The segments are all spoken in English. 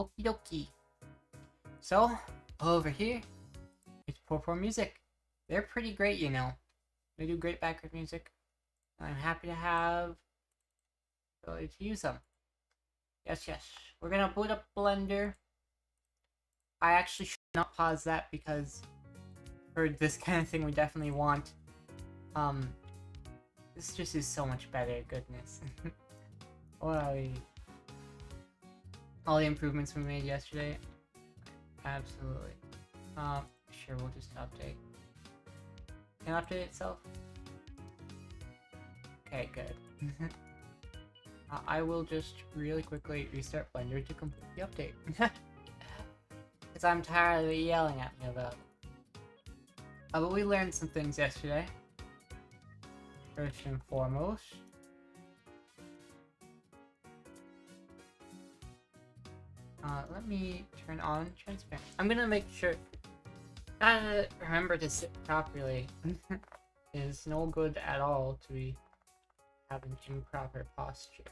Okie dokie. So, over here, it's Poor Music. They're pretty great, you know. They do great background music. I'm happy to have the ability to use them. Yes, yes. We're gonna boot up Blender. I actually should not pause that because for this kind of thing we definitely want. This just is so much better, goodness. All the improvements we made yesterday. Absolutely. Sure, we'll just update. Can it update itself? Okay, good. I will just really quickly restart Blender to complete the update. Because I'm tired of it yelling at me about it. But we learned some things yesterday. First and foremost. Let me turn on transparent. I'm gonna make sure. Remember to sit properly. It's no good at all to be having improper posture.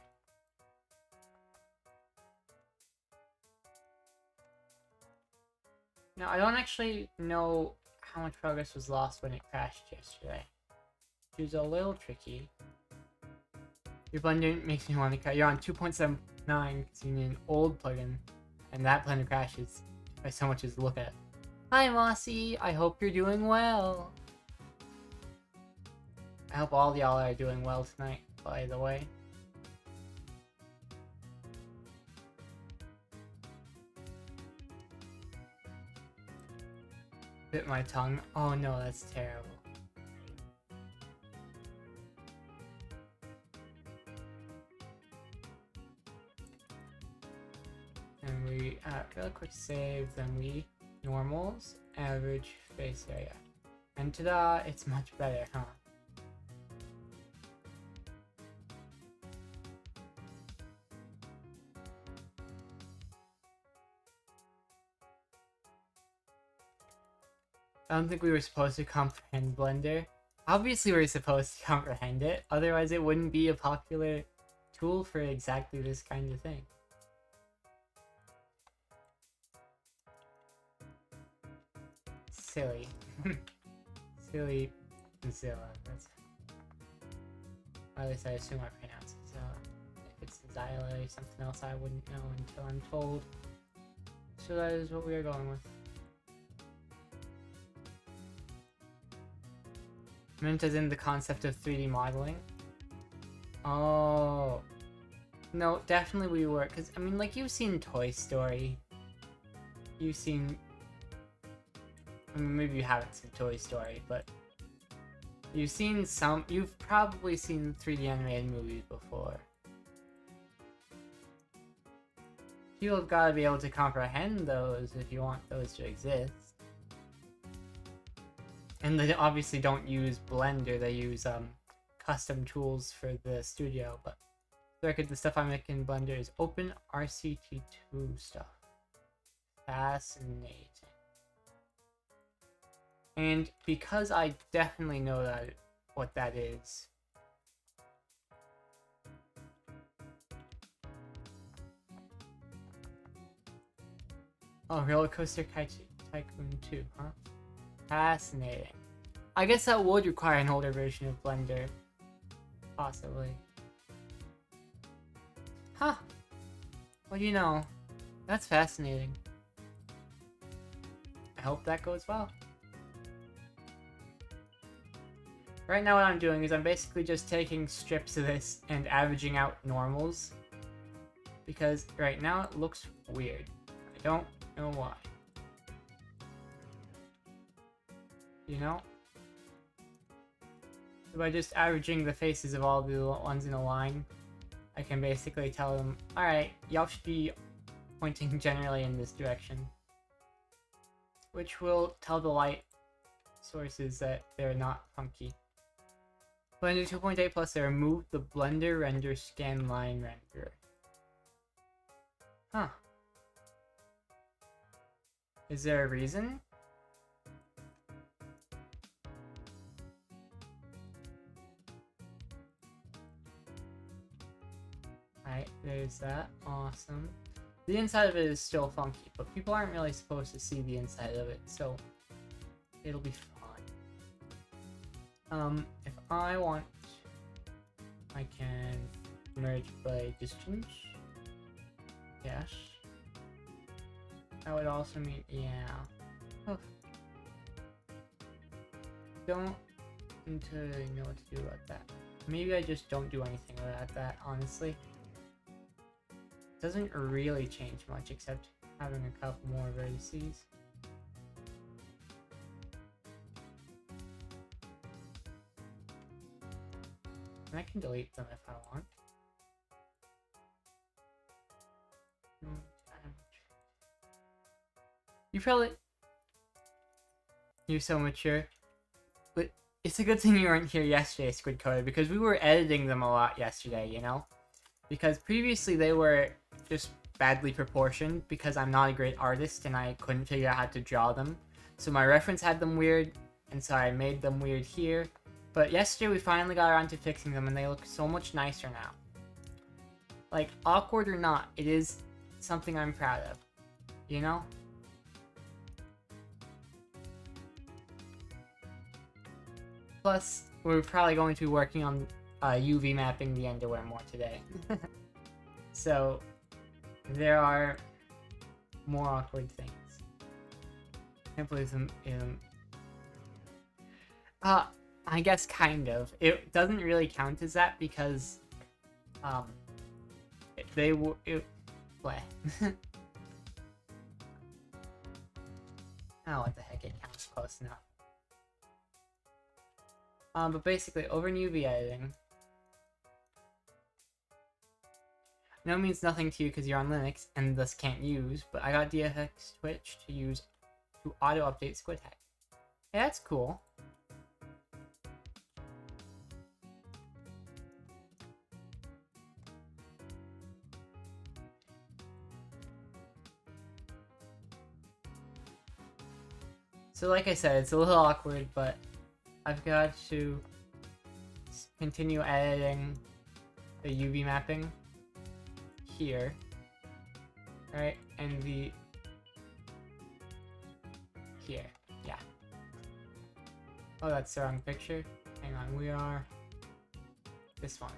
Now, I don't actually know how much progress was lost when it crashed yesterday. Which is a little tricky. Your Blender makes me want to cry. You're on 2.79 because you need an old plugin. And that Blender crashes by so much as look at. Hi, Mossy! I hope you're doing well! I hope all y'all are doing well tonight, by the way. Bit my tongue. Oh no, that's terrible. And we, real quick save, then we normals, average face area. And ta-da, it's much better, huh? I don't think we were supposed to comprehend Blender. Obviously we were supposed to comprehend it, otherwise it wouldn't be a popular tool for exactly this kind of thing. Silly. Silly Zilla. That's... Or at least I assume I pronounce it Zilla. If it's Zyla or something else I wouldn't know until I'm told. So that is what we are going with. Meant as in the concept of 3D modeling. Oh. No, definitely we were, because, I mean, like, you've seen Toy Story. You've seen... I mean, maybe you haven't seen Toy Story, but... You've seen some... You've probably seen 3D animated movies before. People have got to be able to comprehend those if you want those to exist. And they obviously don't use Blender, they use custom tools for the studio, but the record, the stuff I make in Blender is OpenRCT2 stuff. Fascinating. And because I definitely know that what that is, oh, Roller Coaster Tycoon 2, huh? Fascinating. I guess that would require an older version of Blender. Possibly. Huh. What do you know? That's fascinating. I hope that goes well. Right now what I'm doing is I'm basically just taking strips of this and averaging out normals. Because right now it looks weird. I don't know why. You know? By just averaging the faces of all the ones in a line, I can basically tell them, alright, y'all should be pointing generally in this direction. Which will tell the light sources that they're not funky. Blender 2.8 Plus, they removed the Blender Render Scan Line Renderer. Huh. Is there a reason? Alright, there's that. Awesome. The inside of it is still funky, but people aren't really supposed to see the inside of it, so it'll be fine. If I want, I can merge by distance. Yes. That would also mean, yeah. Oh. Don't entirely know what to do about that. Maybe I just don't do anything about that, honestly. Doesn't really change much except having a couple more vertices. And I can delete them if I want. You probably... You're so mature. But it's a good thing you weren't here yesterday, Squid Coder, because we were editing them a lot yesterday, you know? Because previously they were just badly proportioned because I'm not a great artist and I couldn't figure out how to draw them. So my reference had them weird, and so I made them weird here. But yesterday we finally got around to fixing them and they look so much nicer now. Like, awkward or not, it is something I'm proud of. You know? Plus, we're probably going to be working on UV mapping the underwear more today. So, there are more awkward things. Can't believe them. I guess kind of. It doesn't really count as that because, they were. Play. Oh, what the heck? It counts close enough. But basically, over in UV editing, no means nothing to you because you're on Linux and thus can't use, but I got DFX Twitch to auto-update Squid Hack. Hey, that's cool. So like I said, it's a little awkward, but I've got to continue editing the UV mapping here, right? And the here, yeah. Oh, that's the wrong picture. Hang on, we are this one.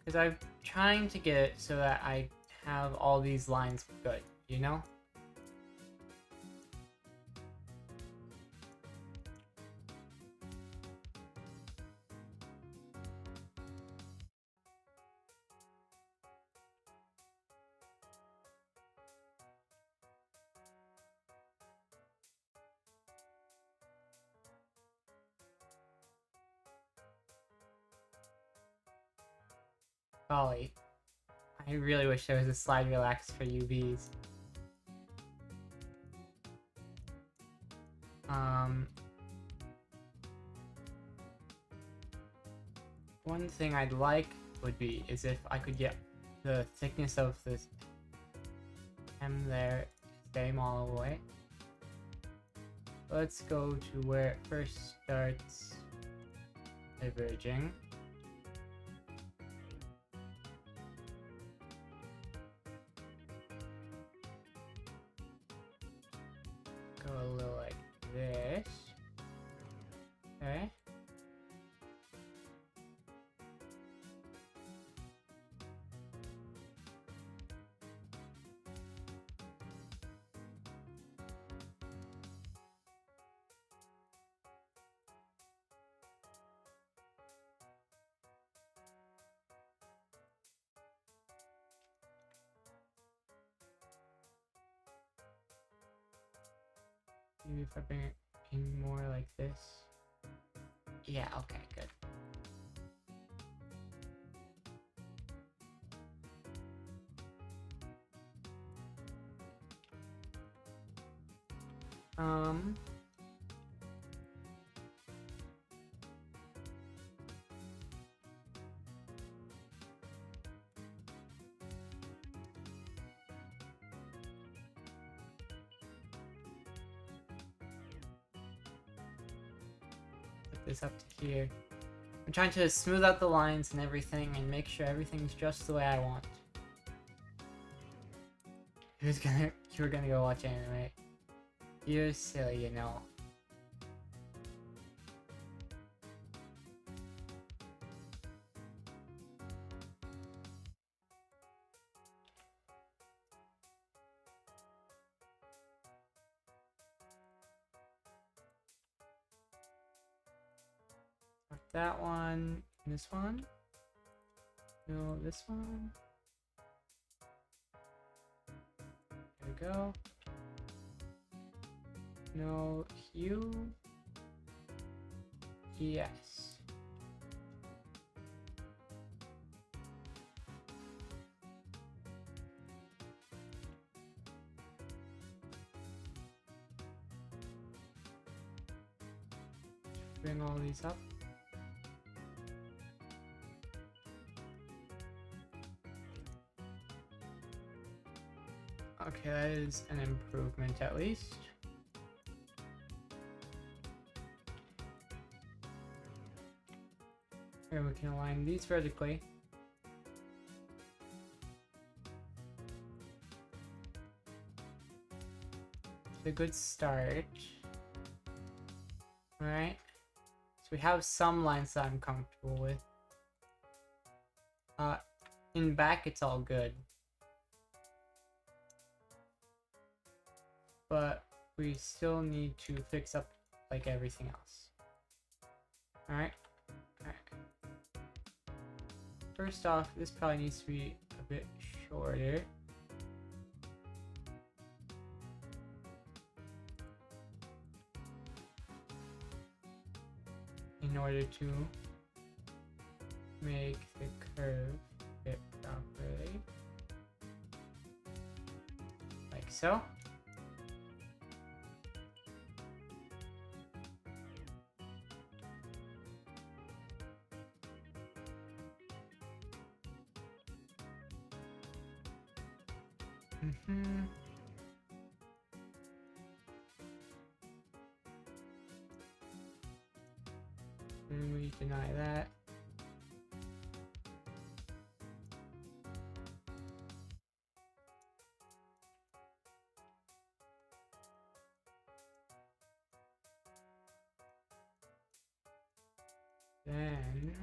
Because I'm trying to get it so that I have all these lines good, you know? Golly. I really wish there was a slide relax for UVs. One thing I'd like would be is if I could get the thickness of this M there same all the way. Let's go to where it first starts diverging. Go a little like this. Okay. Maybe if I bring it in more like this. Yeah, okay, good. Put this up to here. I'm trying to smooth out the lines and everything and make sure everything's just the way I want. You were gonna go watch anime. You're silly, you know. That one, this one. No, this one. There we go. No, you. Yes. Bring all these up. Okay, that is an improvement at least. Here we can align these vertically. It's a good start. Alright. So we have some lines that I'm comfortable with. In back it's all good. But we still need to fix up like everything else. Alright. First off, this probably needs to be a bit shorter. In order to make the curve fit properly. Like so. And we deny that. Then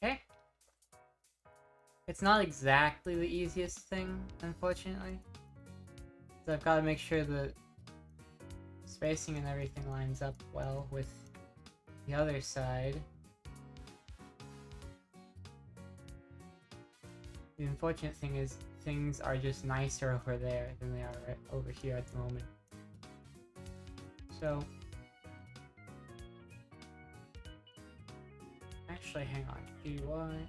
okay. It's not exactly the easiest thing, unfortunately. So I've got to make sure the spacing and everything lines up well with the other side. The unfortunate thing is things are just nicer over there than they are over here at the moment. So actually, hang on. GUI.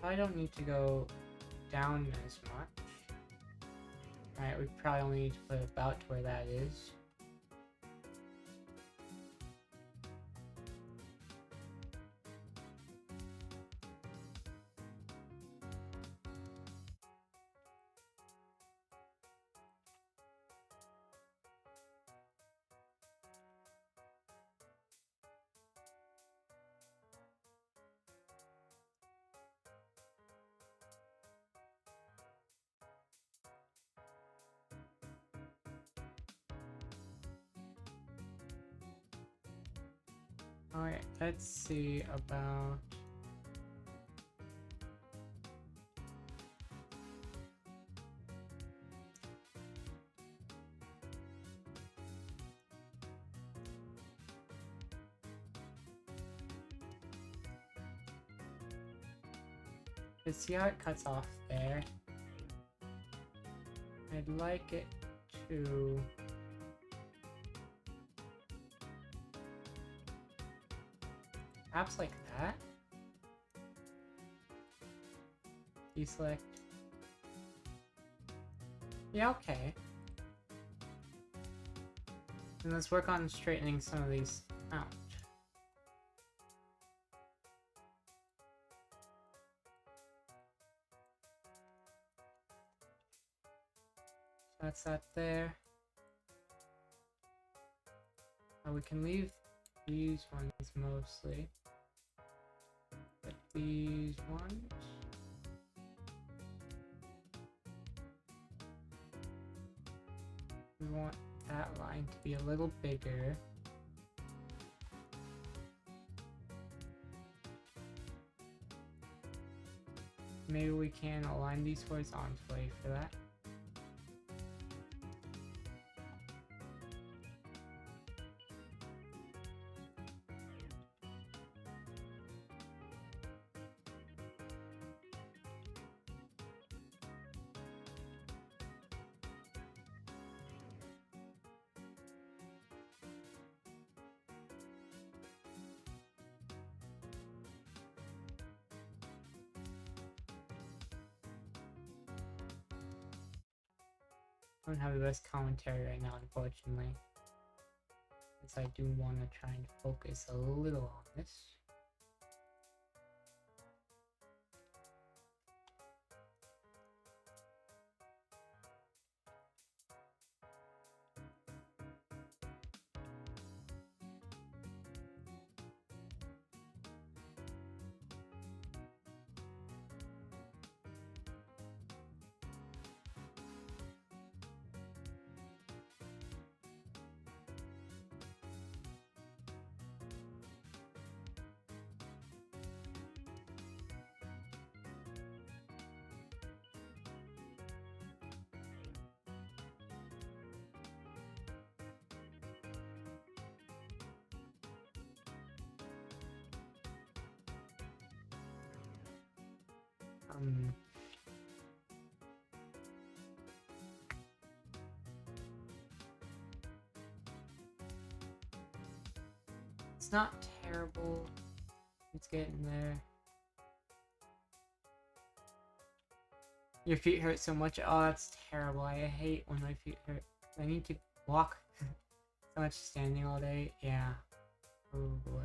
I don't need to go down as much. Alright, we probably only need to put about to where that is. Alright, let's see about... Let's see how it cuts off there. I'd like it to... Perhaps like that? Deselect. Yeah, okay. And let's work on straightening some of these out. That's that there. We can leave these ones mostly. But these ones... We want that line to be a little bigger. Maybe we can align these horizontally for that. I don't have the best commentary right now, unfortunately. Since I do want to try and focus a little on this. It's not terrible. It's getting there. Your feet hurt so much. Oh, that's terrible. I hate when my feet hurt. I need to walk so much standing all day. Yeah. Oh boy.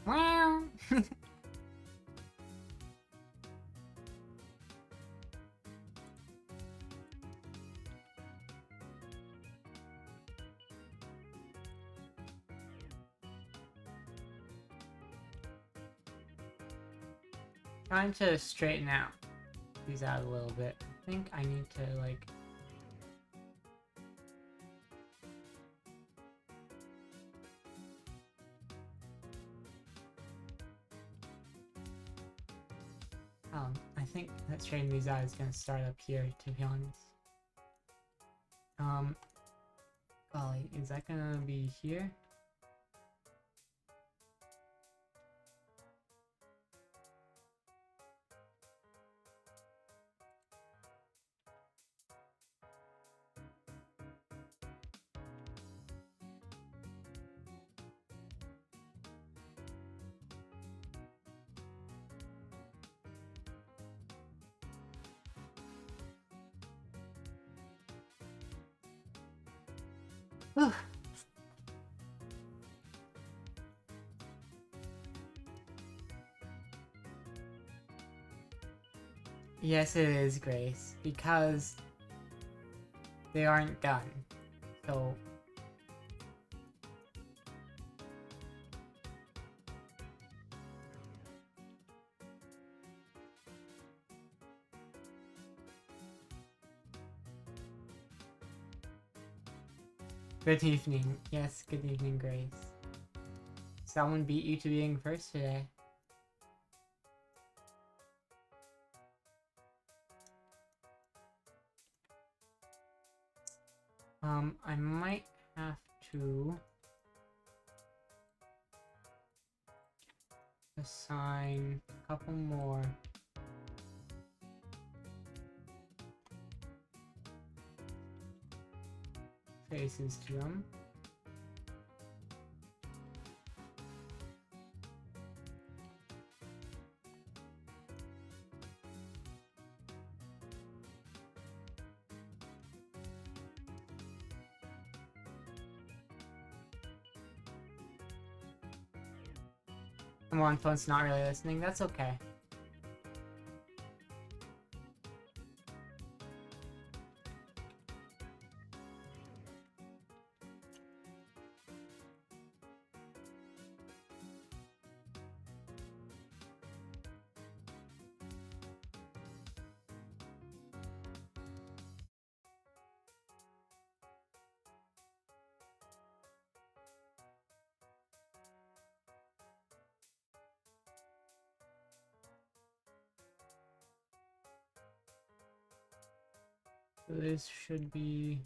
Wow. Trying to straighten out these out a little bit. I think I need to like I think that straightening these out is gonna start up here, to be honest. Golly, is that gonna be here? Yes, it is, Grace, because they aren't done. So Good evening. Yes, good evening, Grace. Someone beat you to being first today. I might have to assign a couple more faces to them. Come on, phone's not really listening. That's okay. So this should be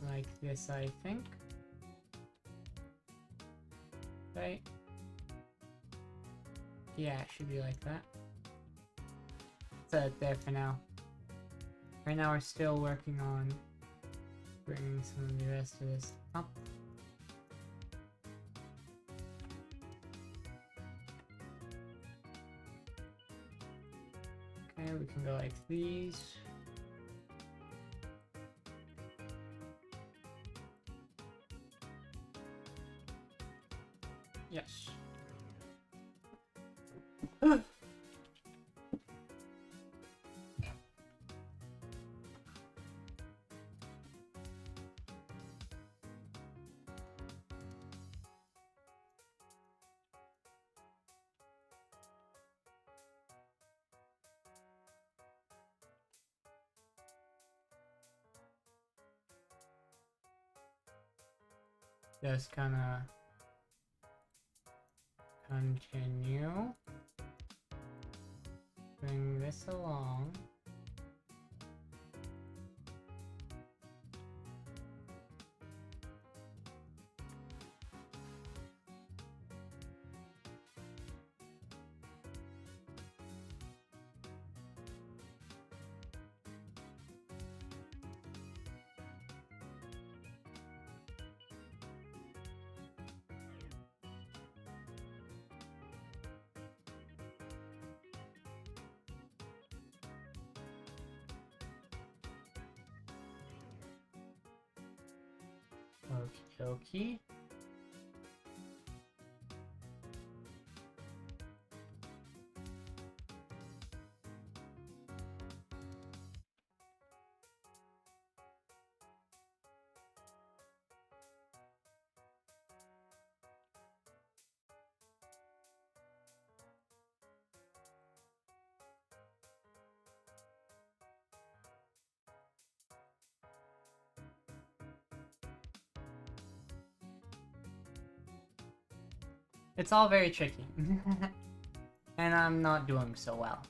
like this, I think. Right? Yeah, it should be like that. Set it there for now. Right now we're still working on bringing some of the rest of this up. Okay, we can go like these. Yes. Just kinda continue. Bring this along. Okie dokie. It's all very tricky. And I'm not doing so well.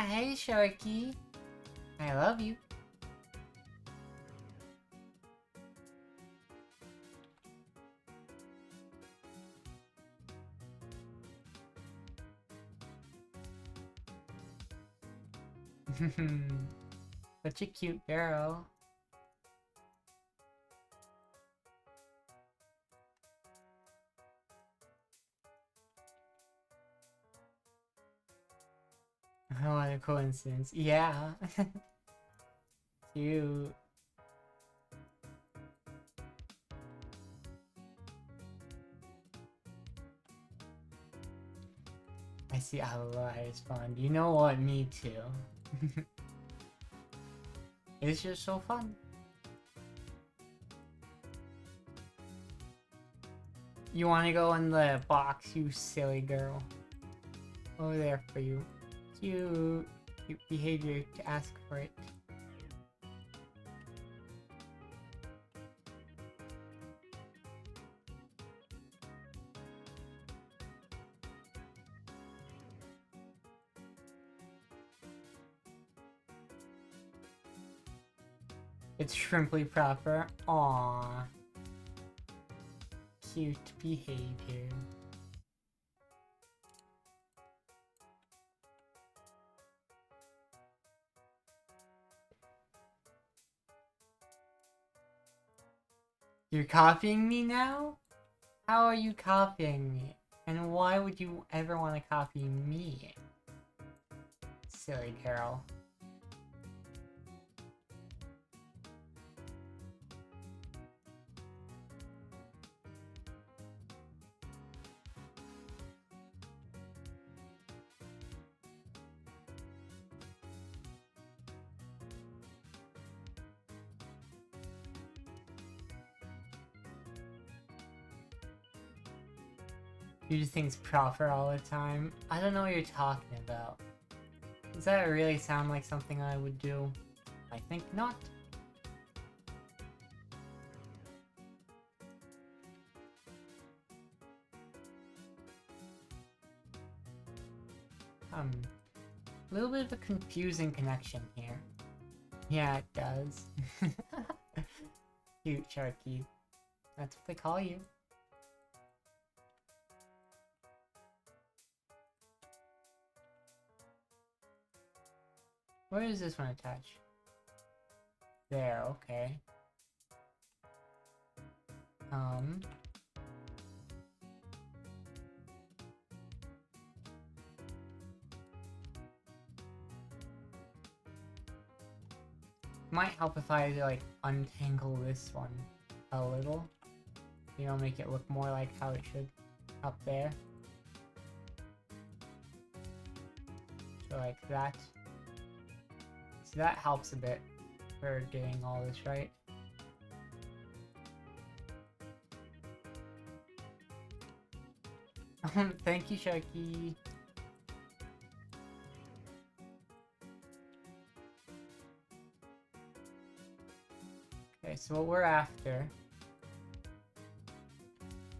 Hey Sharky. I love you. Such a cute girl. What a coincidence. Yeah. Cute. I see Allies fun. You know what? Me too. It's just so fun. You want to go in the box, you silly girl? Over there for you. Cute behavior to ask for it. It's shrimply proper. Aww. Cute behavior. You're copying me now? How are you copying me? And why would you ever want to copy me? Silly girl. You just think it's proper all the time? I don't know what you're talking about. Does that really sound like something I would do? I think not. A little bit of a confusing connection here. Yeah, it does. Cute Sharky. That's what they call you. Where does this one attach? There, okay. Might help if I, like, untangle this one a little. You know, make it look more like how it should up there. So like that. So that helps a bit for getting all this right. Thank you, Sharky. Okay, so what we're after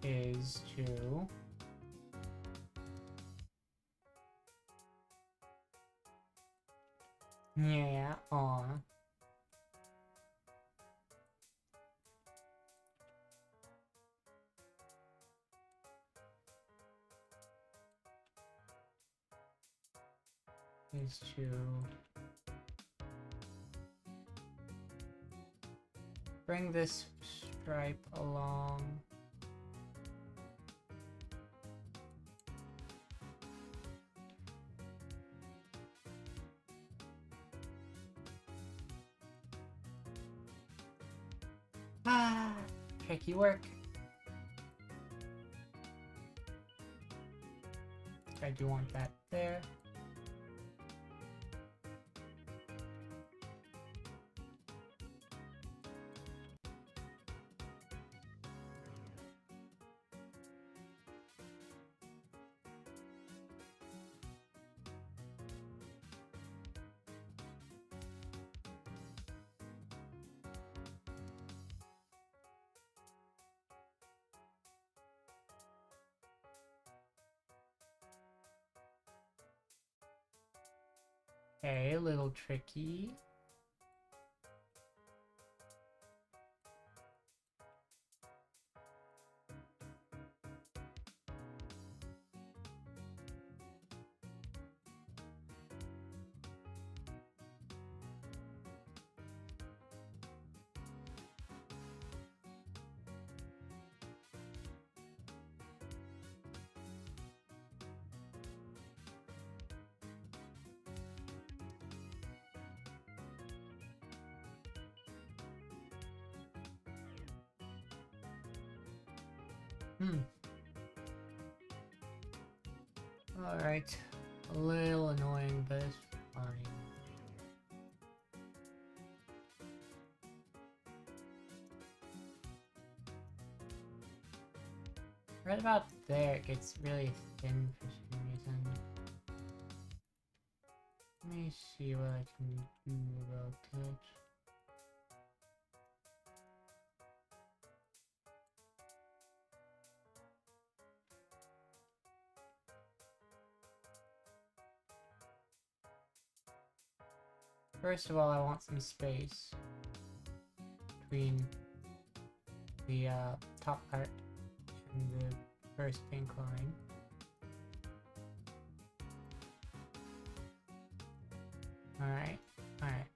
is to is to bring this stripe along. Tricky work. I do want that there. Okay, a little tricky. Alright. A little annoying, but it's fine. Right about there, it gets really thin for some reason. Let me see what I can do about it. First of all, I want some space between the top part and the first pink line. Alright, alright.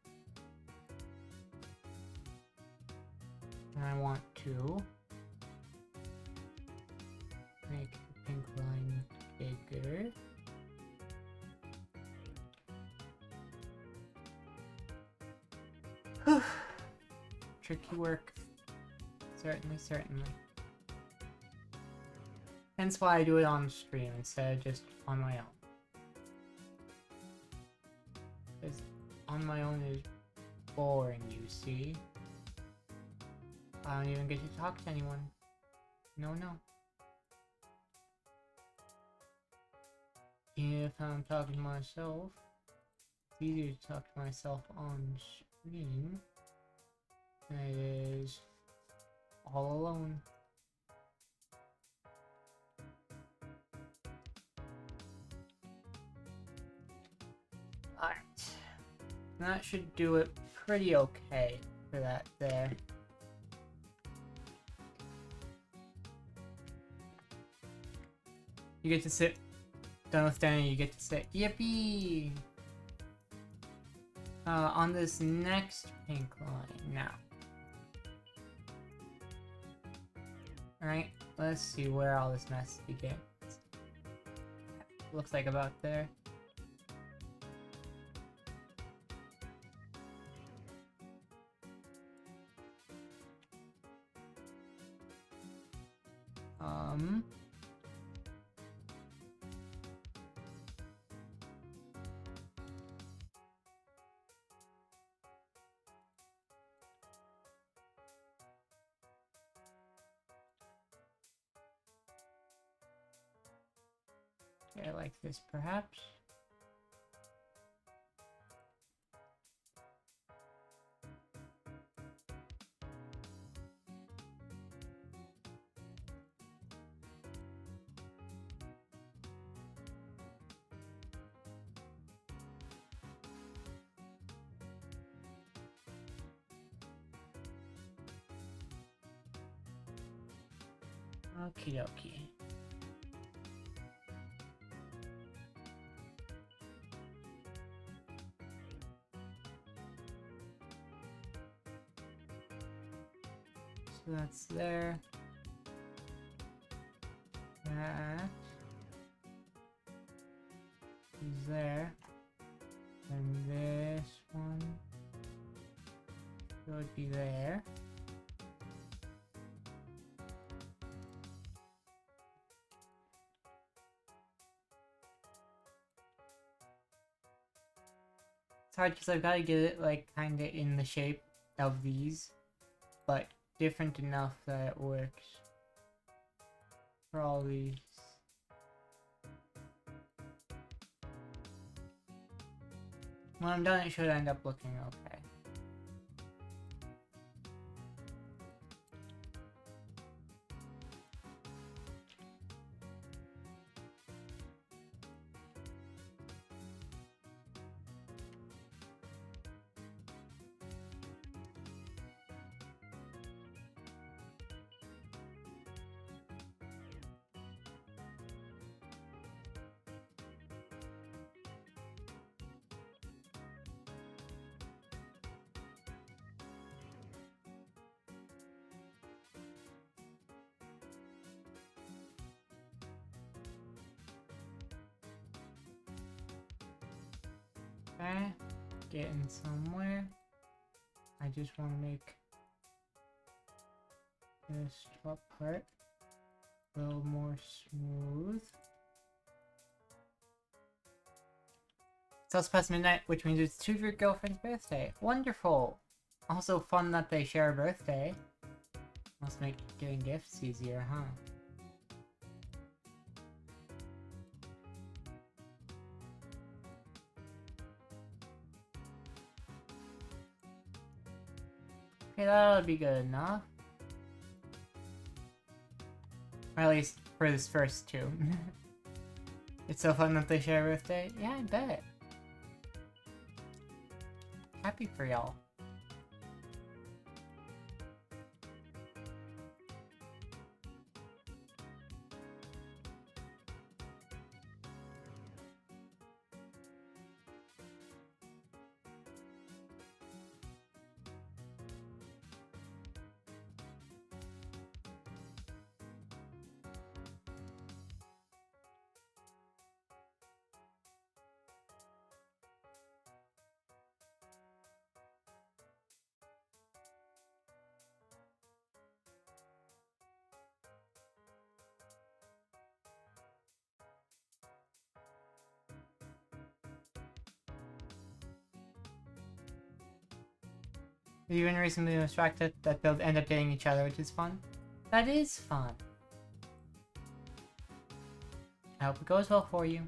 And I want to make the pink line bigger. Tricky work. Certainly, certainly. Hence why I do it on stream instead of just on my own. Because on my own is boring, you see. I don't even get to talk to anyone. No, no. Even if I'm talking to myself, it's easier to talk to myself on stream than it is all alone. Alright. That should do it pretty okay for that there. You get to sit. Done with Danny, you get to sit. Yippee! On this next pink line now. Alright, let's see where all this mess begins. Looks like about there. Yeah, like this perhaps. Okie dokie. So that's there. That is there. And this one would be there. It's hard because I've got to get it like kind of in the shape of these, but different enough that it works for all these. When I'm done, it should end up looking okay. Okay, getting somewhere. I just want to make this top part a little more smooth. It's also past midnight, which means it's 2 of your girlfriend's birthday. Wonderful! Also fun that they share a birthday. Must make getting gifts easier, huh? Okay, that'll be good enough. Or at least for this first 2. It's so fun that they share a birthday. Yeah, I bet. Happy for y'all. Even recently distracted that they'll end up dating each other, which is fun. That is fun. I hope it goes well for you.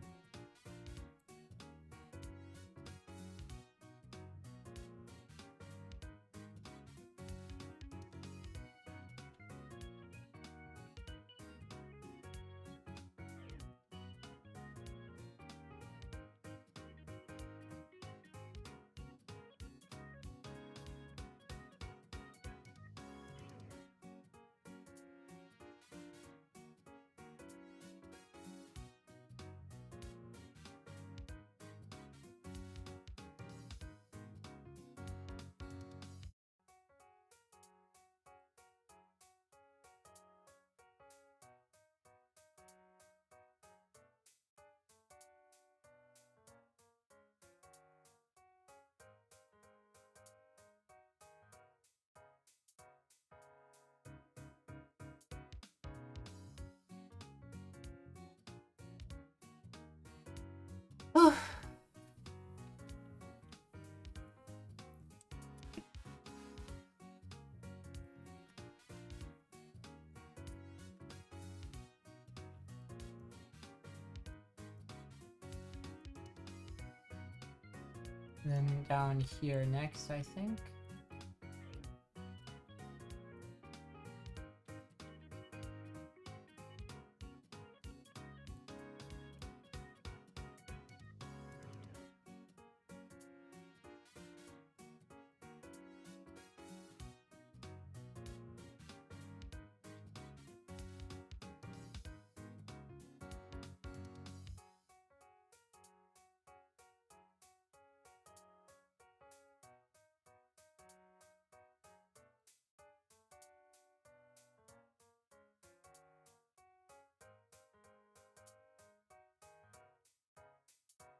Then down here next, I think.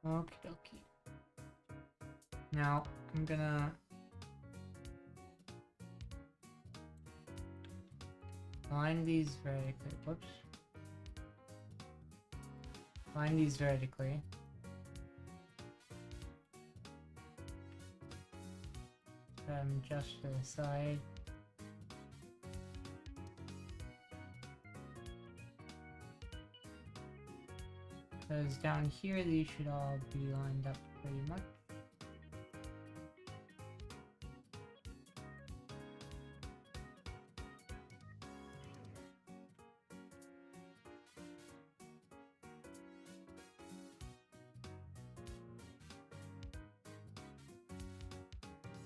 Okie dokie. Now, I'm gonna line these vertically. Whoops. Line these vertically. Just to the side. Because down here these should all be lined up pretty much.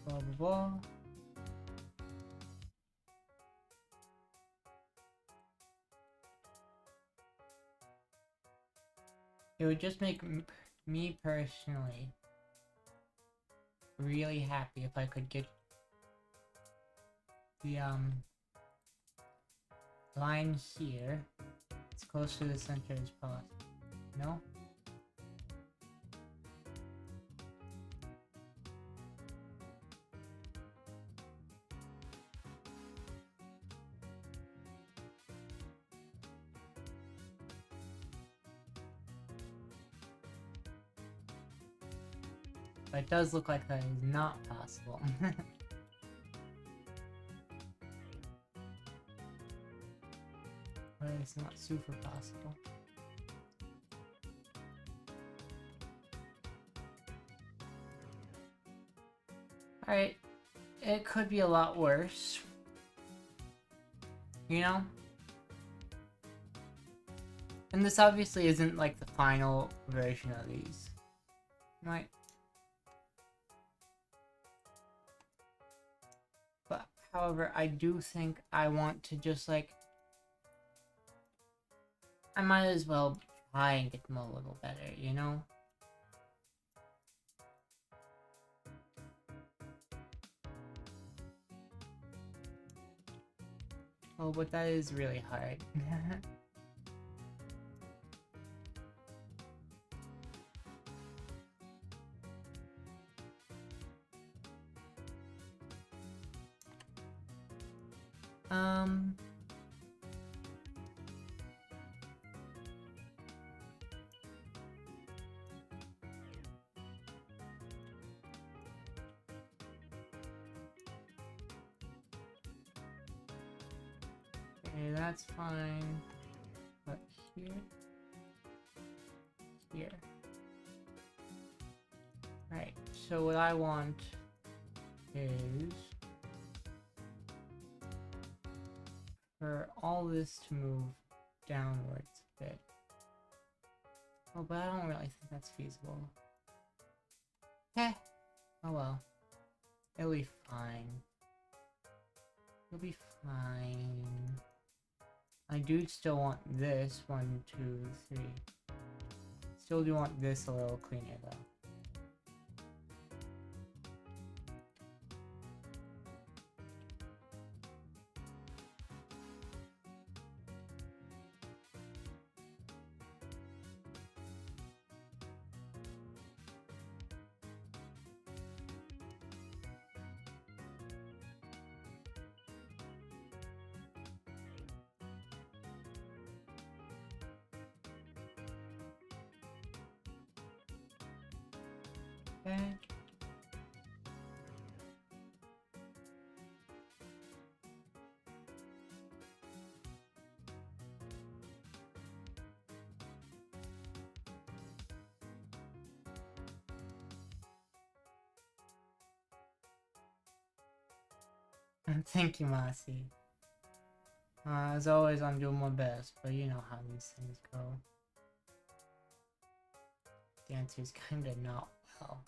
Blah blah blah. It would just make me personally really happy if I could get the line here as close to the center as possible. No? But it does look like that is not possible. But it's not super possible. Alright, it could be a lot worse. You know? And this obviously isn't like the final version of these. Right? But, however, I do think I want to just like... I might as well try and get them a little better, you know? Oh, but that is really hard. Okay, that's fine. But here? Here. Right, so what I want is for all this to move downwards a bit. Oh, but I don't really think that's feasible. Eh. Oh well. It'll be fine. It'll be fine. I do still want this. 1, 2, 3. Still do want this a little cleaner though. Okay. Thank you, Marcy. As always, I'm doing my best, but you know how these things go. The answer is kinda not well.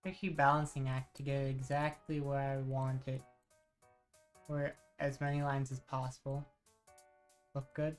Tricky balancing act to get it exactly where I want it. Where as many lines as possible. Look good.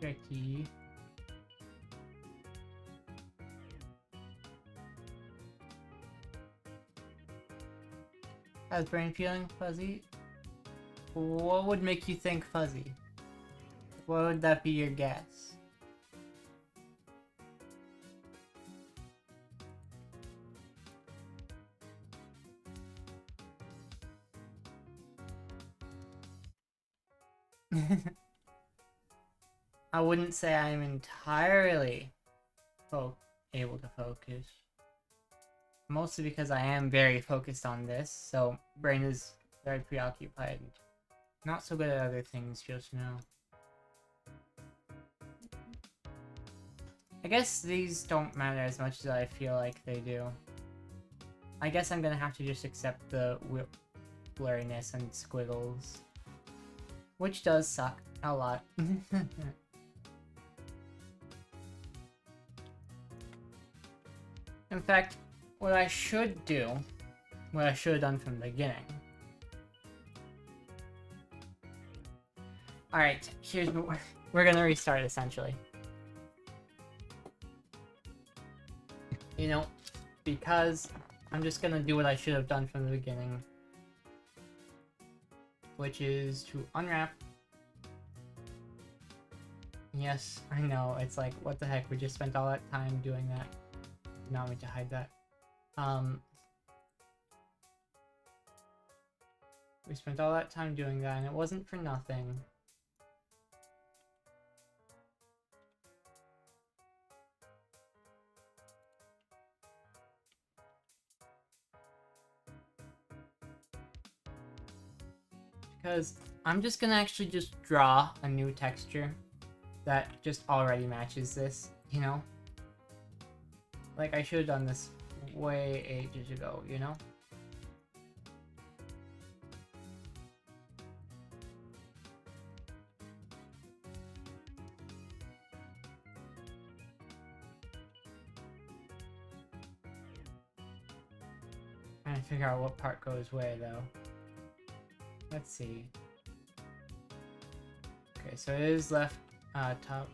Tricky. How's brain feeling, Fuzzy? What would make you think fuzzy? What would that be your guess? I wouldn't say I'm entirely able to focus. Mostly because I am very focused on this, so brain is very preoccupied. Not so good at other things just now. I guess these don't matter as much as I feel like they do. I guess I'm gonna have to just accept the blurriness and squiggles. Which does suck a lot. In fact, what I should do, what I should have done from the beginning. Alright, here's what we're gonna restart essentially. You know, because I'm just gonna do what I should have done from the beginning. Which is to unwrap. Yes, I know, it's like, what the heck, we just spent all that time doing that. Now I need to hide that. We spent all that time doing that, and it wasn't for nothing. Because I'm just gonna actually just draw a new texture that just already matches this, you know? Like, I should have done this way ages ago, you know? Trying to figure out what part goes where, though. Let's see. Okay, so it is left top.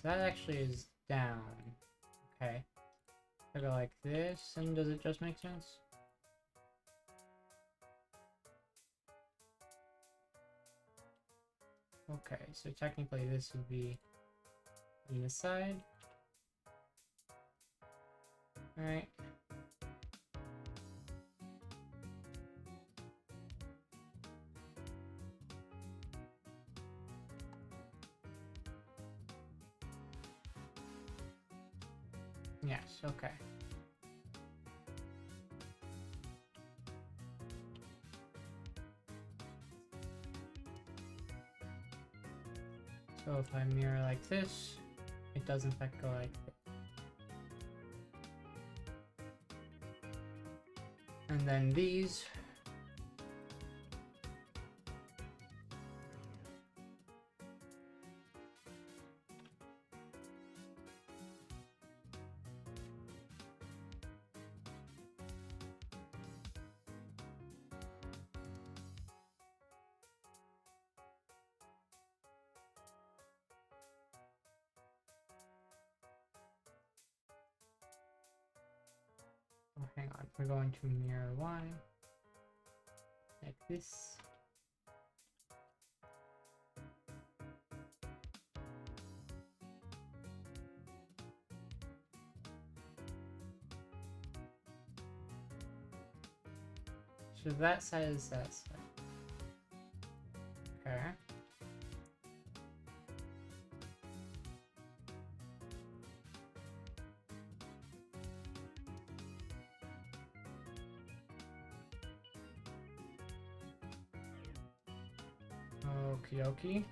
So that actually is down. Okay. I go like this, and does it just make sense? Okay, so technically this would be on this side. Alright. Yes, okay. So if I mirror like this, it does in fact go like this. And then these. Oh, hang on, we're going to mirror Y. Like this. So that side is that side. Okay. Okie dokie.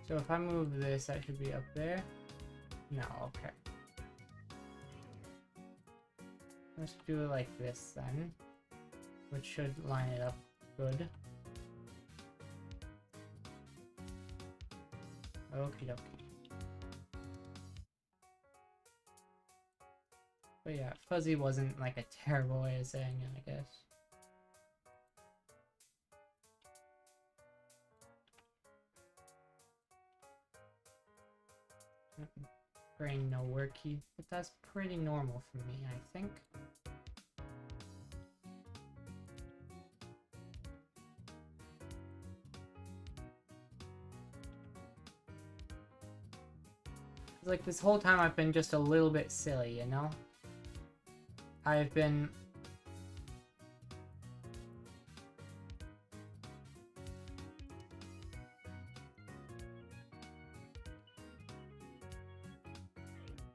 So if I move this, that should be up there. No, okay. Let's do it like this then, which should line it up good. Okie dokie. But yeah, fuzzy wasn't like a terrible way of saying it, I guess. Brain no worky, but that's pretty normal for me, I think. Like this whole time I've been just a little bit silly, you know? I've been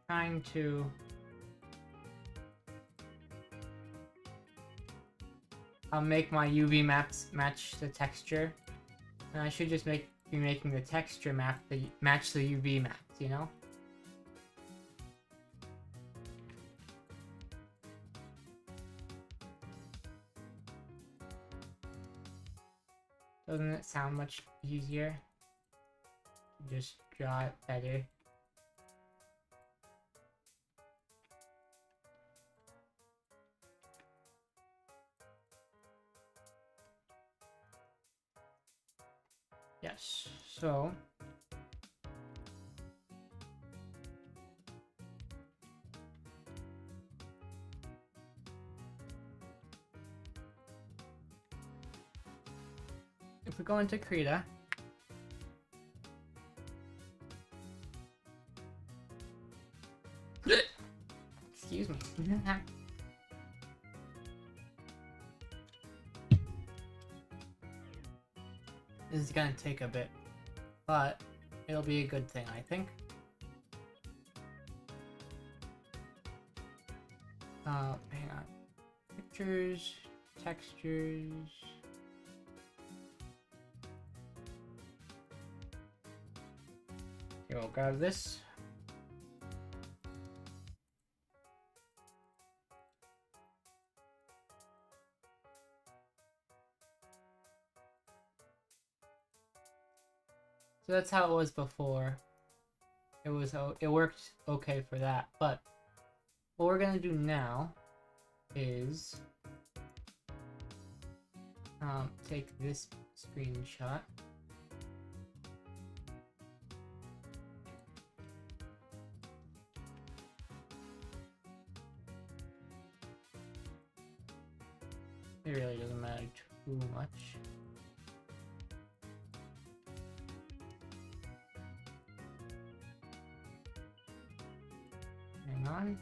trying to make my UV maps match the texture, and I should just be making the texture map match the UV maps, you know? Doesn't it sound much easier? Just draw it better. Yes, so if we go into Krita, excuse me. This is gonna take a bit, but it'll be a good thing, I think. Hang on. Pictures, textures. Okay, we'll grab this. So that's how it was before. It worked okay for that, but what we're gonna do now is take this screenshot. It really doesn't matter too much. Hang on.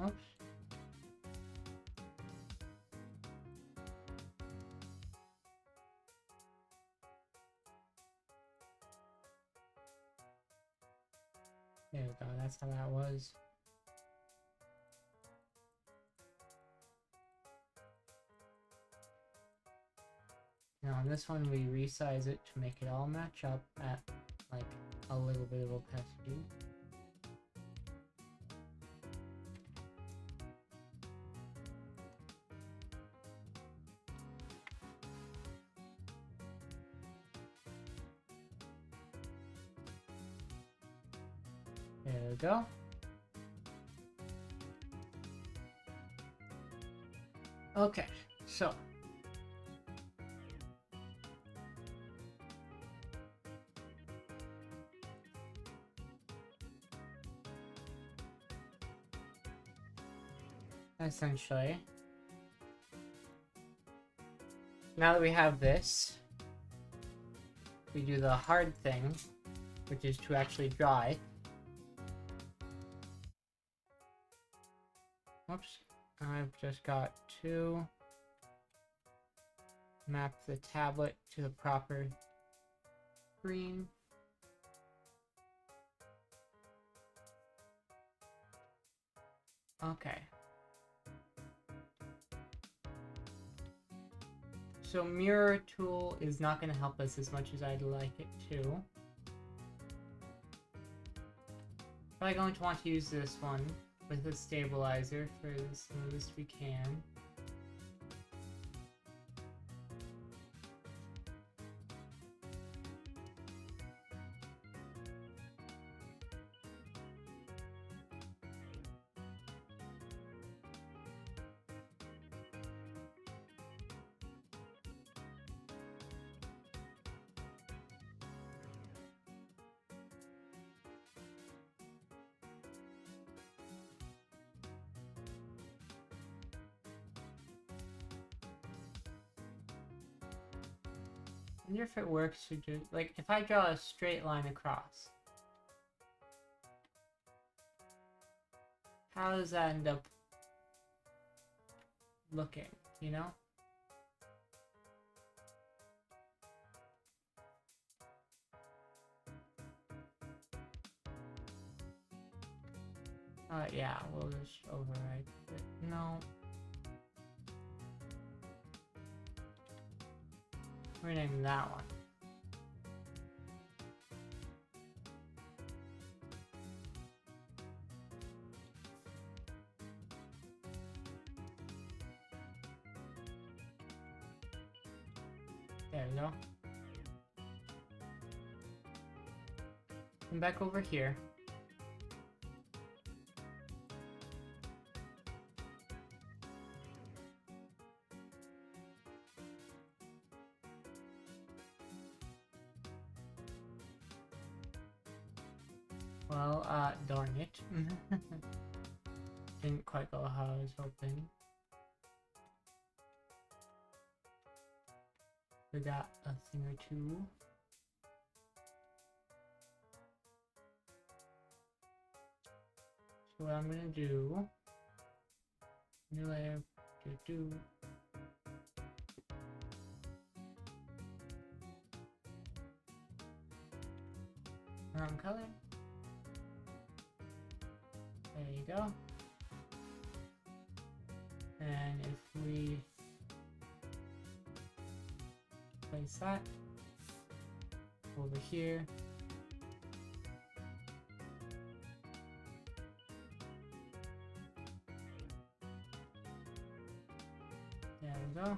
Oops. There we go, that's how that was. Now on this one we resize it to make it all match up at like a little bit of opacity. There we go. Okay, so essentially. Now that we have this, we do the hard thing, which is to actually draw it. Oops, I've just got to map the tablet to the proper screen. Okay. So mirror tool is not going to help us as much as I'd like it to. Probably going to want to use this one with a stabilizer for the smoothest we can. I wonder if it works to just, like, if I draw a straight line across, how does that end up looking, you know? Yeah, we'll just override it. No. Rename that one. There we go. Come back over here. Well, darn it. Didn't quite go how I was hoping. Forgot a thing or two. So what I'm gonna do, new layer, wrong color. There you go. And if we place that over here, there we go.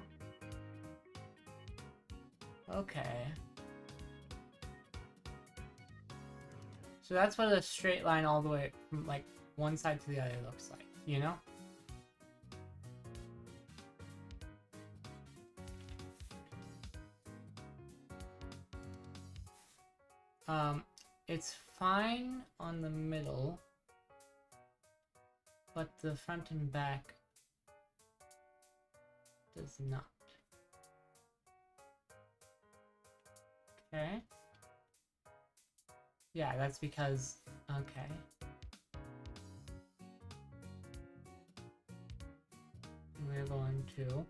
Okay. So that's what a straight line all the way from like one side to the other looks like, you know? It's fine on the middle, but the front and back does not. Okay. Yeah, that's because, okay. We're going to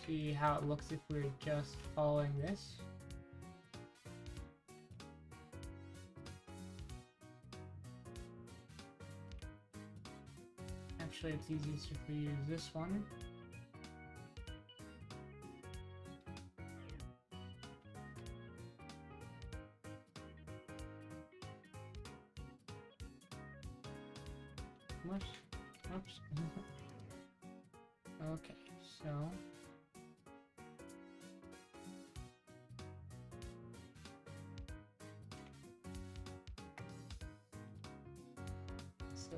see how it looks if we're just following this. Actually, it's easiest if we use this one. Whoops. Oops. Okay, so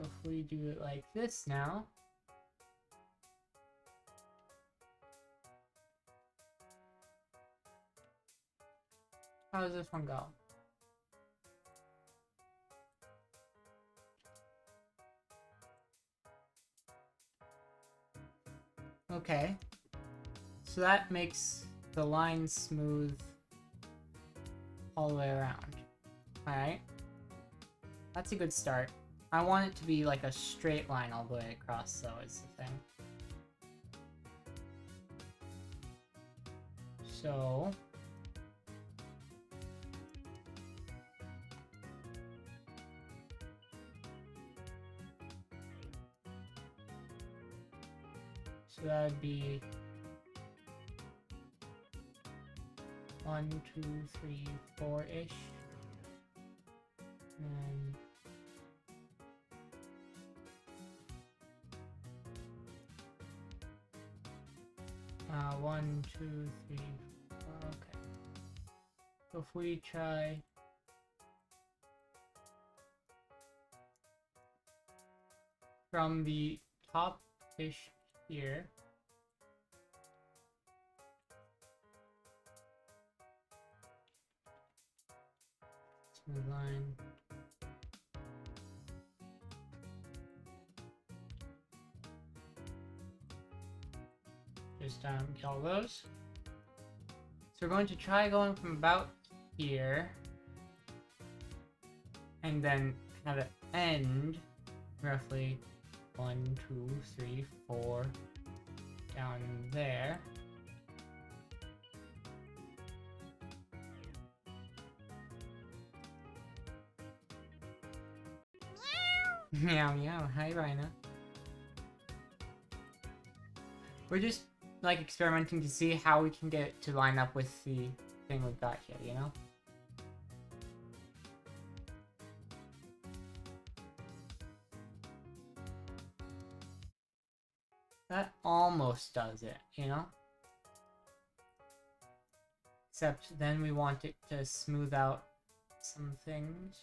if we do it like this now, how does this one go? Okay. So that makes the line smooth all the way around. Alright. That's a good start. I want it to be like a straight line all the way across, though, is the thing. So... So that'd be 1, 2, 3, 4-ish. And 1, 2, 3, 4. Okay. So if we try from the top-ish here. Smooth line. Just get all those. So we're going to try going from about here, and then have it end roughly 1, 2, 3, 4 down there. Meow meow. Hi Rhina. We're just like experimenting to see how we can get it to line up with the thing we've got here, you know? That almost does it, you know? Except then we want it to smooth out some things.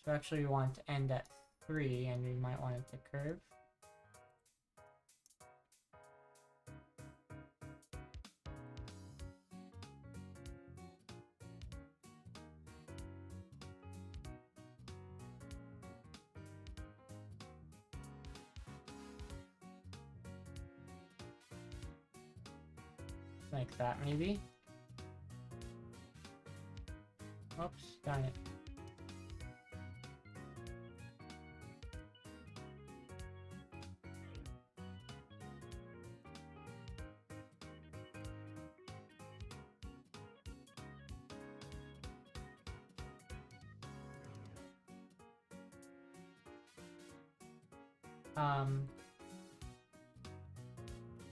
So actually we want to end at 3 and we might want it to curve. Like that, maybe. Oops, darn it.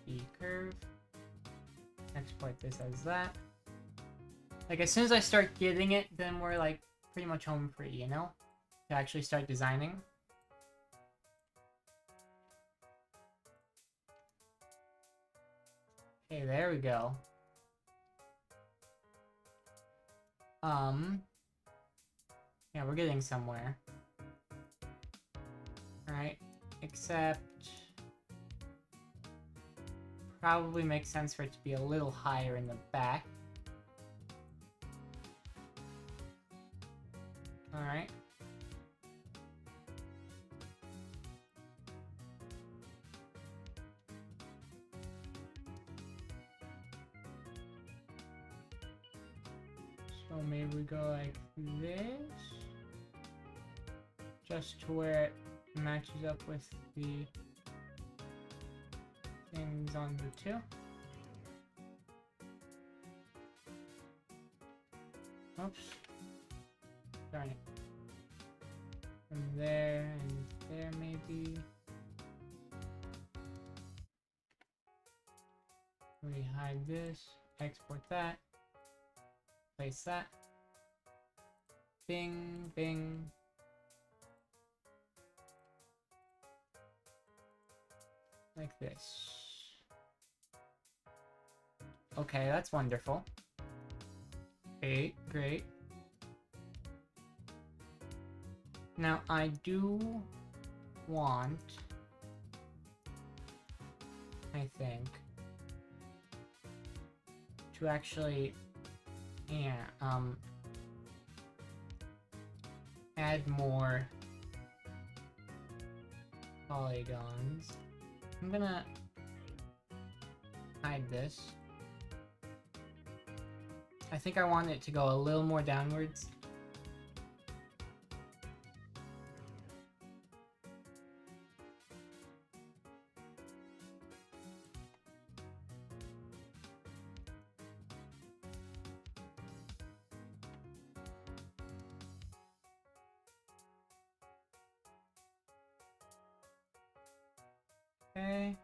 The curve. Export this as that. Like, as soon as I start getting it, then we're, like, pretty much home free, you know? To actually start designing. Okay, there we go. Yeah, we're getting somewhere. Alright, except... probably makes sense for it to be a little higher in the back. Alright. So maybe we go like this. Just to where it matches up with the things on the 2. Oops. Darn it. From there and there maybe. We hide this, export that, place that. Bing, bing. Like this. Okay, that's wonderful. Great, great. Now, I do want, I think, to actually, yeah, add more polygons. I'm gonna hide this. I think I want it to go a little more downwards. Okay.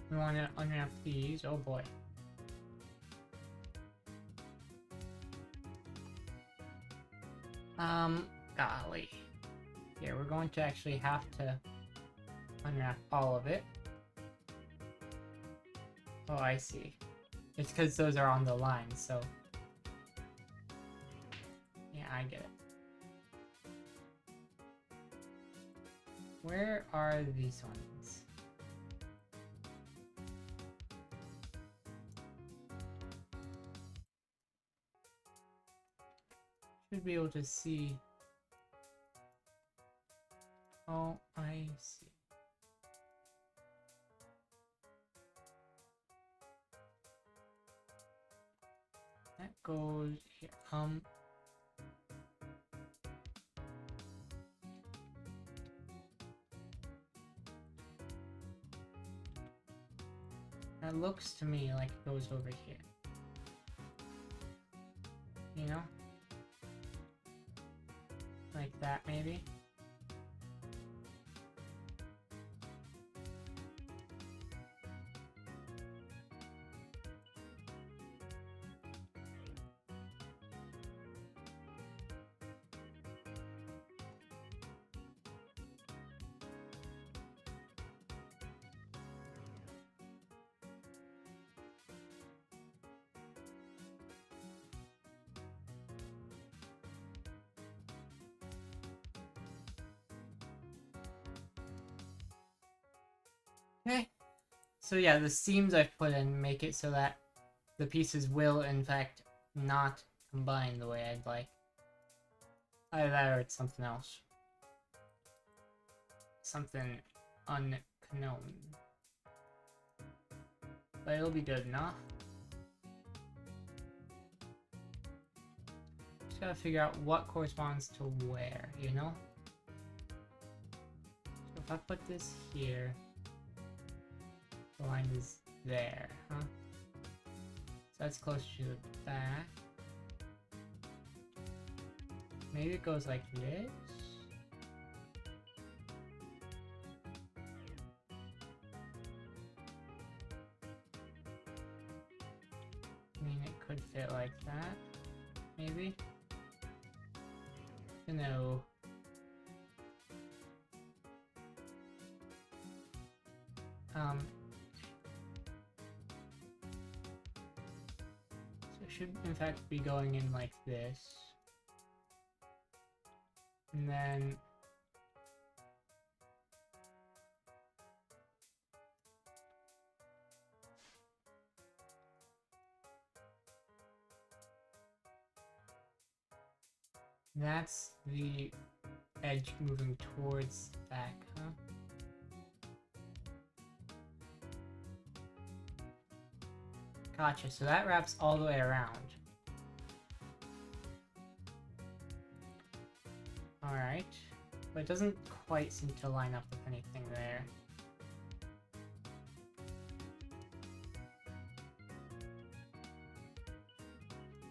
We want to unwrap these. Oh boy. Golly. Here, we're going to actually have to unwrap all of it. Oh, I see. It's because those are on the line, so... Yeah, I get it. Where are these ones? Should be able to see. Oh, I see. That goes here. That looks to me like it goes over here. You know? Like that, maybe? Okay. So yeah, the seams I've put in make it so that the pieces will, in fact, not combine the way I'd like. Either that or it's something else. Something unknown. But it'll be good enough. Just gotta figure out what corresponds to where, you know? So if I put this here, the line is there, huh? So that's close to the back. Maybe it goes like this? I mean, it could fit like that, maybe? No. So it should in fact be going in like this. And then that's the edge moving towards the back, huh? Gotcha, so that wraps all the way around. Alright, but it doesn't quite seem to line up with anything there.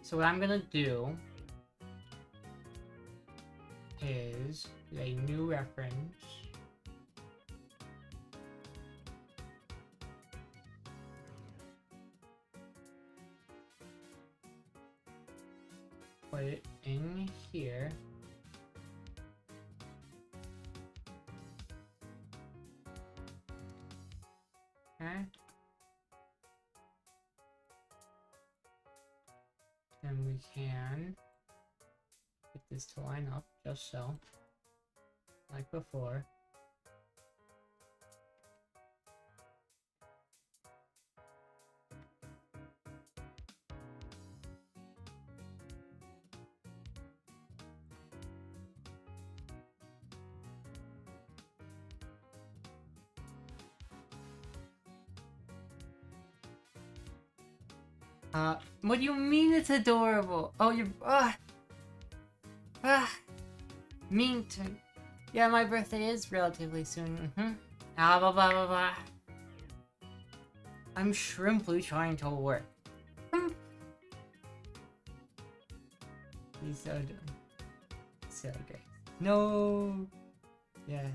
So what I'm gonna do is a new reference. Put it in here. Okay. can get this to line up just so, like before. What do you mean it's adorable? Oh, you're, mean to, yeah, my birthday is relatively soon, blah, blah, blah, blah. I'm shrimply trying to work. He's so dumb. So great. No! Yeah.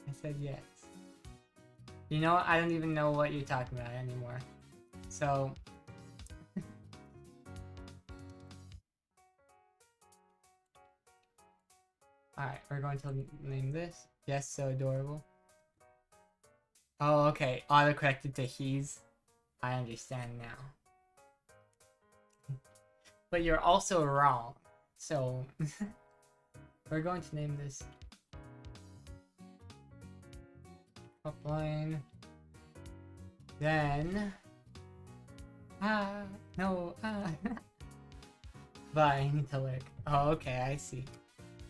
I said yes. You know what? I don't even know what you're talking about anymore. So... Alright, we're going to name this. Yes, so adorable. Oh, okay. Auto-corrected to he's. I understand now. But you're also wrong. So... we're going to name this... Upline. Then... no, But I need to lurk. Oh, okay, I see.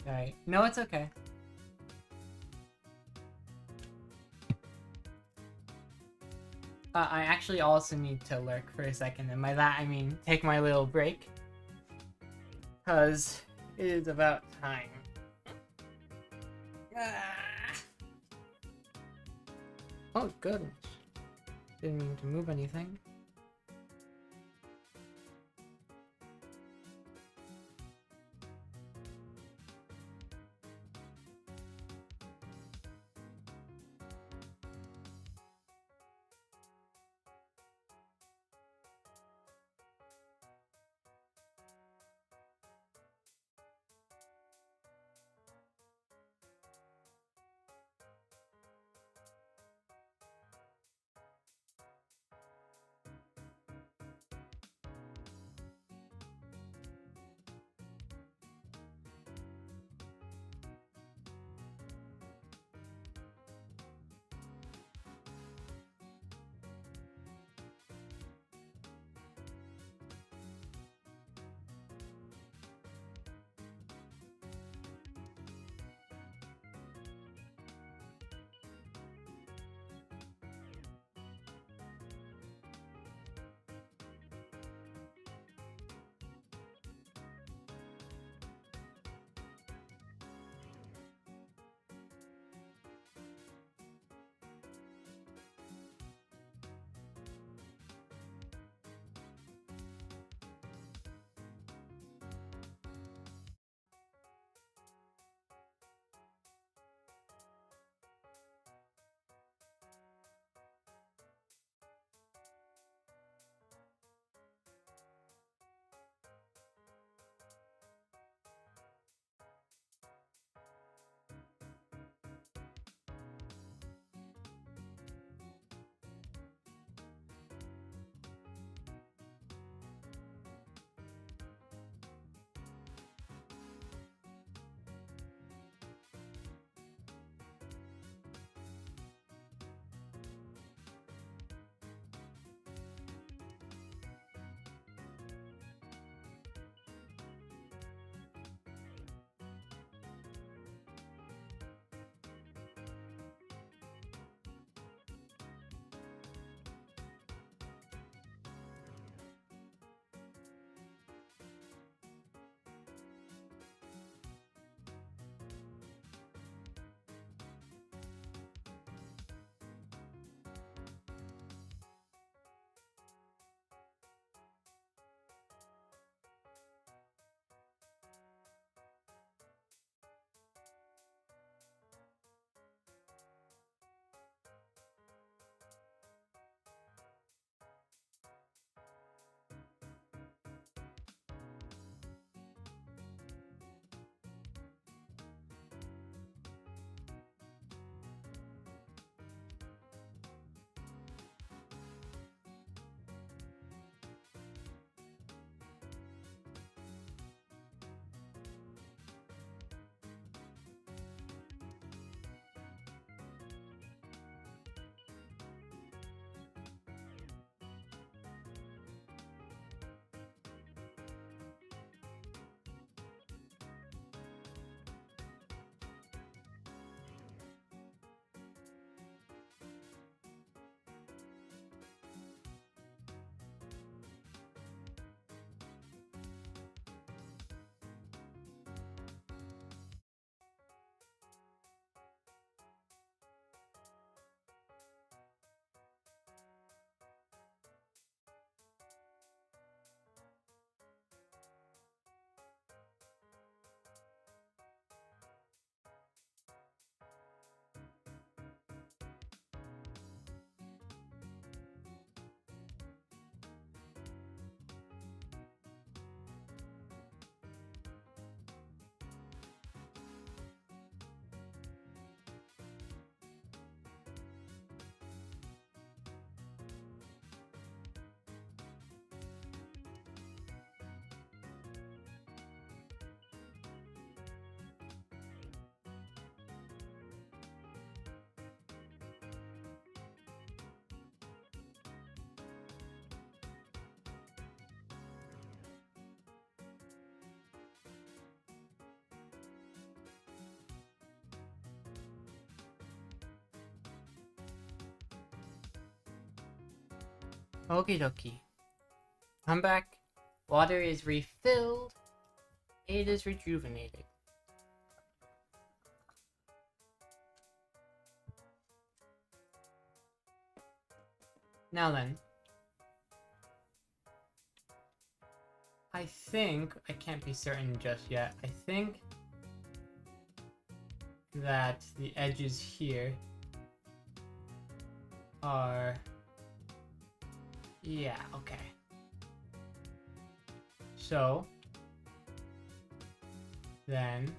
Alright. No, it's okay. I actually also need to lurk for a second, and by that I mean take my little break. Because it is about time. Oh, goodness. Didn't mean to move anything. Okie dokie. Come back. Water is refilled. It is rejuvenated. Now then. I think, I can't be certain just yet, I think that the edges here are... yeah, okay. So, then...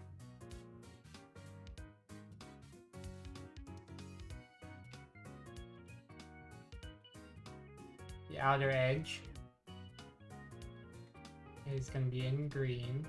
the outer edge is going to be in green.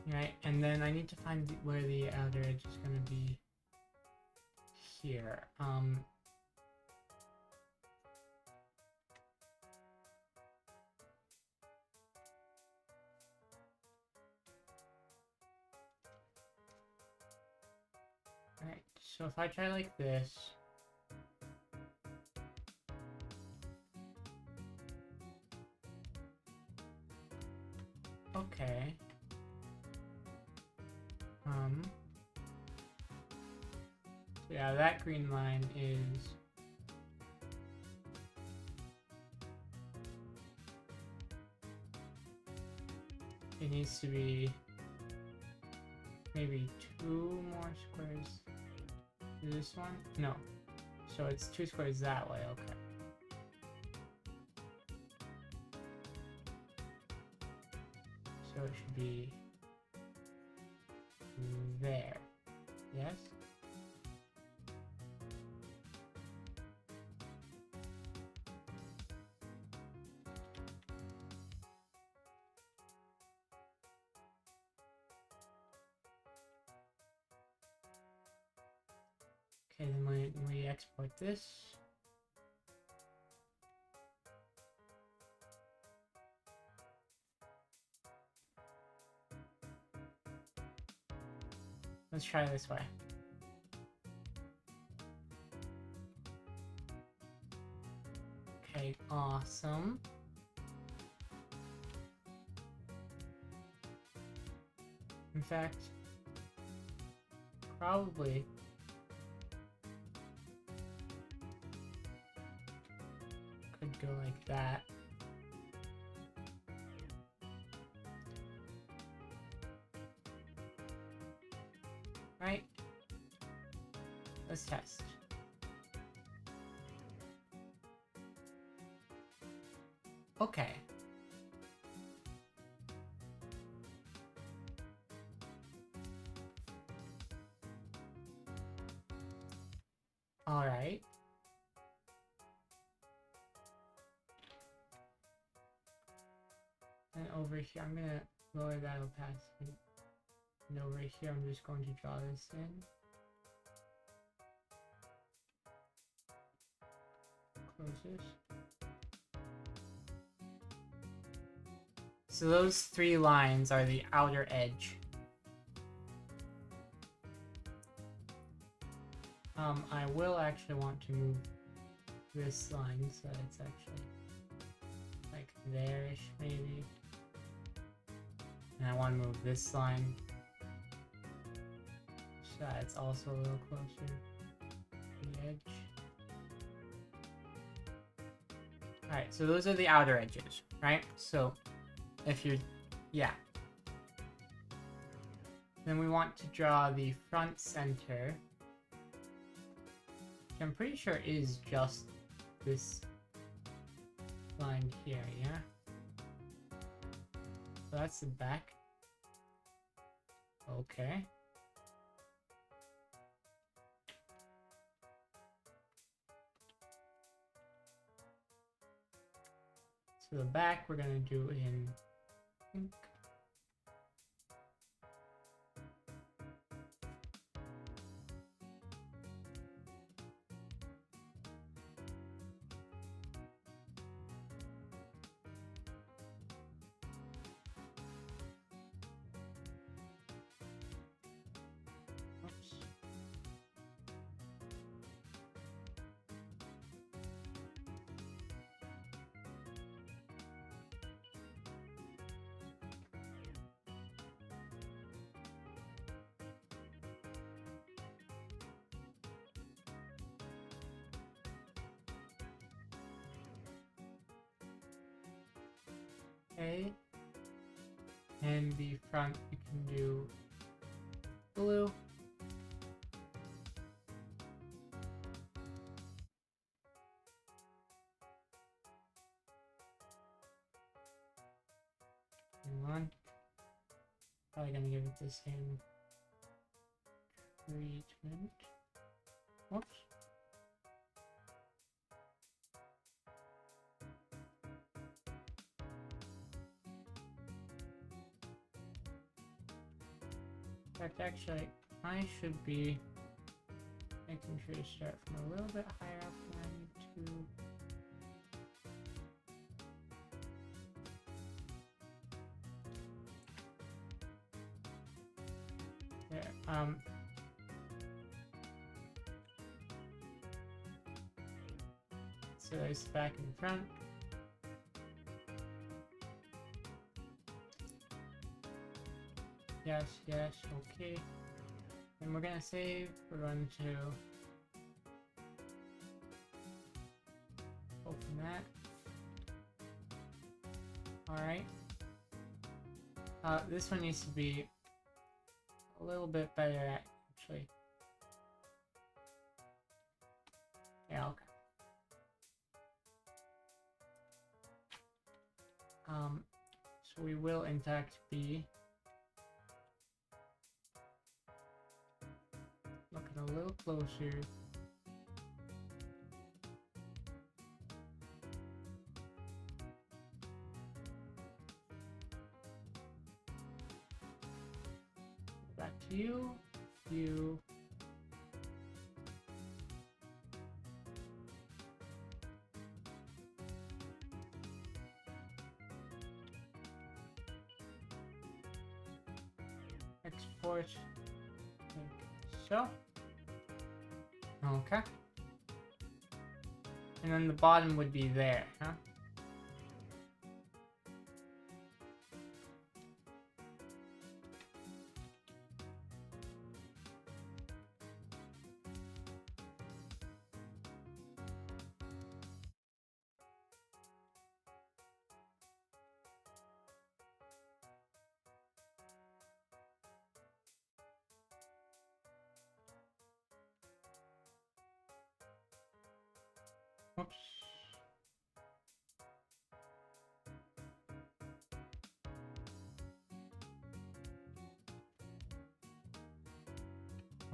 Right, and then I need to find where the outer edge is going to be here. Alright, so if I try like this... okay. Yeah, that green line is... it needs to be maybe 2 more squares to this one? No. So it's 2 squares that way, okay. So it should be there. Yes? Okay, then when we export this, let's try this way. Okay, awesome. In fact, probably could go like that. Right? Let's test. Okay. Alright. And over here, I'm gonna lower that opacity. And over here, I'm just going to draw this in. Close this. So those 3 lines are the outer edge. I will actually want to move this line so that it's actually like there-ish maybe. And I want to move this line so that it's also a little closer to the edge. Alright, so those are the outer edges, right? So if you're, yeah. Then we want to draw the front center, which I'm pretty sure is just this line here, yeah? So that's the back. Okay. So the back we're gonna do in pink. Okay. And the front we can do blue. Hang on. Probably gonna give it the same treatment. Whoops. In fact, actually, I should be making sure to start from a little bit higher up than I need to. There, so there's back and front. Yes, yes, okay. And we're gonna save, we're going to open that. Alright. This one needs to be a little bit better at, actually. Yeah, okay. So we will in fact be looking a little closer. Back to you. You. Export. Like so. Okay. And then the bottom would be there, huh? Oops.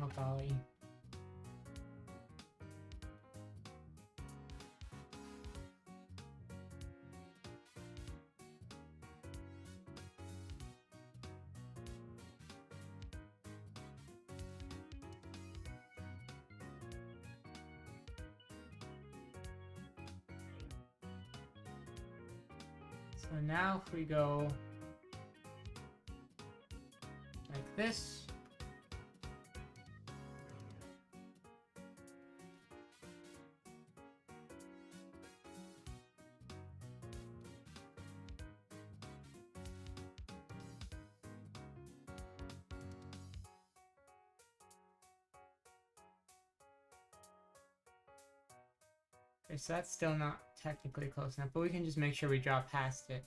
Oh golly. So now if we go like this, okay, so that's still not technically close enough, but we can just make sure we draw past it.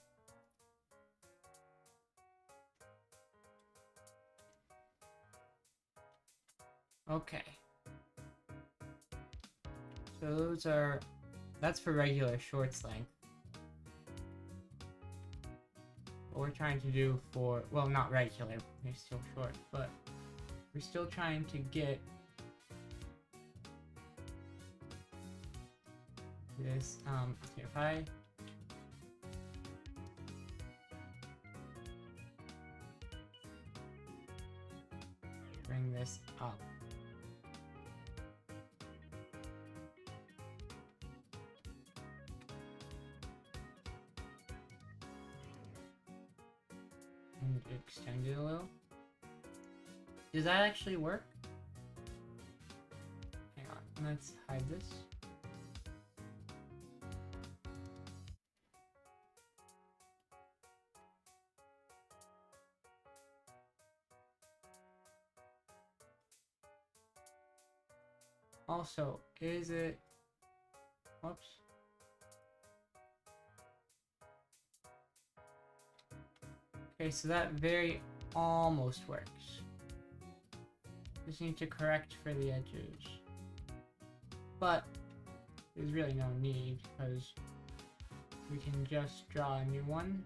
Okay. So that's for regular shorts length. What we're trying to do for, well, not regular, they're still short, but we're still trying to get this, okay, if I bring this up. And extend it a little. Does that actually work? Hang on, let's hide this. Also, is it, whoops. Okay, so that very almost works. Just need to correct for the edges. But there's really no need because we can just draw a new one.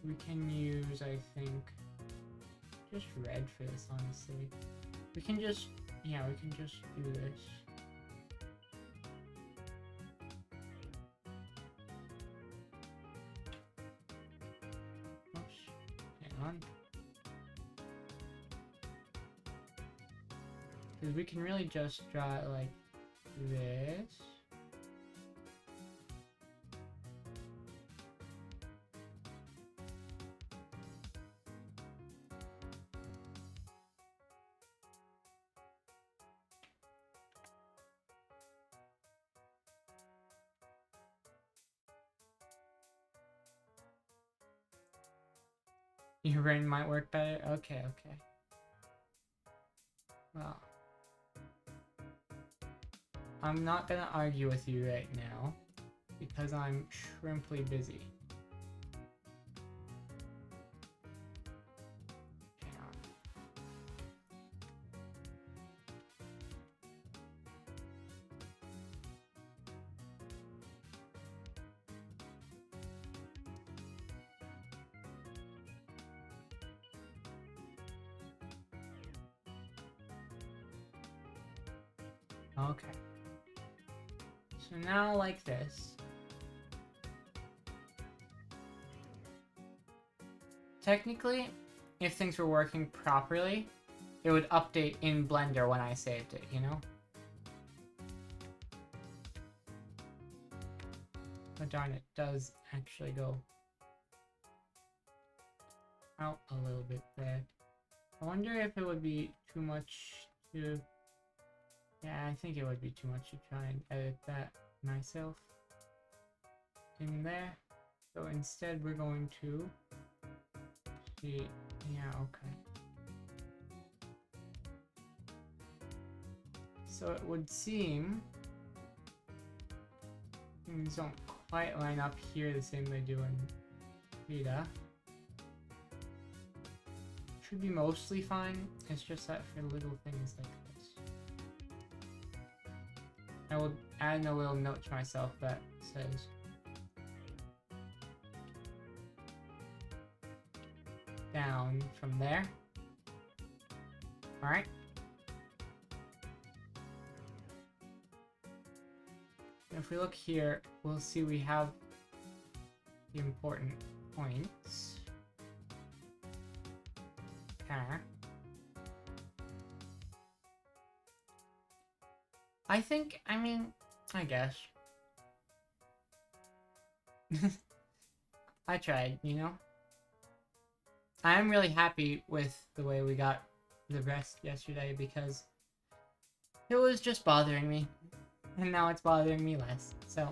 We can use, I think, just red for this, honestly. We can just, yeah, we can just do this. Oops, hang on. Because we can really just draw it like this. Your brain might work better? Okay, okay. Well, I'm not gonna argue with you right now because I'm shrimply busy. Hang on. Okay. So now like this. Technically, if things were working properly, it would update in Blender when I saved it, you know? Oh darn, it does actually go out a little bit there. I wonder if it would be too much to... Yeah, I think it would be too much to try and edit that myself in there. So instead we're going to see, yeah, okay. So it would seem things don't quite line up here the same they do in Vita. Should be mostly fine. It's just that for little things like this. I will add a little note to myself that says down from there. Alright. If we look here, we'll see we have the important points. Okay. I think, I mean, I guess. I tried, you know? I'm really happy with the way we got the rest yesterday because it was just bothering me. And now it's bothering me less. So,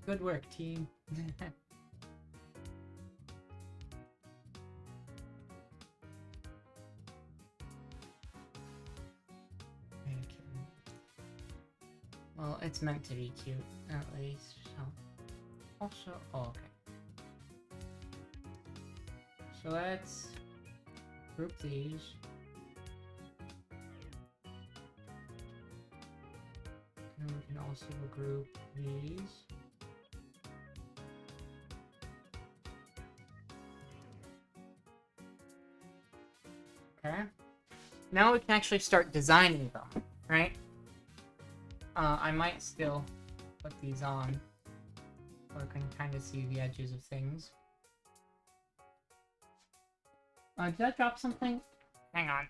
good work, team. Well, it's meant to be cute, at least, so... Also, oh, okay. So let's group these. And we can also group these. Okay. Now we can actually start designing them, right? I might still put these on, so I can kind of see the edges of things. Did I drop something? Hang on.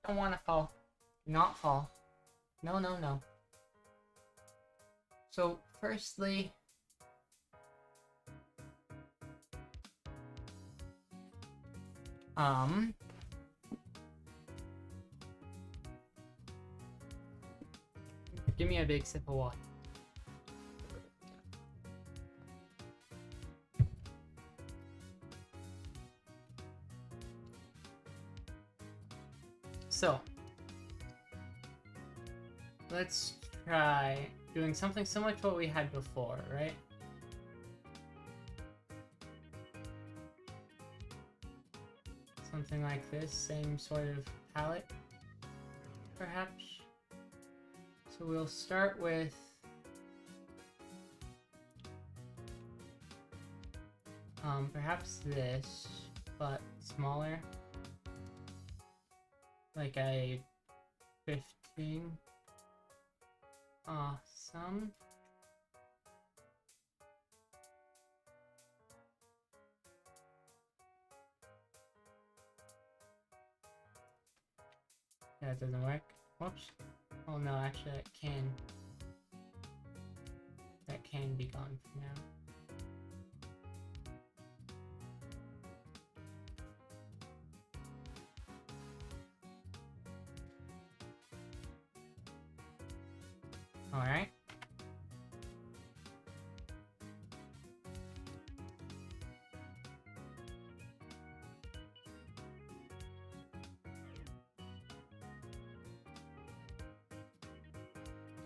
Don't want to fall. Do not fall. No, no, no. So, firstly... Give me a big sip of water. So, let's try doing something similar to what we had before, right? Something like this, same sort of palette, perhaps. So we'll start with perhaps this, but smaller. Like a 15. Awesome. That doesn't work. Whoops. Oh no, actually that can be gone for now. Alright.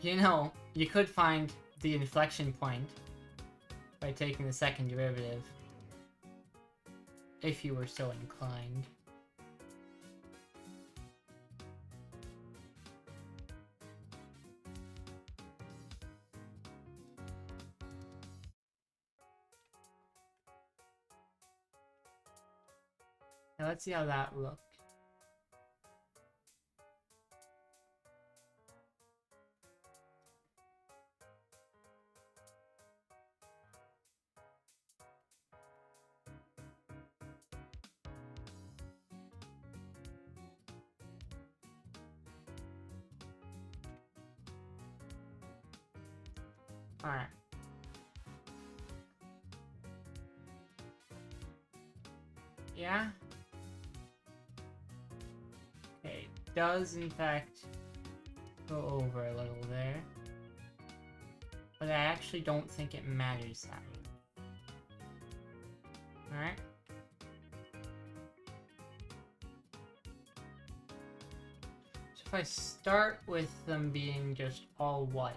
You know, you could find the inflection point by taking the second derivative, if you were so inclined. Now let's see how that looked. Alright. Yeah? Okay, does in fact go over a little there. But I actually don't think it matters that much. Alright? So if I start with them being just all white,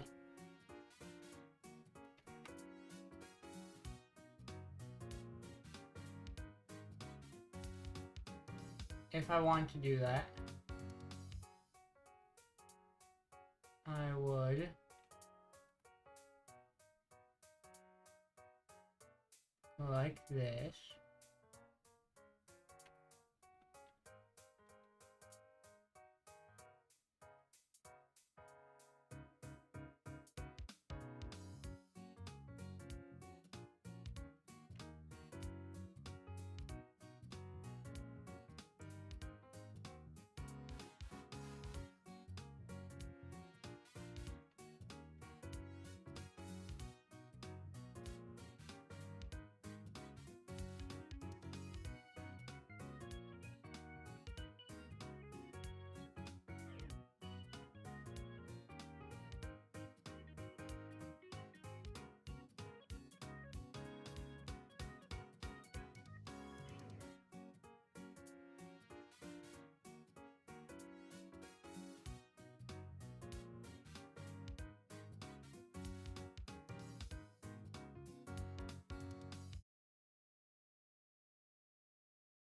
if I want to do that, I would go like this.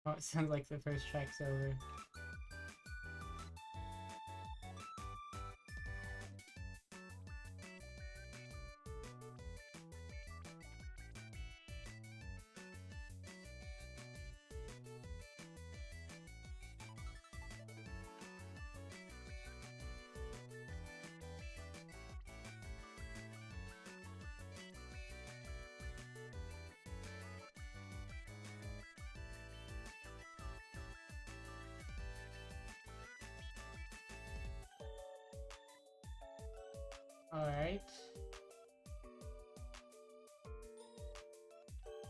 Oh, it sounds like the first track's over. Alright.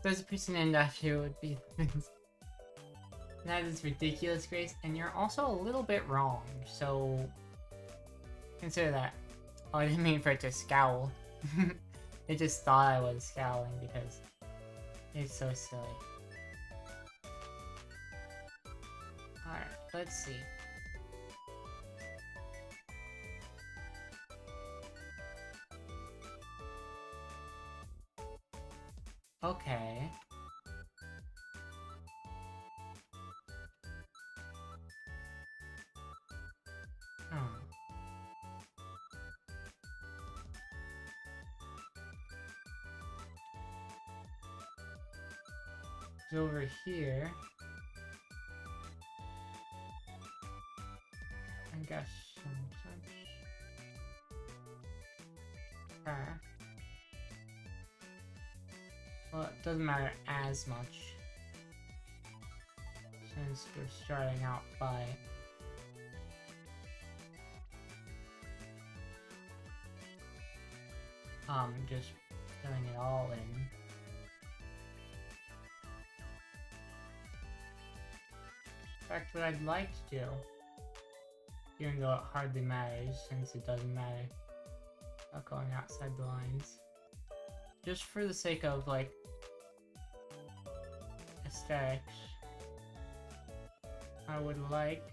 There's a person named after you would be. That is ridiculous, Grace, and you're also a little bit wrong, so consider that. Oh, I didn't mean for it to scowl. It just thought I was scowling because it's so silly. Alright, let's see. Okay. Hmm. So over here, I guess some such. Well, it doesn't matter as much since we're starting out by just filling it all in. In fact, what I'd like to do, even though it hardly matters since it doesn't matter about going outside the lines, just for the sake of like aesthetics, I would like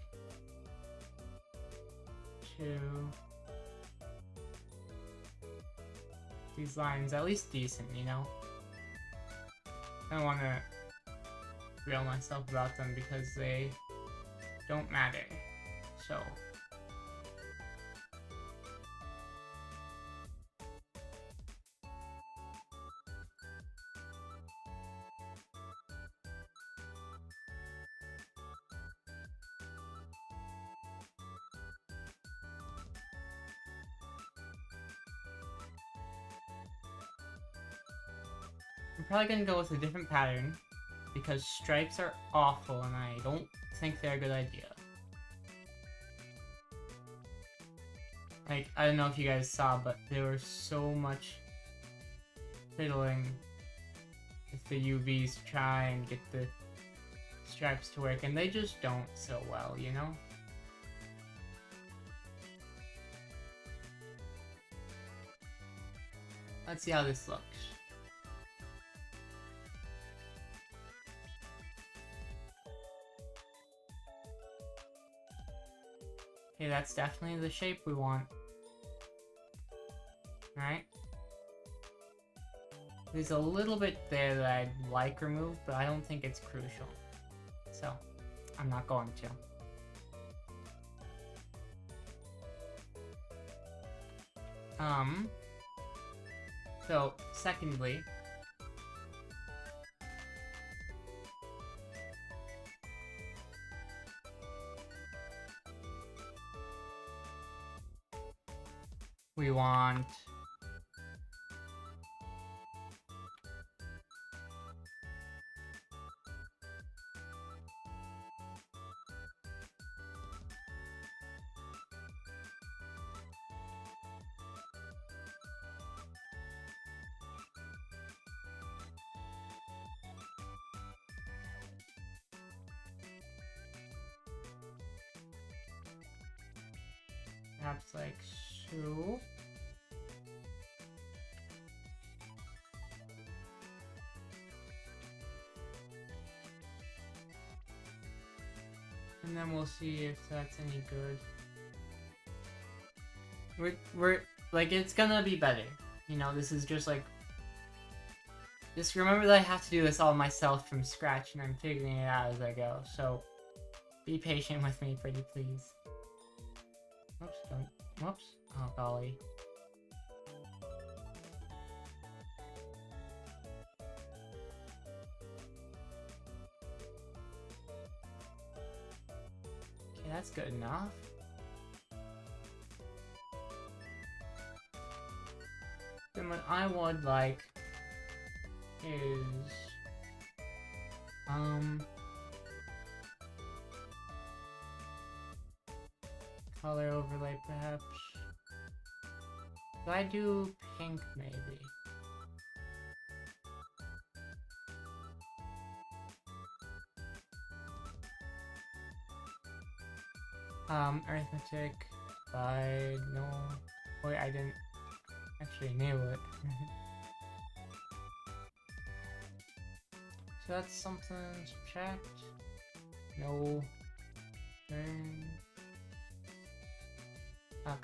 to these lines at least decent, you know? I don't want to reel myself about them because they don't matter. So I'm probably gonna go with a different pattern because stripes are awful and I don't think they're a good idea. Like, I don't know if you guys saw, but there was so much fiddling with the UVs to try and get the stripes to work, and they just don't so well, you know? Let's see how this looks. Okay, that's definitely the shape we want. Alright. There's a little bit there that I'd like removed, but I don't think it's crucial. So, I'm not going to. So, secondly, we want perhaps like so. And then we'll see if that's any good. We're like, it's gonna be better. You know, this is just like, just remember that I have to do this all myself from scratch and I'm figuring it out as I go. So be patient with me, pretty please. Whoops, don't, whoops, oh golly. Okay, that's good enough. Then what I would like is color overlay perhaps. Could I do pink maybe? Arithmetic by no, wait, I didn't actually knew it. So that's something, subtract, no, turn,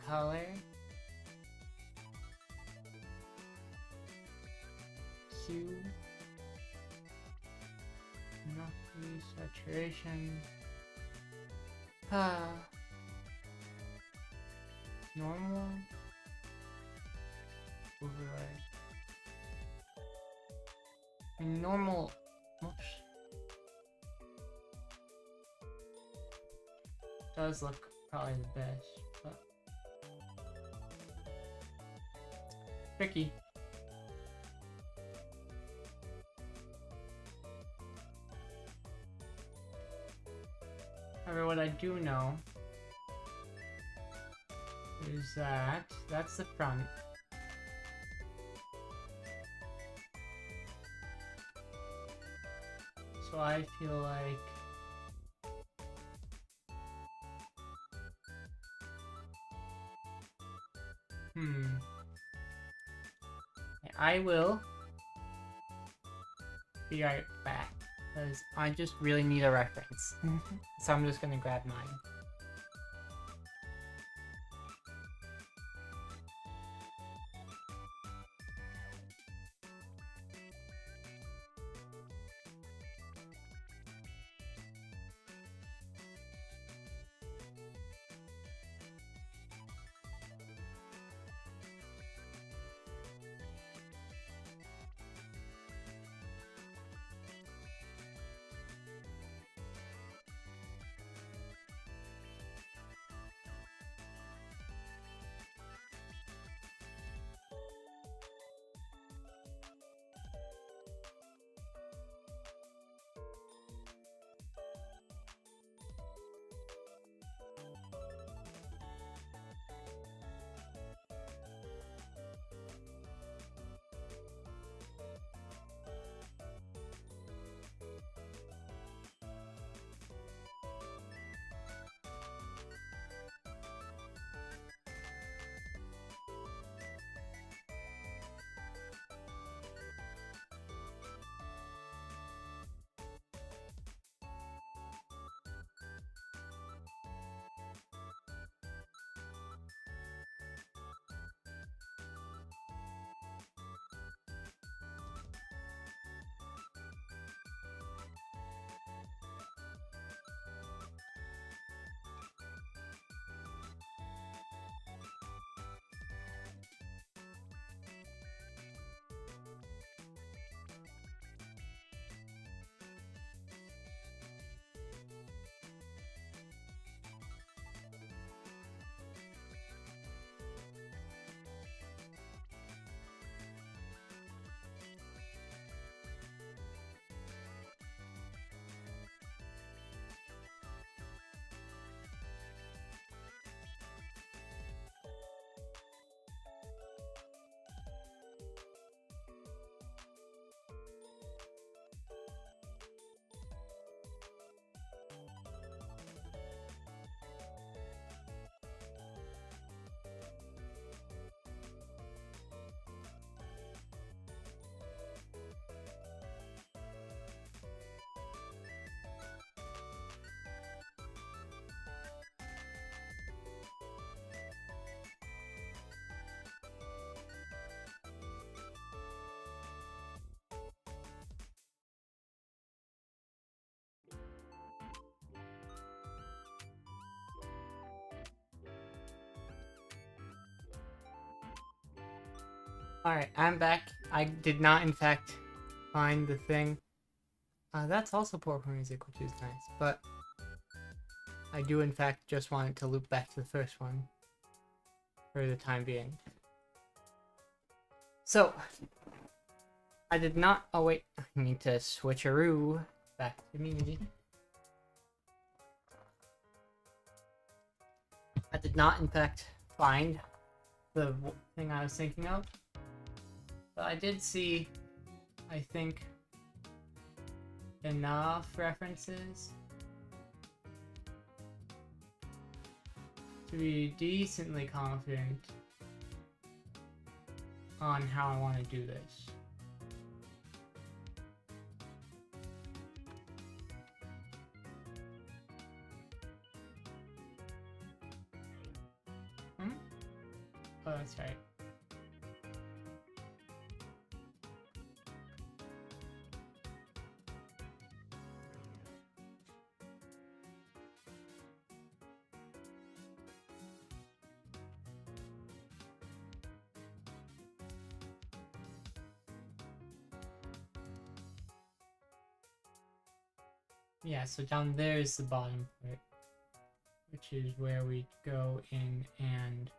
color, Q, Saturation. Normal. Override. Normal. Oops. Does look probably the best, but tricky. However, what I do know is that that's the front. So I feel like I will be right back because I just really need a reference. So I'm just gonna grab mine. Alright, I'm back. I did not, in fact, find the thing. That's also Portable Music, which is nice, but I do, in fact, just want it to loop back to the first one for the time being. So, I did not... Oh, wait. I need to switcheroo back to me. I did not, in fact, find the thing I was thinking of. But I did see, I think, enough references to be decently confident on how I want to do this. Oh, that's right. Yeah, so down there is the bottom part, which is where we go in and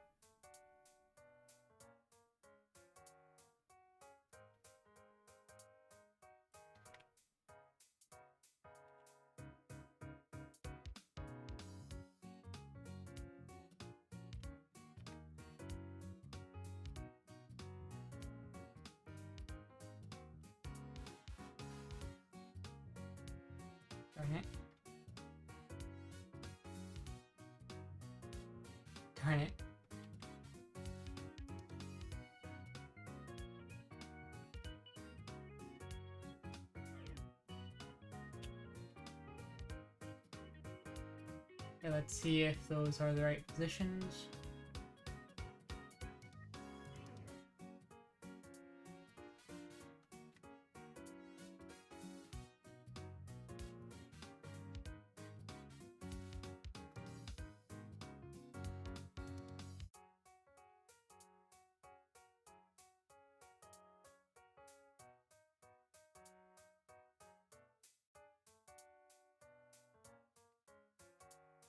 darn it. Darn it. Okay, let's see if those are the right positions.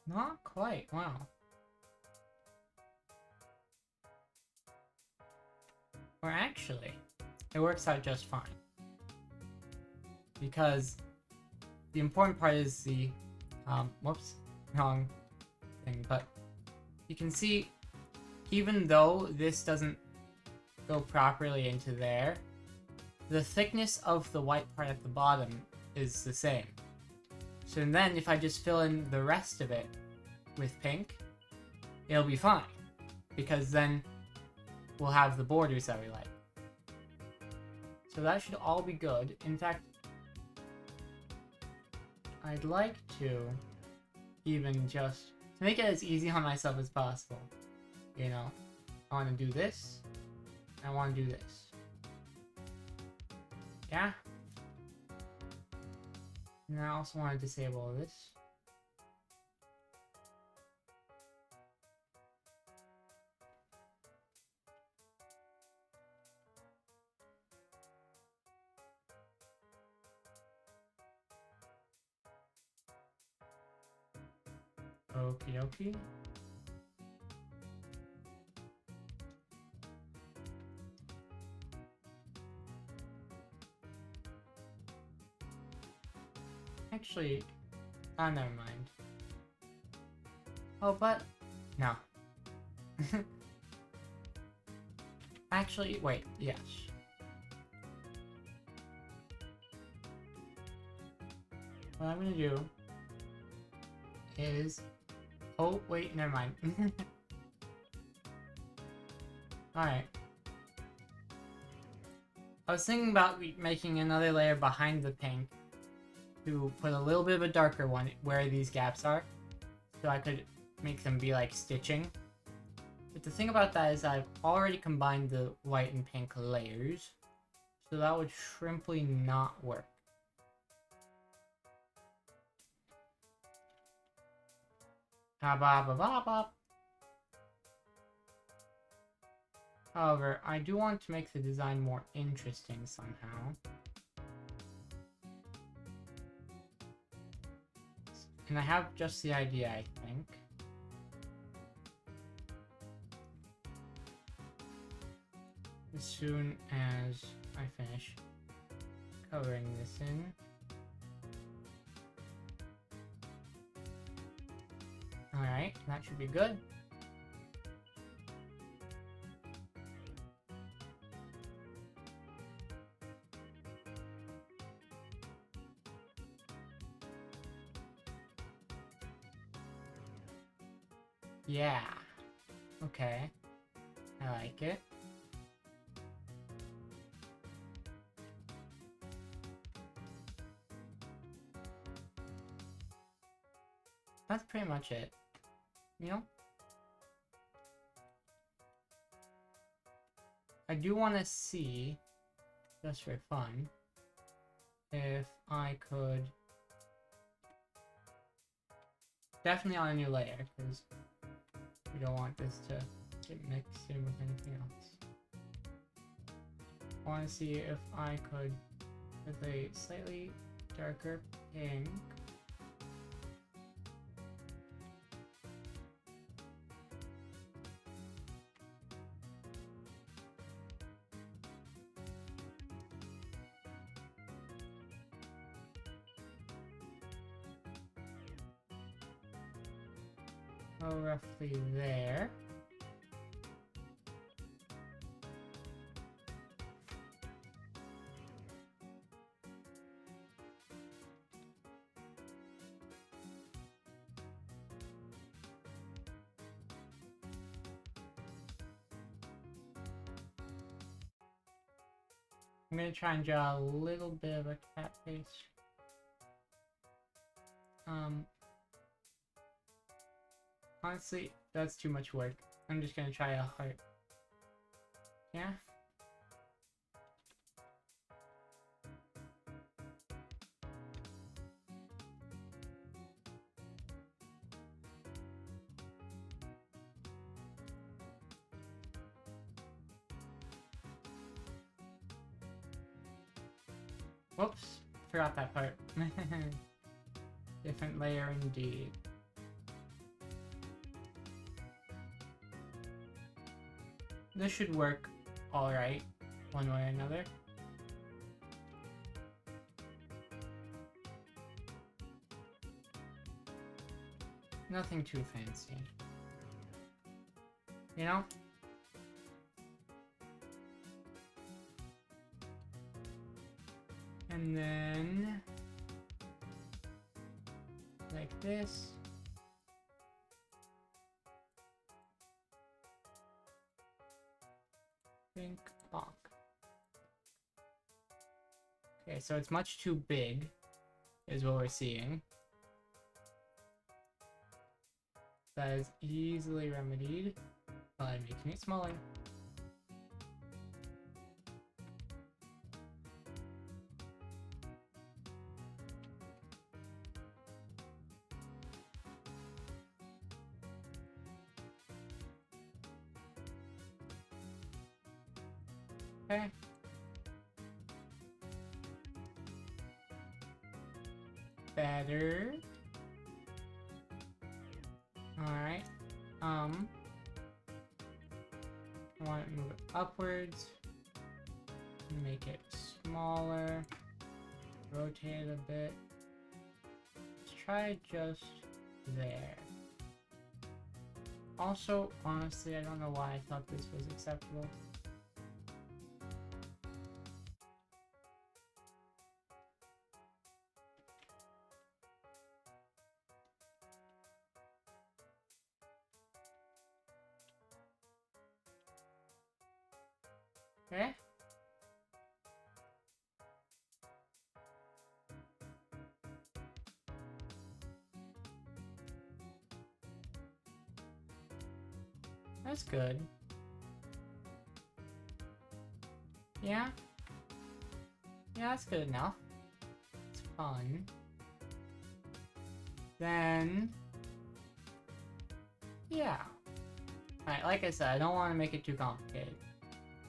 Not quite, wow. Or actually, it works out just fine. Because the important part is the, whoops, wrong thing, but you can see, even though this doesn't go properly into there, the thickness of the white part at the bottom is the same. So then if I just fill in the rest of it with pink, it'll be fine. Because then we'll have the borders that we like. So that should all be good. In fact, I'd like to even just, to make it as easy on myself as possible, you know, I want to do this, I want to do this. Yeah? And I also want to disable this. Okie dokie. Actually, oh, never mind. Oh, but no. Actually, wait, yes. What I'm gonna do is, oh, wait, never mind. Alright. I was thinking about making another layer behind the pink to put a little bit of a darker one where these gaps are, so I could make them be like stitching. But the thing about that is I've already combined the white and pink layers, so that would simply not work. However, I do want to make the design more interesting somehow. And I have just the idea, I think. As soon as I finish covering this in. Alright, that should be good. Yeah. Okay. I like it. That's pretty much it. You know? I do want to see, just for fun, if I could... Definitely on a new layer, because we don't want this to get mixed in with anything else. I want to see if I could, with a slightly darker pink, Oh, roughly there. I'm gonna try and draw a little bit of a cat face. Honestly, that's too much work. I'm just gonna try a heart. Yeah? Whoops, forgot that part. Different layer indeed. This should work alright, one way or another. Nothing too fancy. You know? And then... like this. Think bonk. Okay, so it's much too big, is what we're seeing. That is easily remedied by making it smaller. Okay. Better. Alright. I want to move it upwards. Make it smaller. Rotate it a bit. Let's try just there. Also, honestly, I don't know why I thought this was acceptable. Okay. That's good. Yeah? Yeah, that's good enough. It's fun. Then... yeah. Alright, like I said, I don't want to make it too complicated.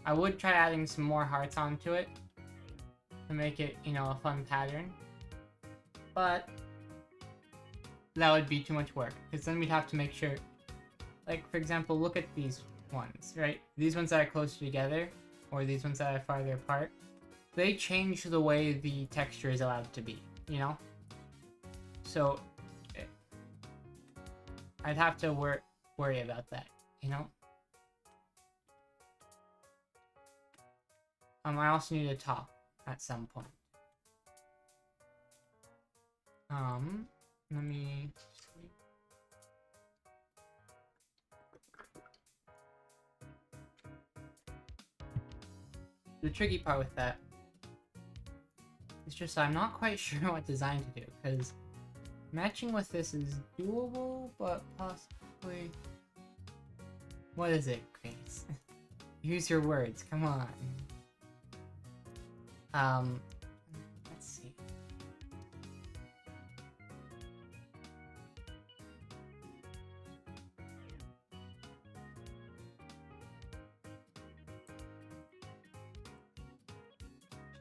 I would try adding some more hearts onto it to make it, you know, a fun pattern. But that would be too much work, because then we'd have to make sure, like, for example, look at these ones, right? These ones that are closer together, or these ones that are farther apart, they change the way the texture is allowed to be, you know? So, I'd have to worry about that, you know? I also need a top at some point. Let me see. The tricky part with that is just I'm not quite sure what design to do, because matching with this is doable, but possibly... what is it, Grace? Use your words, come on. Let's see.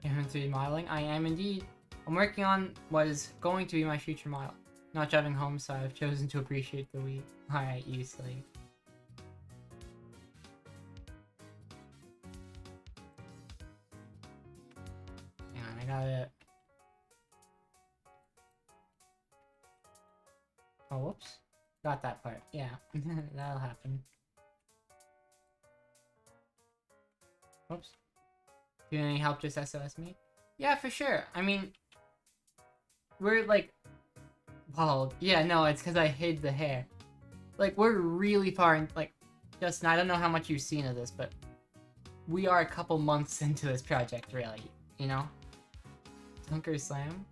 You're into 3D modeling? I am indeed. I'm working on what is going to be my future model. Not driving home, so I've chosen to appreciate the Wii. Alright, you silly. I got it. Oh, whoops. Got that part. Yeah, that'll happen. Oops. Do you need any help? Just SOS me? Yeah, for sure. I mean, we're like... Bald. Yeah, no, it's because I hid the hair. Like, we're really far in... Like, Justin, I don't know how much you've seen of this, but... We are a couple months into this project, really. You know? Dunker Slam?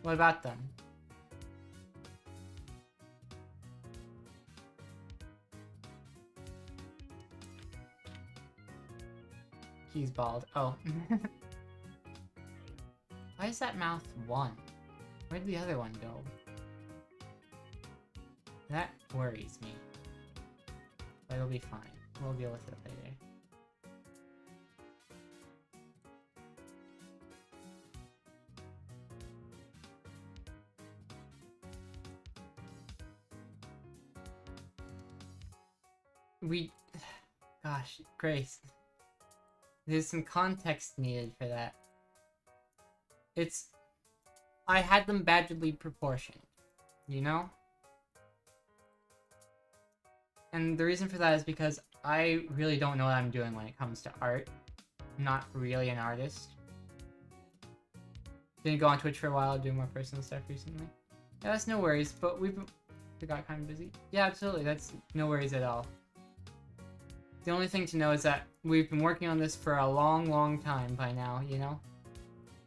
What about them? He's bald. Oh. Why is that mouth 1? Where'd the other one go? That worries me. But it'll be fine. We'll deal with it later. Gosh, Grace. There's some context needed for that. I had them badly proportioned, you know? And the reason for that is because I really don't know what I'm doing when it comes to art. I'm not really an artist. Didn't go on Twitch for a while, doing more personal stuff recently. Yeah, that's no worries, but we got kind of busy. Yeah, absolutely, that's no worries at all. The only thing to know is that we've been working on this for a long time by now, you know?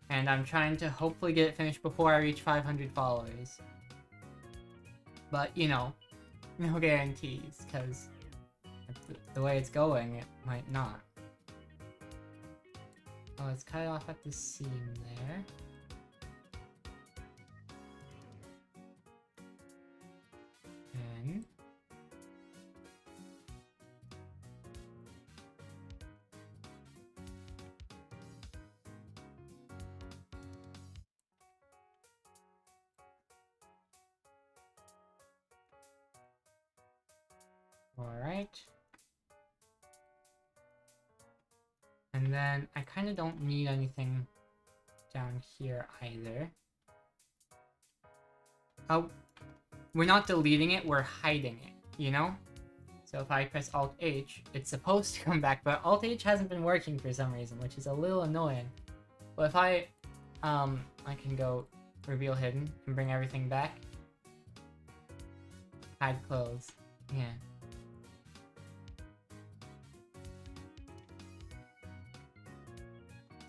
And I'm trying to hopefully get it finished before I reach 500 followers. But, you know, no guarantees, because the way it's going, it might not. Oh, let's cut it off at the seam there. And... Alright. And then I kind of don't need anything down here either. Oh, we're not deleting it, we're hiding it, you know? So if I press Alt-H, it's supposed to come back, but Alt-H hasn't been working for some reason, which is a little annoying. But if I can go Reveal Hidden and bring everything back. Hide clothes. Yeah.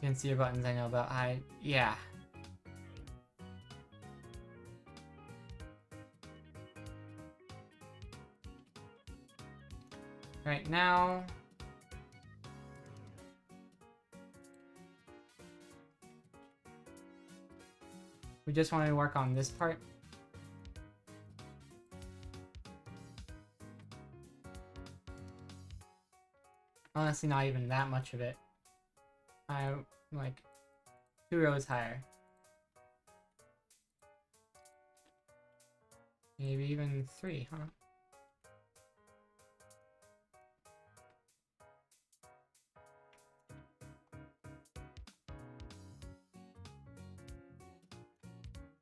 Didn't see your buttons I know about hide. Yeah. Right now... we just want to work on this part. Honestly, not even that much of it. I'm like 2 rows higher. Maybe even 3, huh?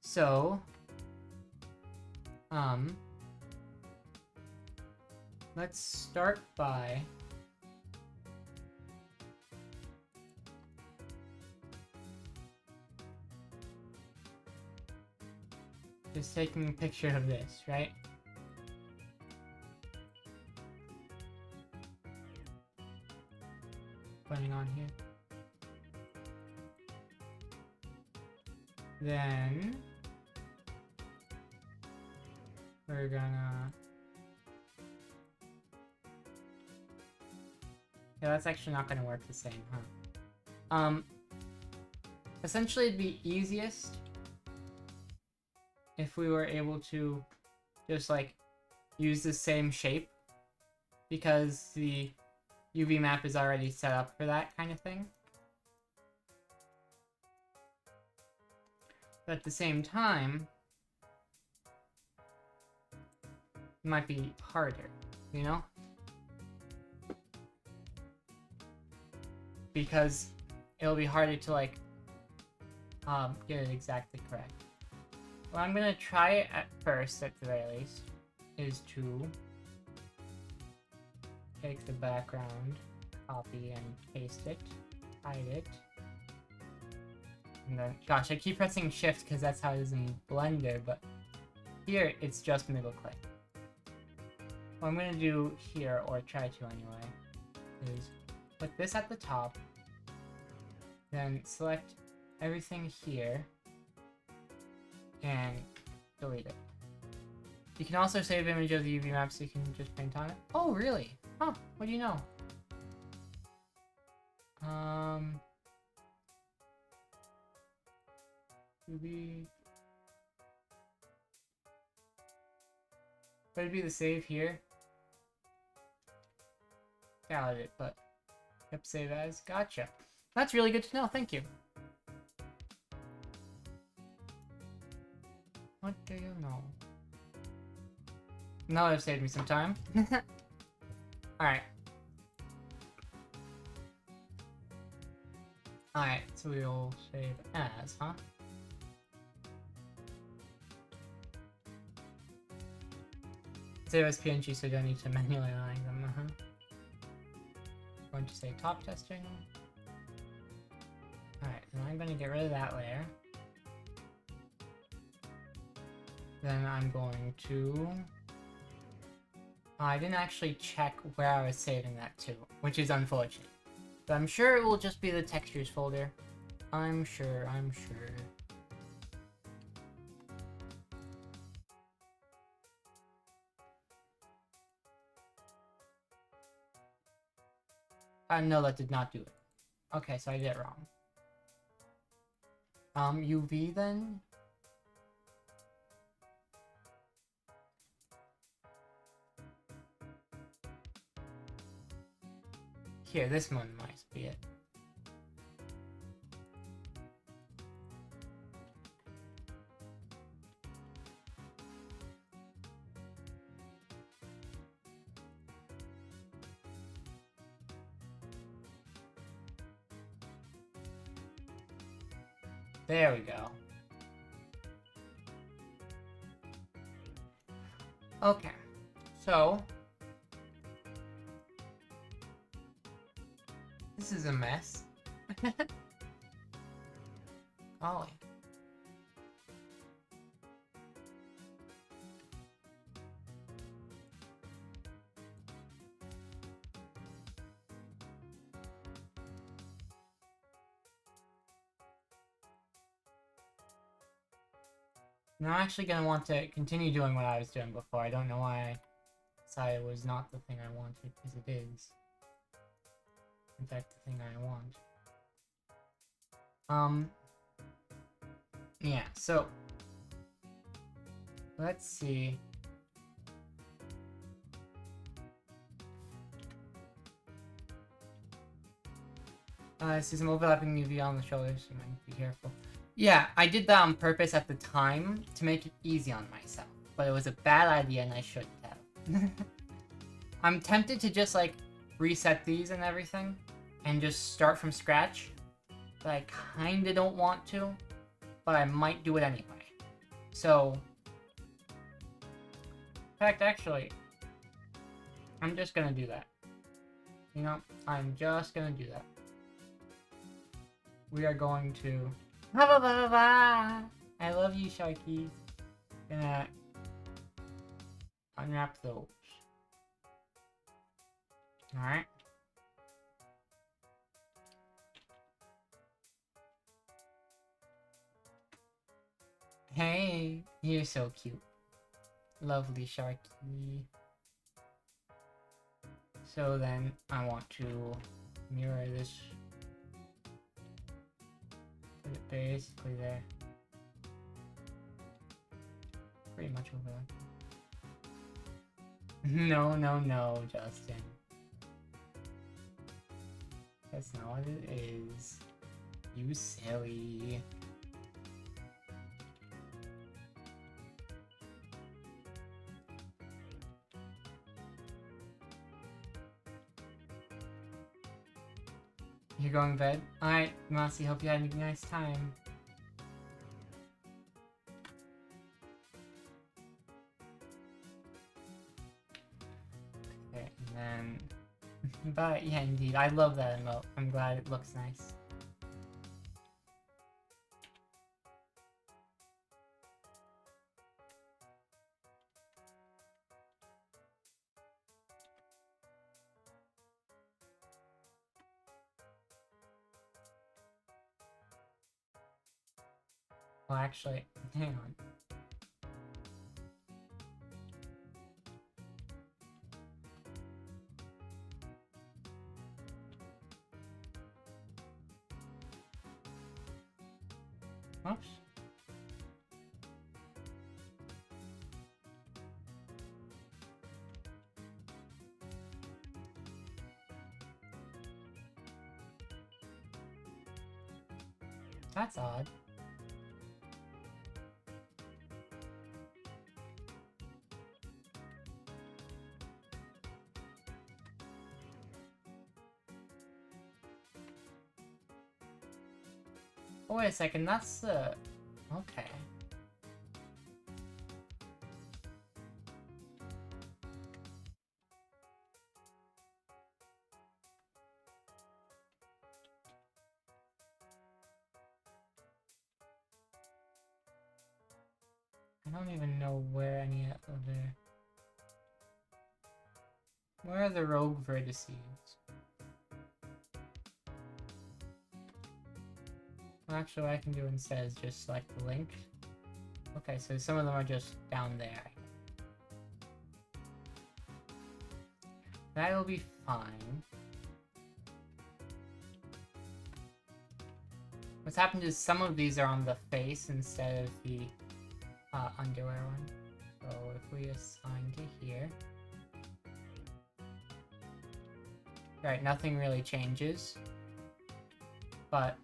So, let's start by just taking a picture of this, right? Putting on here. Then we're gonna... yeah, that's actually not gonna work the same, huh? Essentially it'd be easiest if we were able to just like use the same shape, because the UV map is already set up for that kind of thing. But at the same time, it might be harder, you know? Because it'll be harder to like get it exactly correct. what I'm gonna try at first, at the very least, is to take the background, copy and paste it, hide it, and then, gosh, I keep pressing shift because that's how it is in Blender, but here it's just middle click. What I'm gonna do here, or try to anyway, is put this at the top, then select everything here, and delete it. You can also save image of the UV map so you can just paint on it. Oh, really? Huh, what do you know? UV... Would it be the save here? Doubt it, but... Yep, save as. Gotcha. That's really good to know, thank you. What do you know? Now that I've saved me some time. Alright. Alright, so we'll save as, huh? Save as PNG so you don't need to manually align them, Going to say top testing. Alright, then I'm going to get rid of that layer. Then I'm going to... I didn't actually check where I was saving that to, which is unfortunate. But I'm sure it will just be the textures folder. I'm sure. No, that did not do it. Okay, so I did it wrong. UV then? Here, this one might be it. There we go. Okay, so this is a mess. Golly. Now I'm actually going to want to continue doing what I was doing before. I don't know why I decided it was not the thing I wanted, because it is. In fact, the thing I want. Yeah, so... let's see. I see some overlapping UV on the shoulders, so I might be careful. Yeah, I did that on purpose at the time to make it easy on myself, but it was a bad idea and I shouldn't have. I'm tempted to just like reset these and everything and just start from scratch, but I kinda don't want to, but I might do it anyway. So, in fact, actually, I'm just gonna do that. You know, I'm just gonna do that. We are going to... I love you, Sharky. Gonna unwrap those. Alright. Hey, you're so cute. Lovely Sharky. So then I want to mirror this. Put it basically there. Pretty much over there. No, Justin. That's not what it is. You silly. You're going to bed? Alright, Mossy, hope you had a nice time. But yeah, indeed, I love that emote. I'm glad it looks nice. Well, actually, hang on. Oops. That's odd. Oh, wait a second, that's the... Okay. I don't even know where any of the... Where are the rogue vertices? Well, actually, what I can do instead is just select the link. Okay, so some of them are just down there. That'll be fine. What's happened is some of these are on the face instead of the underwear one. So if we assign to here... Right, nothing really changes. But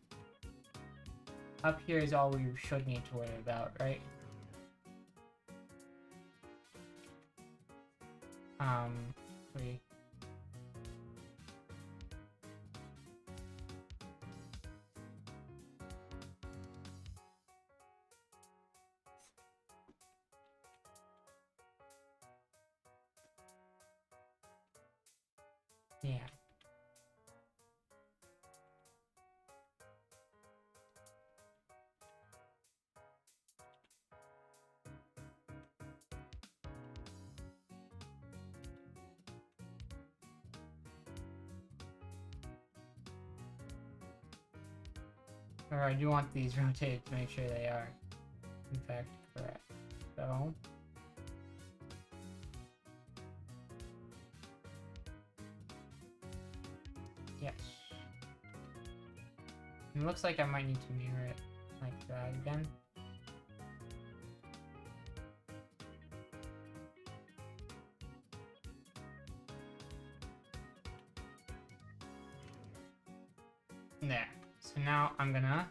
up here is all we should need to worry about, right? We... Yeah. Or I do want these rotated to make sure they are, in fact, correct. So... Yes. It looks like I might need to mirror it like that again. There. So now I'm gonna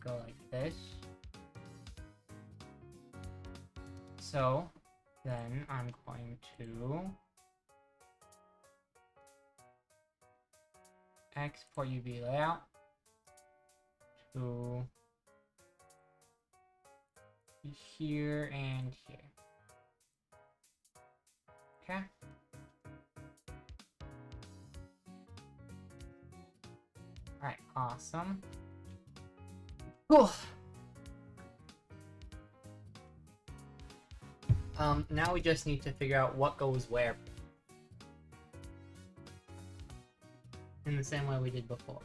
go like this. So then I'm going to export UV layout to here and here. Okay. Alright, awesome. Cool. Now we just need to figure out what goes where. In the same way we did before.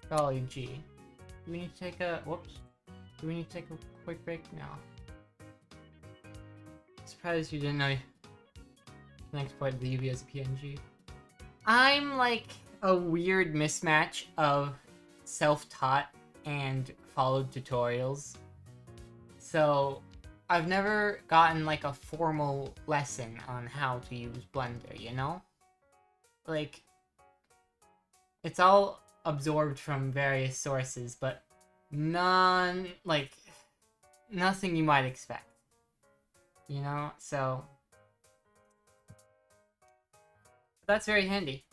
Golly gee. Do we need to take a... Whoops. Do we need to take a quick break? No. Surprised you didn't know you can export the UV as a PNG. I'm like a weird mismatch of self-taught and followed tutorials. So I've never gotten like a formal lesson on how to use Blender, you know? Like, it's all absorbed from various sources, but nothing you might expect. You know? So that's very handy.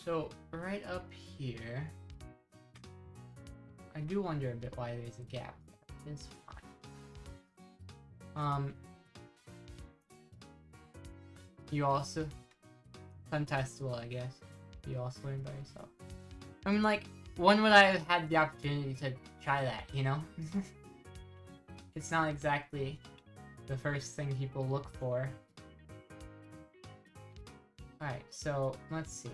So, right up here, I do wonder a bit why there's a gap there. It's fine. You also... Contestable, I guess. You also learn by yourself. I mean, like, when would I have had the opportunity to try that, you know? It's not exactly the first thing people look for. Alright, so, let's see.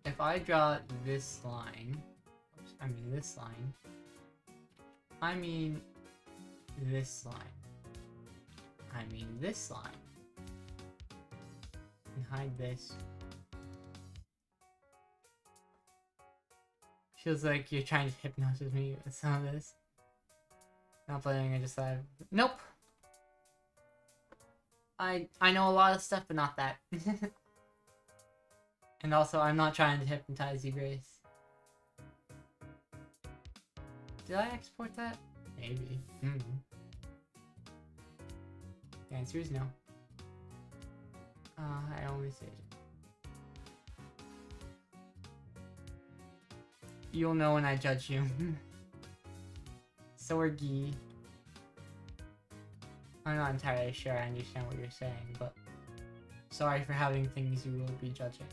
If I draw this line... Oops, I mean this line. I mean this line. I mean this line. And hide this. Feels like you're trying to hypnotize me with some of this. Not playing, I just thought, nope! I know a lot of stuff, but not that. And also, I'm not trying to hypnotize you, Grace. Did I export that? Maybe. The answer is no. I only saved it. You'll know when I judge you. Sorgi. I'm not entirely sure I understand what you're saying, but sorry for having things you will be judging.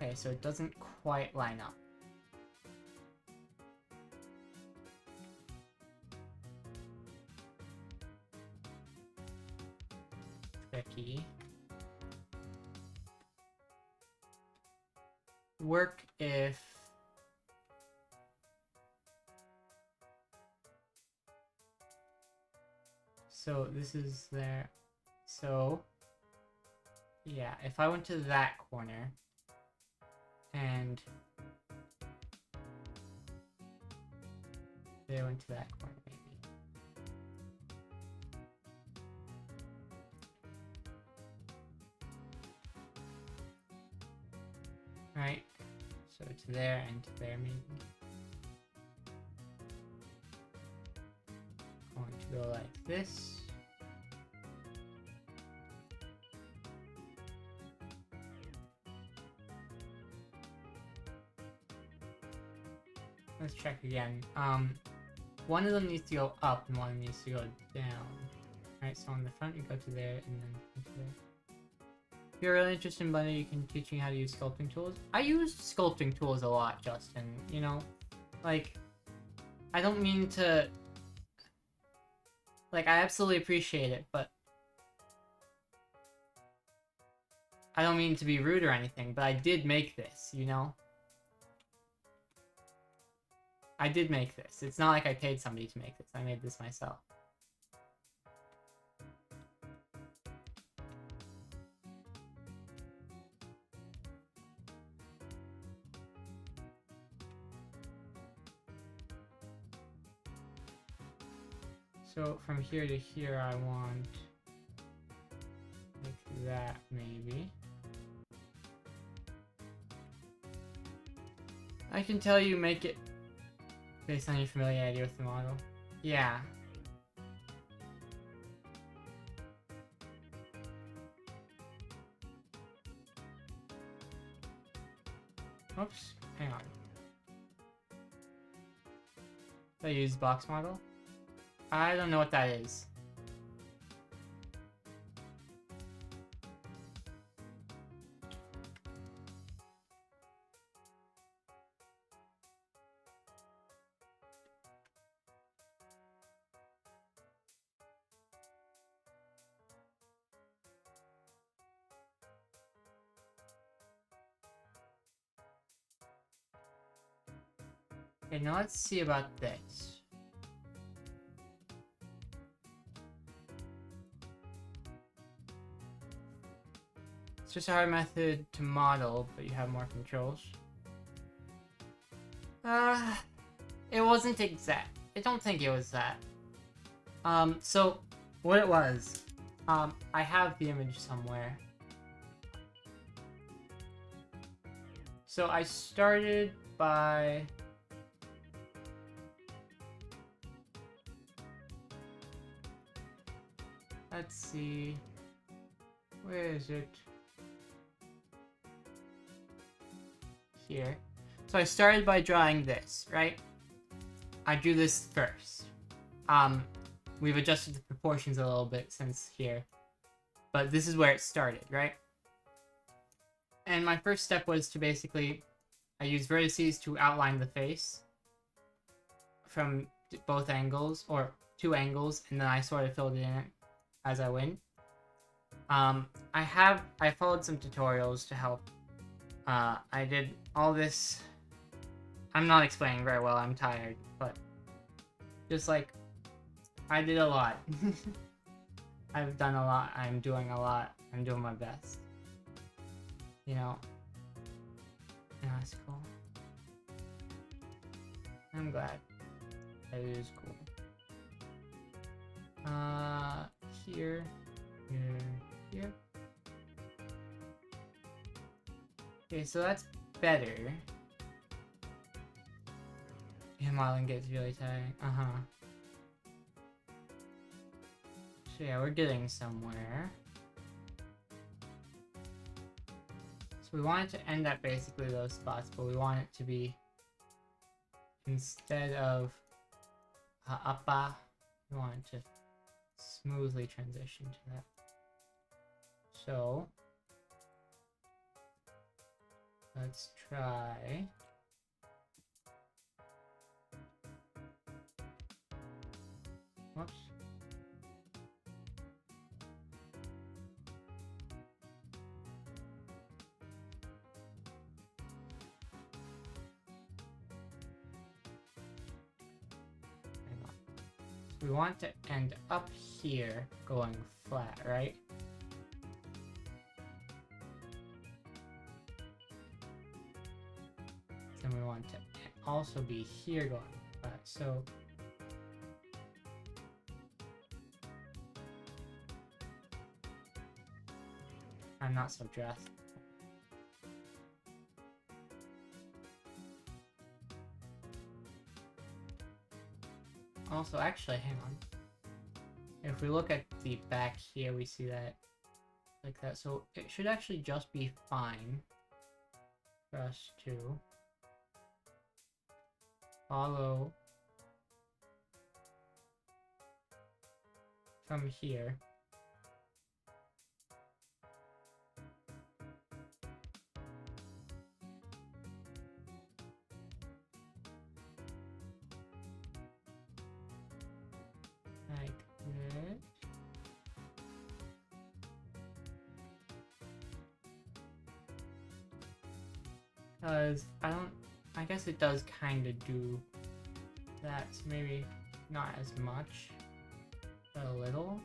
Okay, so it doesn't quite line up. Tricky. Work if... So this is there. So... Yeah, if I went to that corner... And... They went to that corner, maybe. Right, so to there and to there maybe. Going to go like this. Let's check again. One of them needs to go up and one needs to go down. Alright, so on the front you go to there and then into there. If you're really interested in Blender, you can teach me how to use sculpting tools. I use sculpting tools a lot, Justin. You know, like, I don't mean to... Like, I absolutely appreciate it, but... I don't mean to be rude or anything, but I did make this, you know? I did make this. It's not like I paid somebody to make this. I made this myself. So from here to here, I want like that maybe. I can tell you make it based on your familiarity with the model. Yeah. Oops, hang on. Did I use box model? I don't know what that is. Okay, now let's see about this. It's just a hard method to model, but you have more controls. It wasn't exact. I don't think it was that. So, what it was, I have the image somewhere. So I started by... let's see. Where is it? Here. So I started by drawing this, right? I drew this first. We've adjusted the proportions a little bit since here. But this is where it started, right? And my first step was to basically, I used vertices to outline the face from both angles, or 2 angles, and then I sort of filled it in as I went. I followed some tutorials to help. I did all this. I'm not explaining very well, I'm tired, but just like, I did a lot. I've done a lot, I'm doing a lot, I'm doing my best. You know, yeah, that's cool. I'm glad that it is cool. Here, here. Okay, so that's better. Yeah, modeling gets really tiring. So yeah, we're getting somewhere. So we want it to end at basically those spots, but we want it to be, instead of appa, we want it to smoothly transition to that. So let's try. Whoops. We want to end up here going flat, right? Then we want to also be here going flat, so I'm not so drastic. Also, actually, hang on. If we look at the back here, we see that like that. So it should actually just be fine for us to follow from here. Like this. Because I guess it does kind of do that, so maybe not as much, but a little.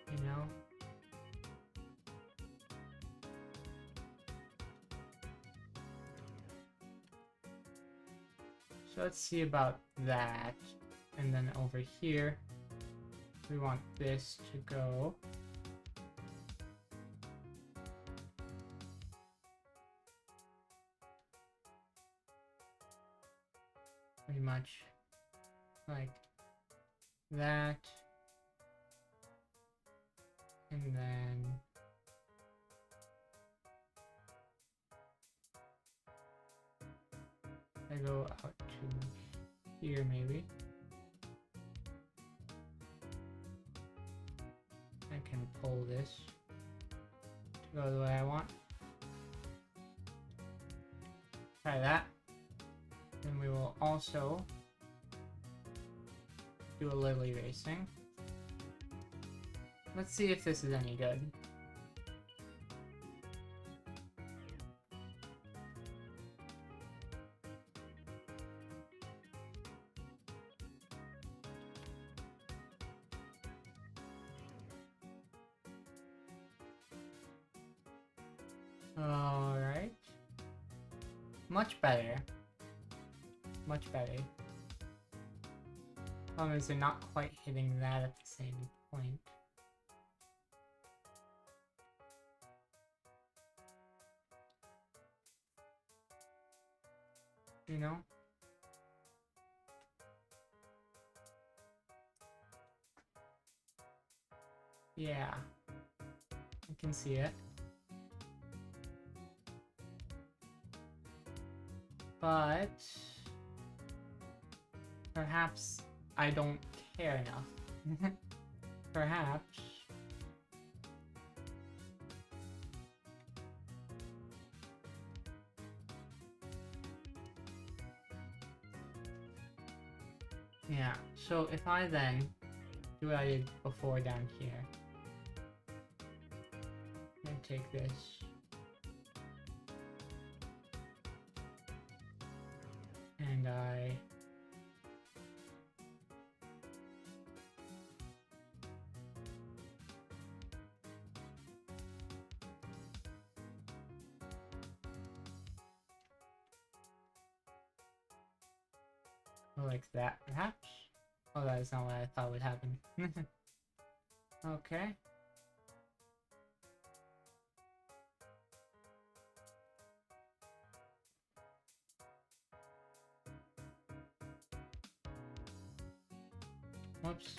You know? So let's see about that. And then over here, we want this to go. Pretty much like that. And then I go out to here maybe. I can pull this to go the way I want. Try that. Then we will also do a little erasing. Let's see if this is any good. Alright. Much better. Much better. Problem is they're not quite hitting that at the same point. You know? Yeah. I can see it. But perhaps I don't care enough. Perhaps. Yeah, so if I then do what I did before down here, and take this, and I go like that, perhaps? Oh, that is not what I thought would happen. Okay. Whoops.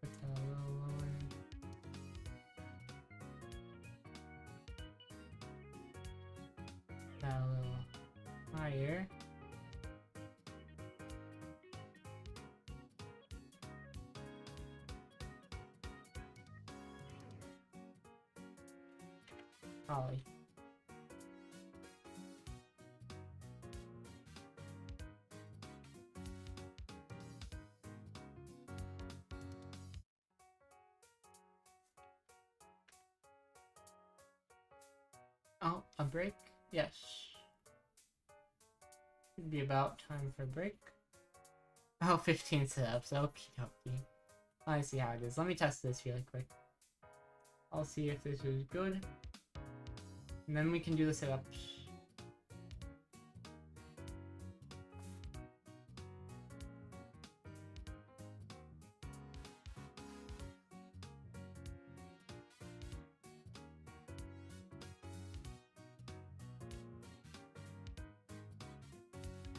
Put that a little lower. That a little higher. Probably. Oh, a break? Yes. Should be about time for a break. Oh, 15 setups. Okie dokie. I see how it is. Let me test this really quick. I'll see if this is good. And then we can do the setups.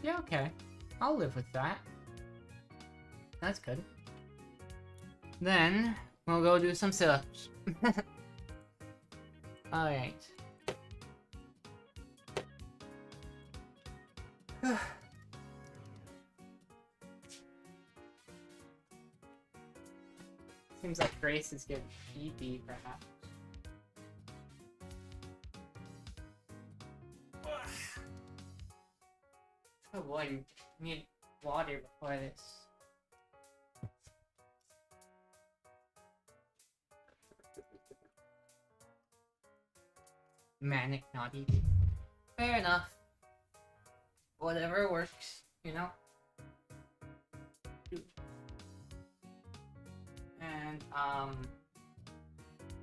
Yeah, okay. I'll live with that. That's good. Then, we'll go do some sit-ups. Alright. Seems like Grace is getting sleepy, perhaps. Oh boy, I need water before this. Manic not eating. Fair enough. Whatever works, you know? And,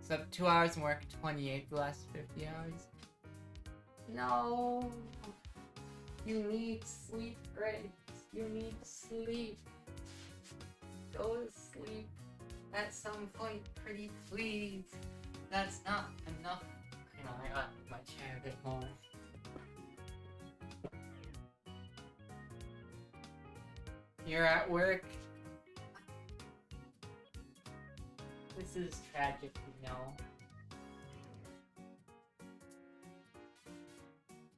so 2 hours and work, 28 the last 50 hours. No! You need sleep, Grace. You need sleep. Go to sleep at some point, pretty please. That's not enough. Hang on, I gotta move my chair a bit more. You're at work. This is tragic, you know.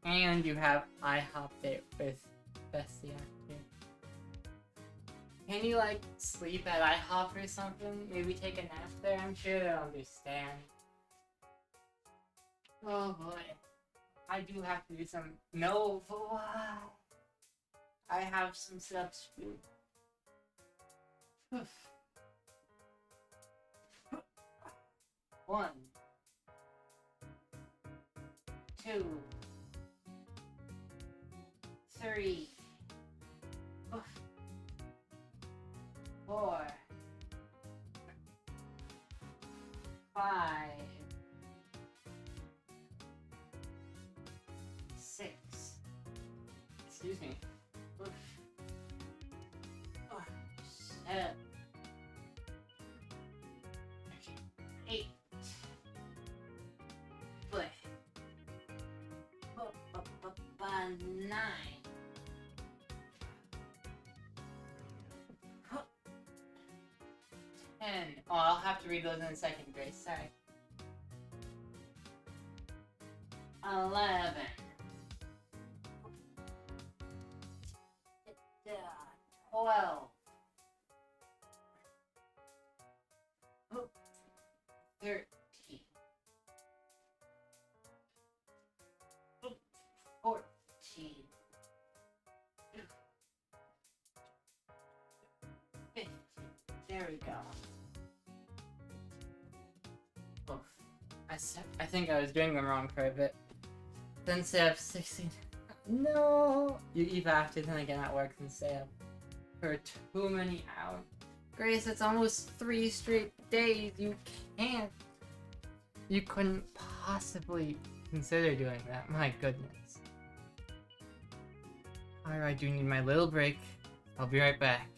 And you have IHOP it with Bestie active. Can you like sleep at IHOP or something? Maybe take a nap there? I'm sure they'll understand. Oh boy. I do have to do some. No, but why? I have some steps to do. 1, 2, 3, 4, 5, 6. Excuse me. 7. 10. Oh, I'll have to read those in a second, Grace. Sorry. 11. 12. 13. 14. 15. There we go. Oof. I think I was doing them wrong for a bit. Then say I have 16. No! You evac'd, then again that works and stay up for too many hours. Grace, it's almost 3 straight days. You can't. You couldn't possibly consider doing that. My goodness. Alright, I do need my little break. I'll be right back.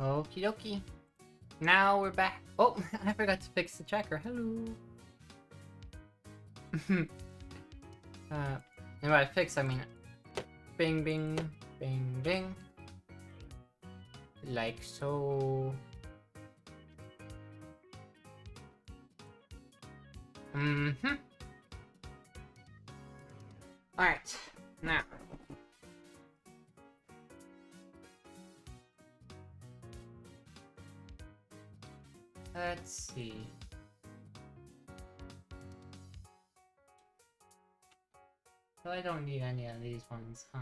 Okie dokie. Now we're back. Oh, I forgot to fix the checker. Hello. And by fix, I mean bing, bing, bing, bing. Like so. Alright, now. Let's see. So I don't need any of these ones, huh?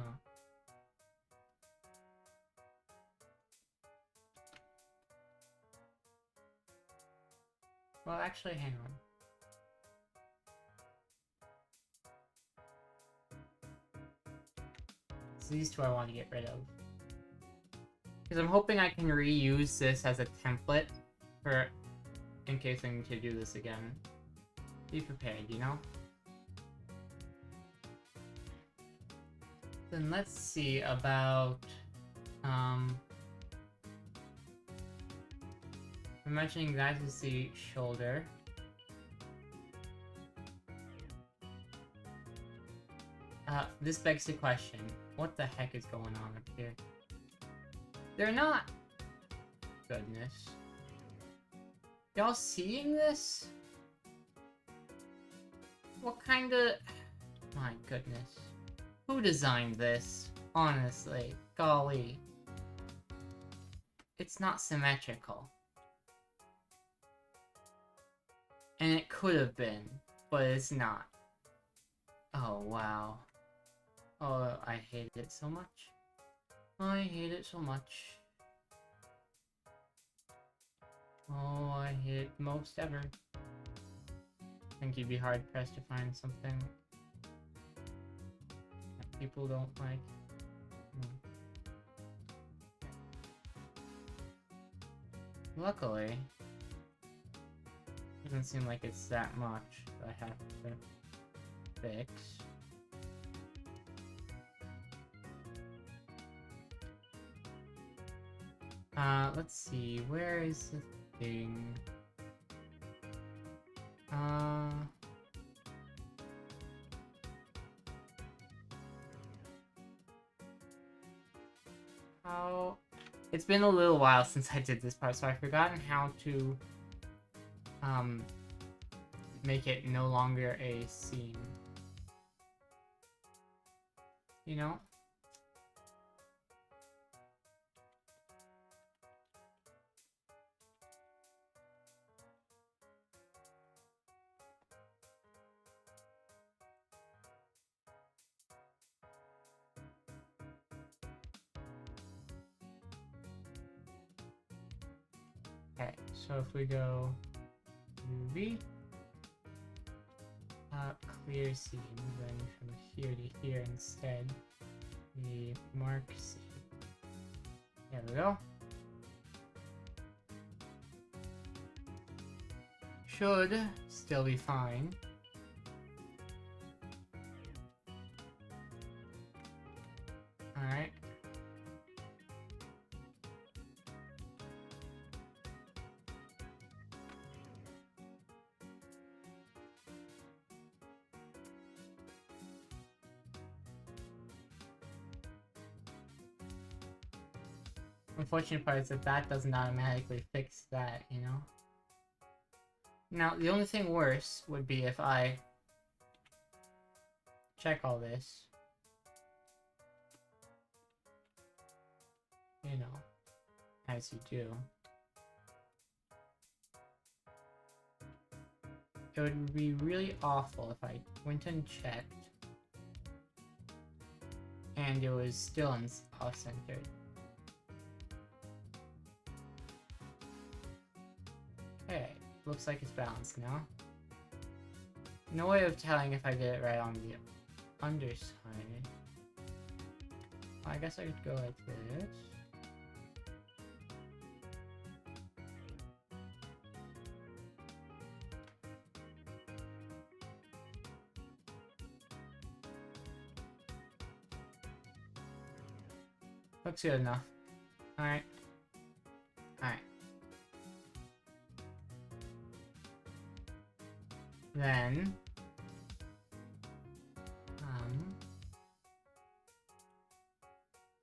Well, actually, hang on. So these two I want to get rid of. Because I'm hoping I can reuse this as a template for in case I need to do this again. Be prepared, you know? Then let's see about I'm mentioning that is the shoulder. This begs the question, what the heck is going on up here? They're not! Goodness. Y'all seeing this? What kind of... My goodness. Who designed this? Honestly. Golly. It's not symmetrical. And it could have been, but it's not. Oh, wow. Oh, I hate it so much. I hate it so much. Oh, I hate it most ever. I think you'd be hard-pressed to find something that people don't like. Luckily, doesn't seem like it's that much that I have to fix. Let's see, where is the thing? How... It's been a little while since I did this part, so I've forgotten how to, make it no longer a scene. You know? Okay, so if we go UV, clear scene, then from here to here instead, we mark scene. There we go. Should still be fine. Alright. Unfortunate part is that that doesn't automatically fix that, you know? Now, the only thing worse would be if I check all this. You know, as you do. It would be really awful if I went and checked and it was still off-centered. Okay, looks like it's balanced now. No way of telling if I did it right on the underside. I guess I could go like this. Looks good enough. Alright. Alright. Then...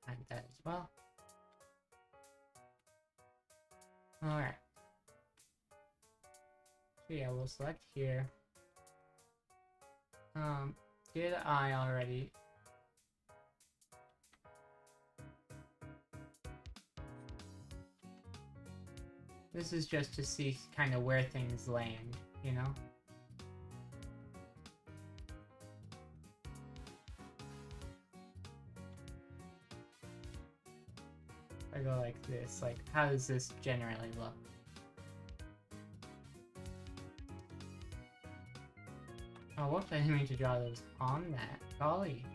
like that as well. Alright. So yeah, we'll select here. Did I already... This is just to see kind of where things land, you know? I go like this, like, how does this generally look? Oh, whoops, I didn't mean to draw those on that. Golly.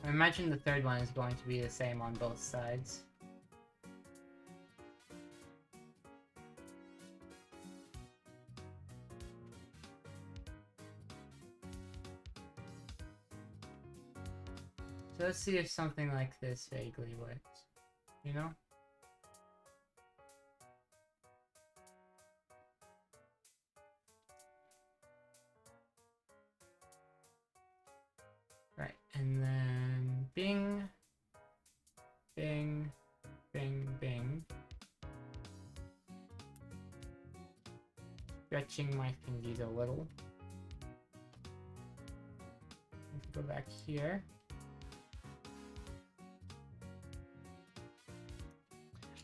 I imagine the third one is going to be the same on both sides. So let's see if something like this vaguely works, you know? Right, and then bing, bing, bing, bing. Stretching my fingers a little. Let's go back here.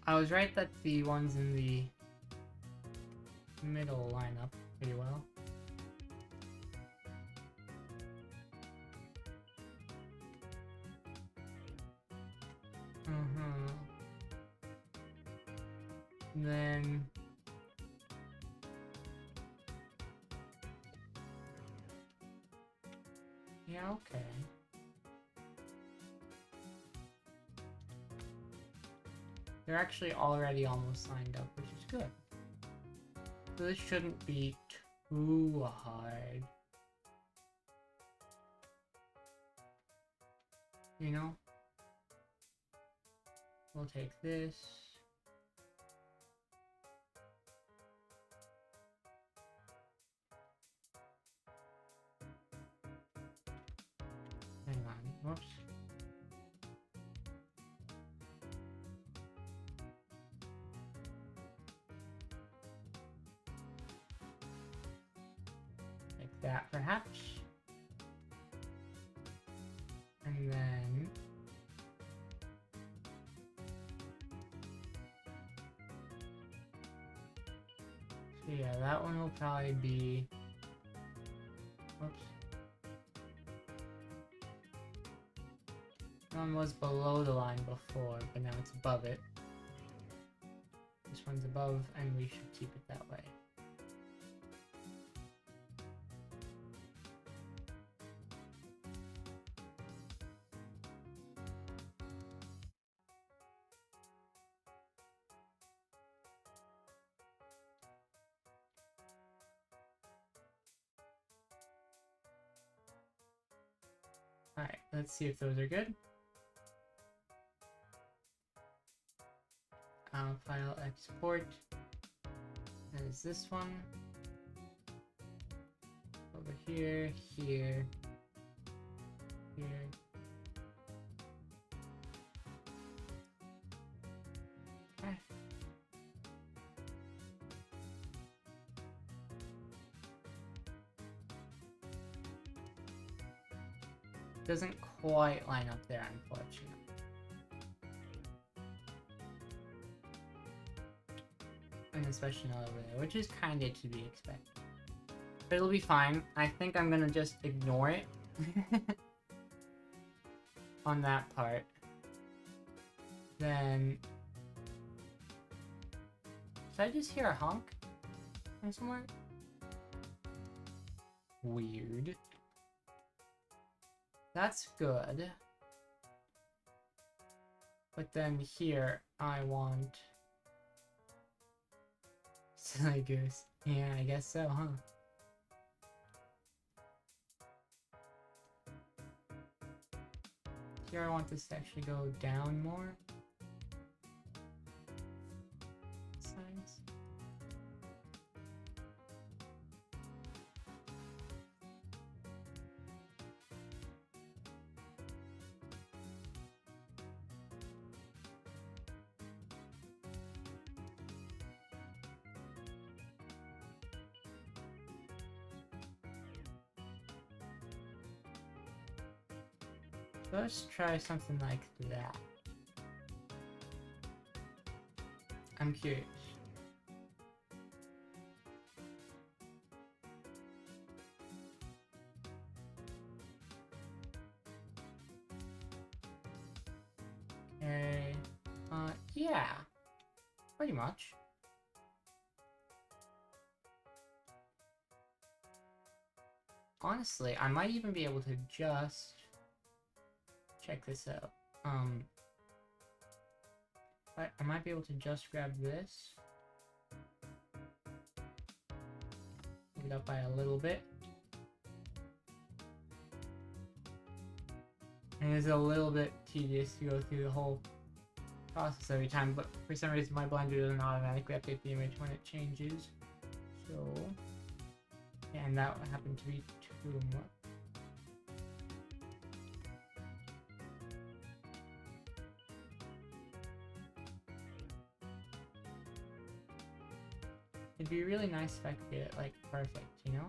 I was right that the ones in the middle line up pretty well. Then yeah, okay. They're actually already almost lined up, which is good. So this shouldn't be too hard. You know? We'll take this. Hang on, whoops. Like that, perhaps. And then... so yeah, that one will probably be... whoops. One was below the line before, but now it's above it. This one's above, and we should keep it that way. Alright, let's see if those are good. File export. That is this one. Over here, here, here. Okay. Doesn't quite line up there, unfortunately. And especially not over there, which is kind of to be expected. But it'll be fine. I think I'm gonna just ignore it on that part. Then... did I just hear a honk from somewhere? Weird. That's good. But then here, I want... silly goose. Yeah, I guess so, huh? Here I want this to actually go down more. Size. Let's try something like that. I'm curious. Okay. Yeah. Pretty much. Honestly, I might even be able to just... check this out. I might be able to just grab this. Move it up by a little bit. And it's a little bit tedious to go through the whole process every time, but for some reason my Blender doesn't automatically update the image when it changes. So, yeah, and that happened to be too much. It'd be really nice if I could get it, like, perfect, you know?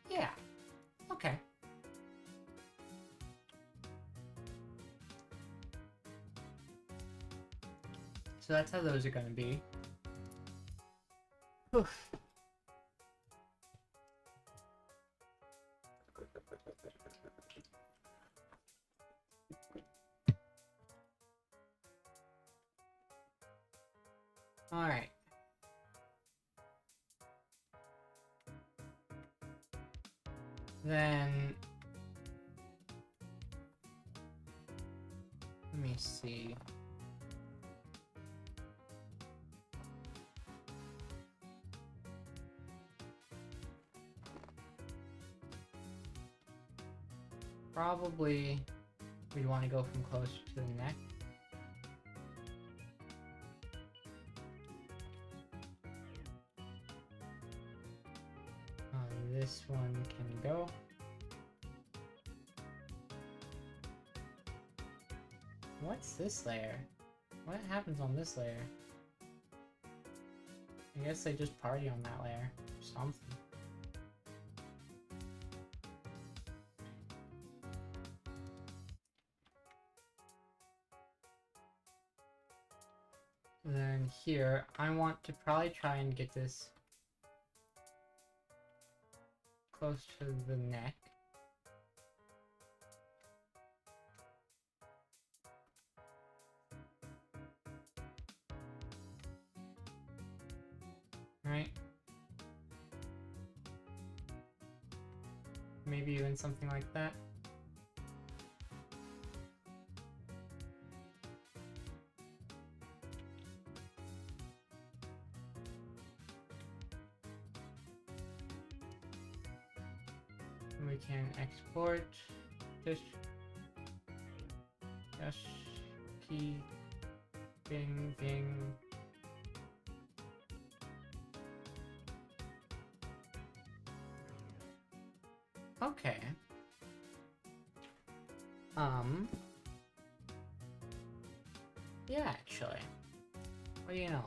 Yeah. Okay. So that's how those are gonna be. Oof. Alright. Then... let me see. Probably we'd want to go from closer to the neck. This one can go. What's this layer? What happens on this layer? I guess they just party on that layer. Something. Then here, I want to probably try and get this close to the neck. Right? Maybe even something like that. We can export this key bing. Okay. Yeah, actually. Well, you know.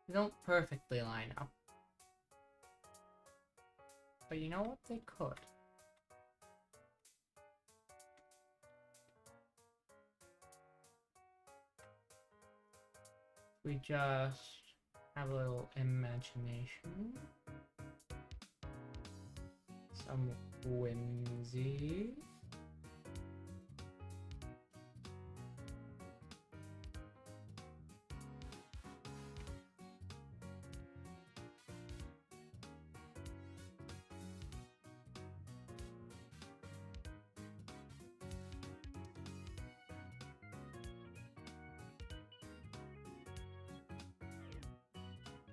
They don't perfectly line up. But you know what? They could. We just have a little imagination. Some whimsy.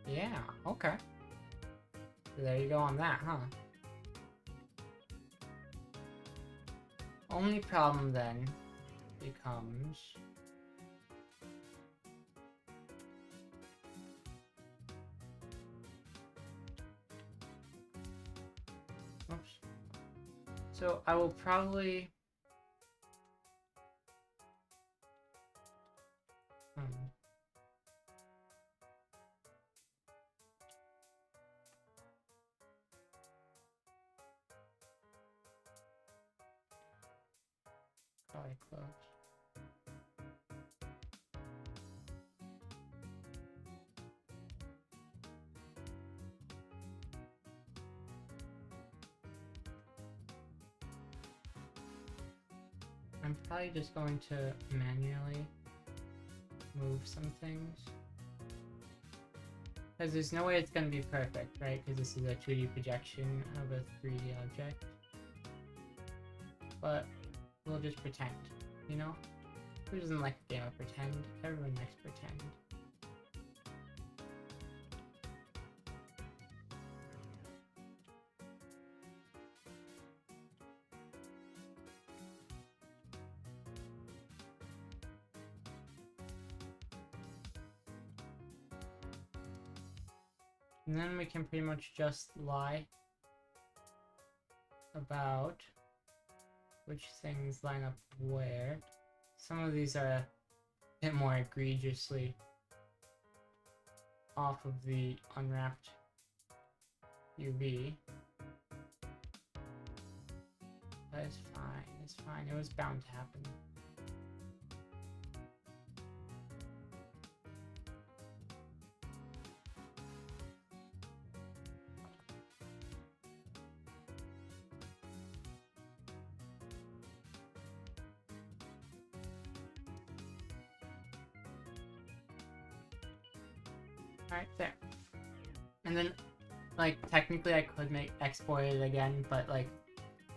Yeah, okay. So there you go on that, huh? Only problem then becomes... oops. So I will probably... probably close. I'm probably just going to manually move some things. Because there's no way it's going to be perfect, right? Because this is a 2D projection of a 3D object. But we'll just pretend, you know? Who doesn't like a game of pretend? Everyone likes pretend. And then we can pretty much just lie about which things line up where. Some of these are a bit more egregiously off of the unwrapped UV. But it's fine, it's fine. It was bound to happen. Alright, there. And then, like, technically I could export it again, but, like,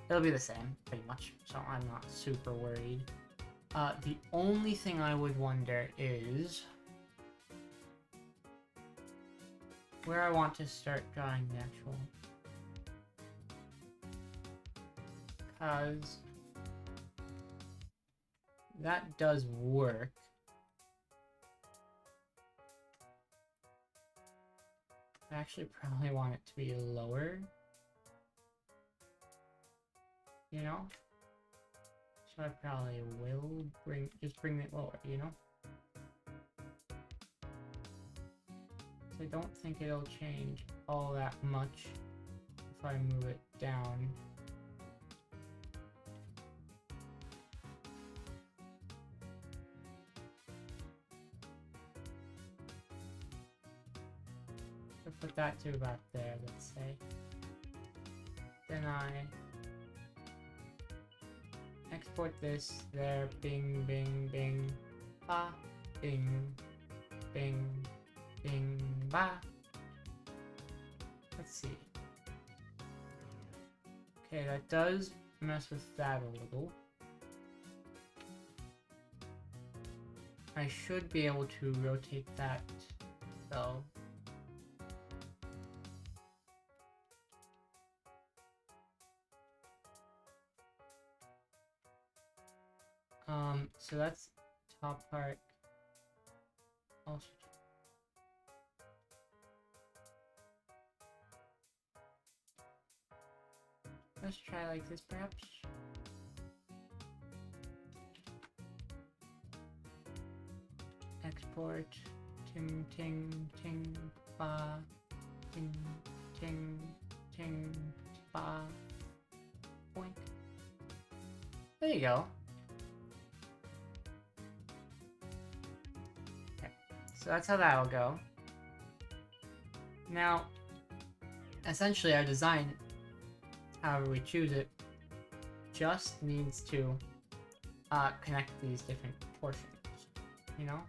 it'll be the same, pretty much, so I'm not super worried. The only thing I would wonder is where I want to start drawing the actual... Because that does work. I actually probably want it to be lower, you know? So I probably will just bring it lower, you know? So I don't think it'll change all that much if I move it down. So put that to about there, let's say. Then I export this there, bing, bing, bing, ba, bing, bing, bing, ba. Let's see. Okay, that does mess with that a little. I should be able to rotate that, though. So that's top part. Also, let's try like this, perhaps. Export. Ting, ting, ting, ba. Ting, ting, ting, ba. Boink. There you go. So that's how that'll go. Now, essentially our design, however we choose it, just needs to connect these different portions, you know?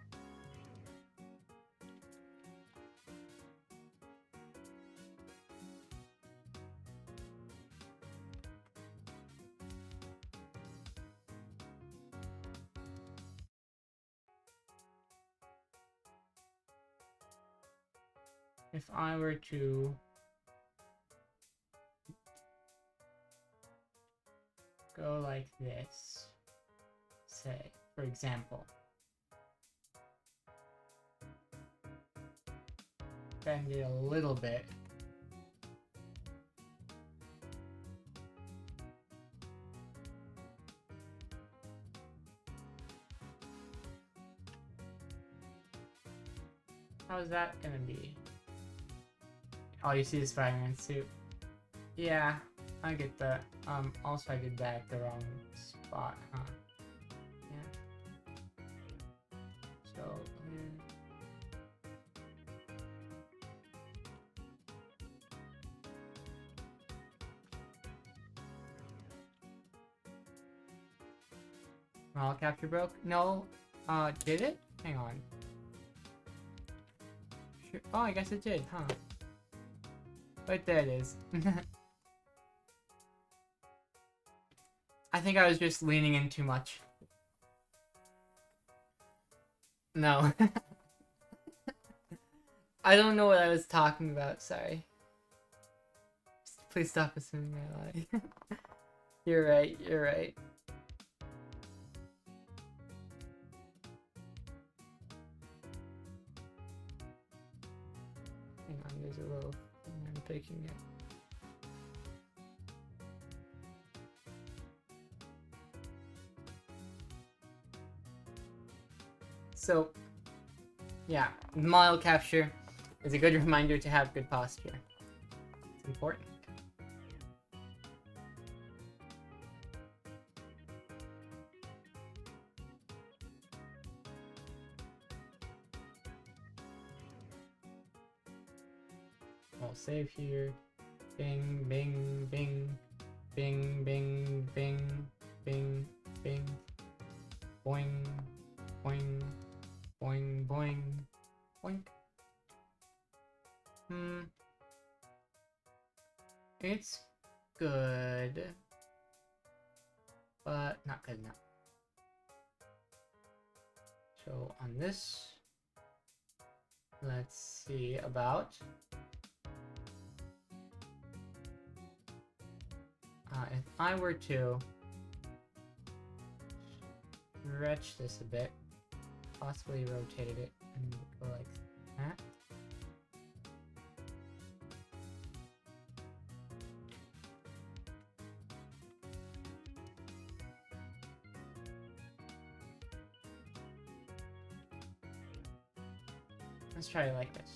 If I were to go like this, say, for example, bend it a little bit, how's that gonna be? All you see is Spider-Man suit. Yeah, I get that. Also I did that at the wrong spot, huh? Yeah. So, Model capture broke? No. Did it? Hang on. Sure. Oh, I guess it did, huh? But there it is. I think I was just leaning in too much. No. I don't know what I was talking about, sorry. Please stop assuming I lie. You're right, you're right. Hang on, there's a little thing I'm picking it. So, yeah, model capture is a good reminder to have good posture. It's important. I'll save here. Bing, bing, bing. Bing, bing, bing. Bing, bing. Boing, boing. Boing, boing. Boink. It's good. But not good enough. So on this, let's see about if I were to stretch this a bit, possibly rotate it and go like that. Let's try it like this.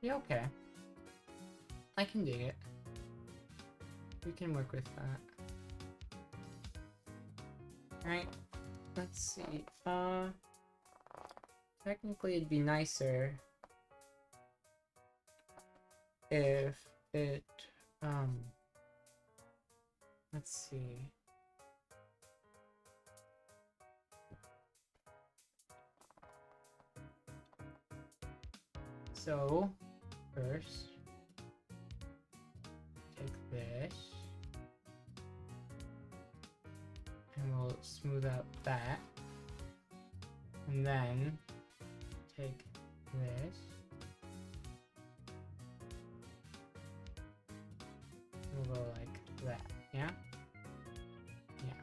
Yeah, okay. I can dig it. We can work with that. Alright, let's see. Technically it'd be nicer if it, let's see. So, first, take this, and we'll smooth out that, and then take this, we'll go like that, yeah? Yeah.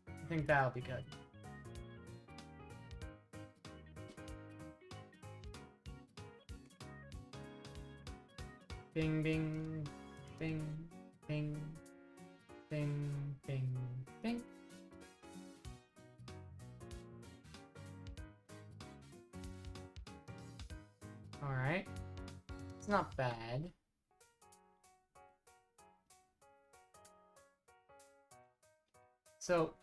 I think that'll be good. Bing, bing, bing, bing, bing, bing, bing. Alright. It's not bad. So,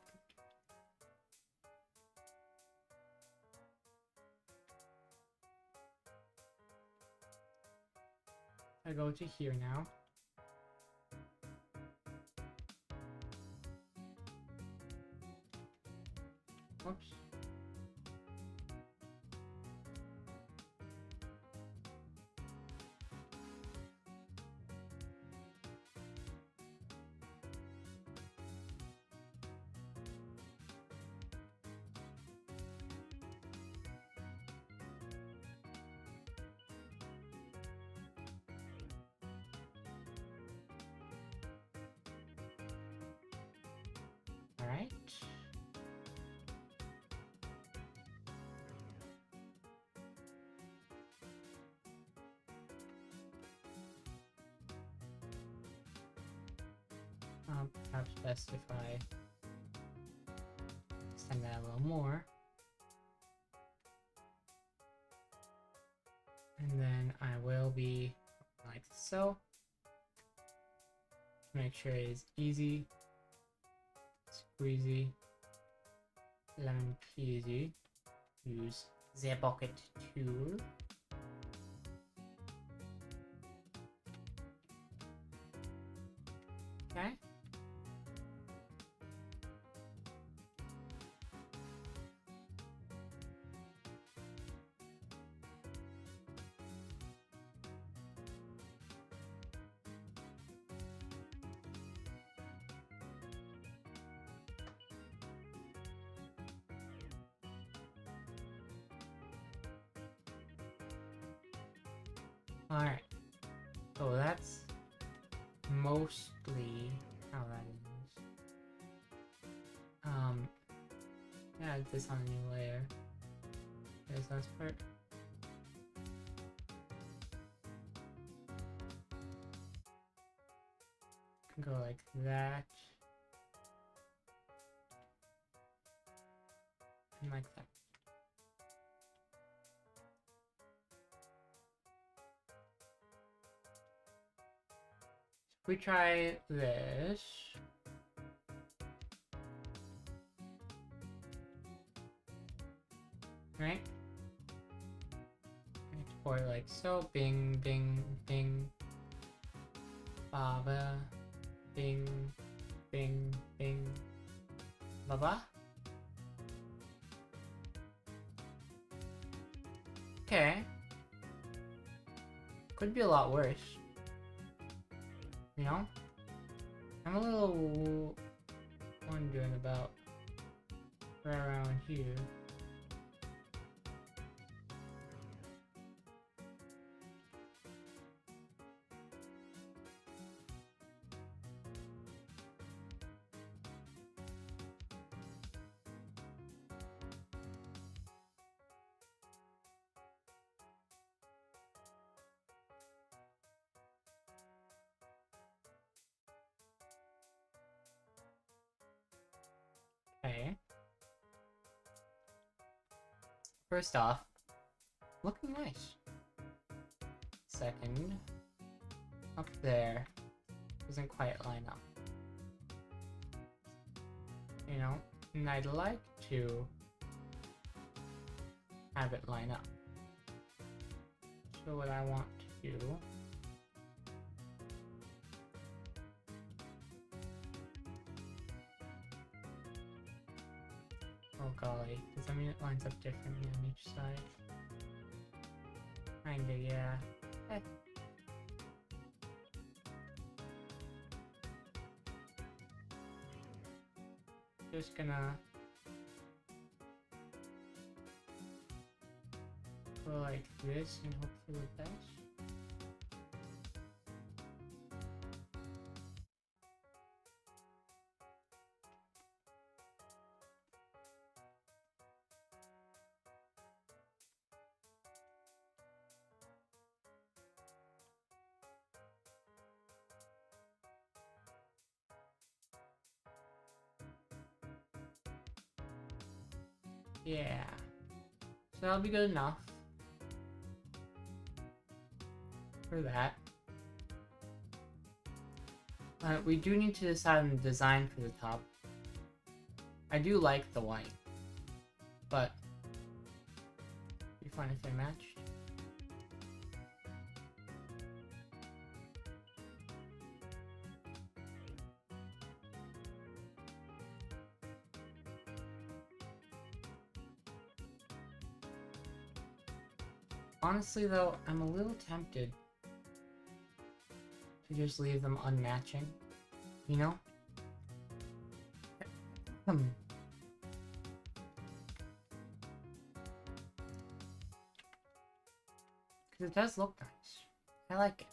I go to here now. Oops. Alright. Perhaps best if I extend that a little more. And then I will be like so. Make sure it is easy, squeezy, lemon peasy. Use the bucket tool. Alright. So that's mostly how that is. Add this on a new layer. There's this part. Can go like that. And like that. If we try this. Right? Or like so, bing, bing, bing, baba, bing, bing, bing, baba. Okay. Could be a lot worse. You know? I'm a little wondering about right around here. Okay. First off, looking nice. Second, up there doesn't quite line up. You know, and I'd like to have it line up. So what I want to do oh golly, does that mean it lines up differently on each side? Kinda, yeah. Just gonna go like this and hope for the best. Yeah. So that'll be good enough for that. We do need to decide on the design for the top. I do like the white, but it'd be fun if they matched. Honestly though, I'm a little tempted to just leave them unmatching, you know? Because it does look nice. I like it.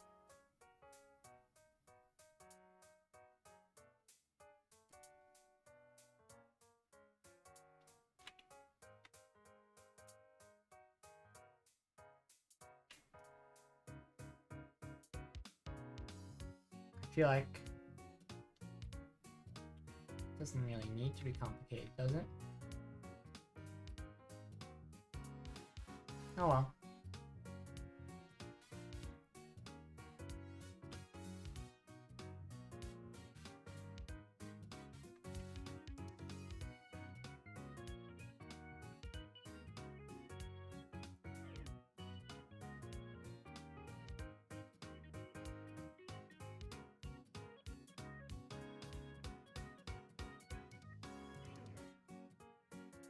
I feel like it doesn't really need to be complicated, does it? Oh well.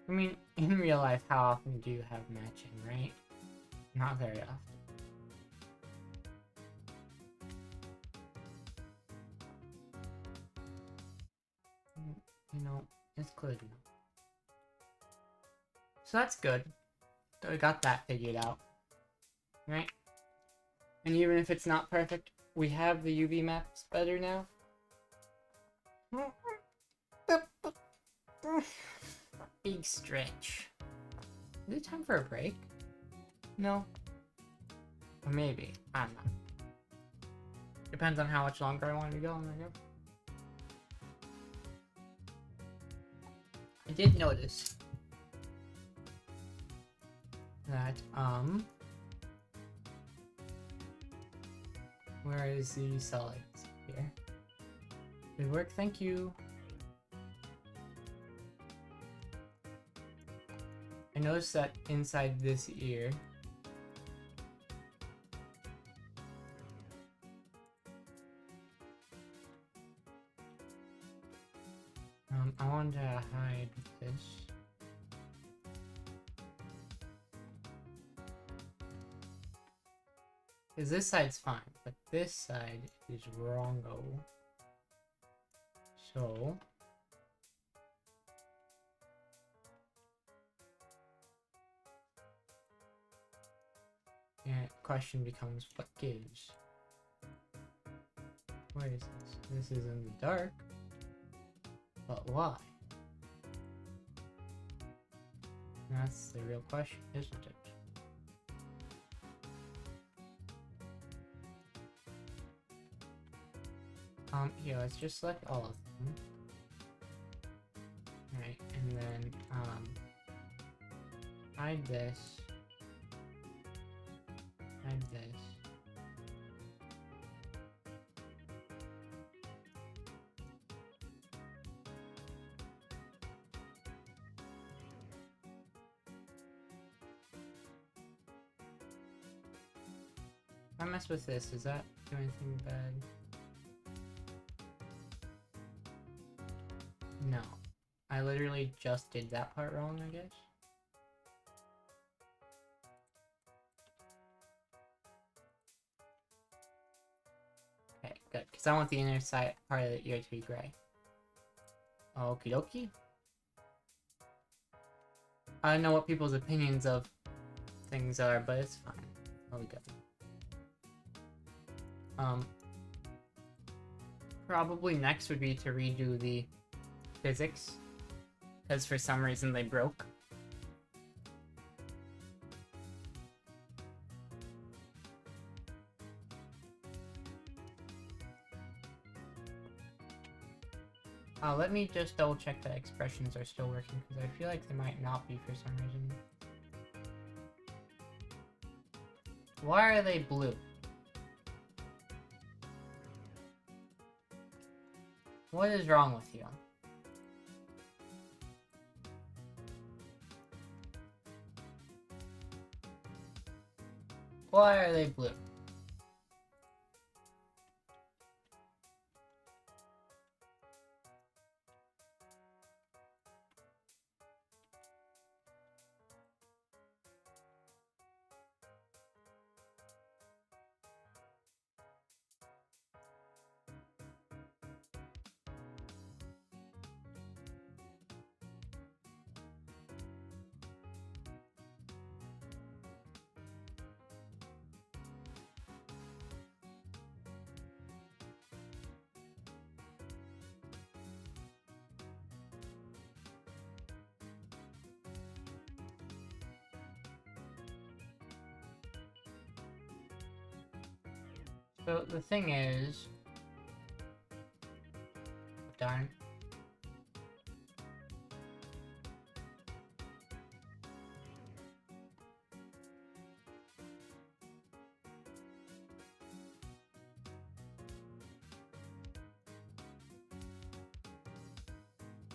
I mean, in real life, how often do you have matching, right? Not very often. You know, it's good. So that's good. So we got that figured out. Right? And even if it's not perfect, we have the UV maps better now. Big stretch. Is it time for a break? No. Or maybe. I don't know. Depends on how much longer I want to go. I did notice that, where is the solids? Here. Good work, thank you. I noticed that inside this ear, I want to hide this. Because this side's fine, but this side is wrongo. So... yeah, question becomes, what gives? Where is this? This is in the dark. But why? That's the real question, isn't it? Here, let's just select all of them. Alright, and then, hide this. Hide this. If I mess with this, does that do anything bad? No. I literally just did that part wrong, I guess. Okay, good. Because I want the inner side part of the ear to be gray. Okie dokie. I don't know what people's opinions of things are, but it's fine. I'll be good. Probably next would be to redo the physics, because for some reason they broke. Let me just double check that expressions are still working, because I feel like they might not be for some reason. Why are they blue? What is wrong with you? Why are they blue? So the thing is... darn.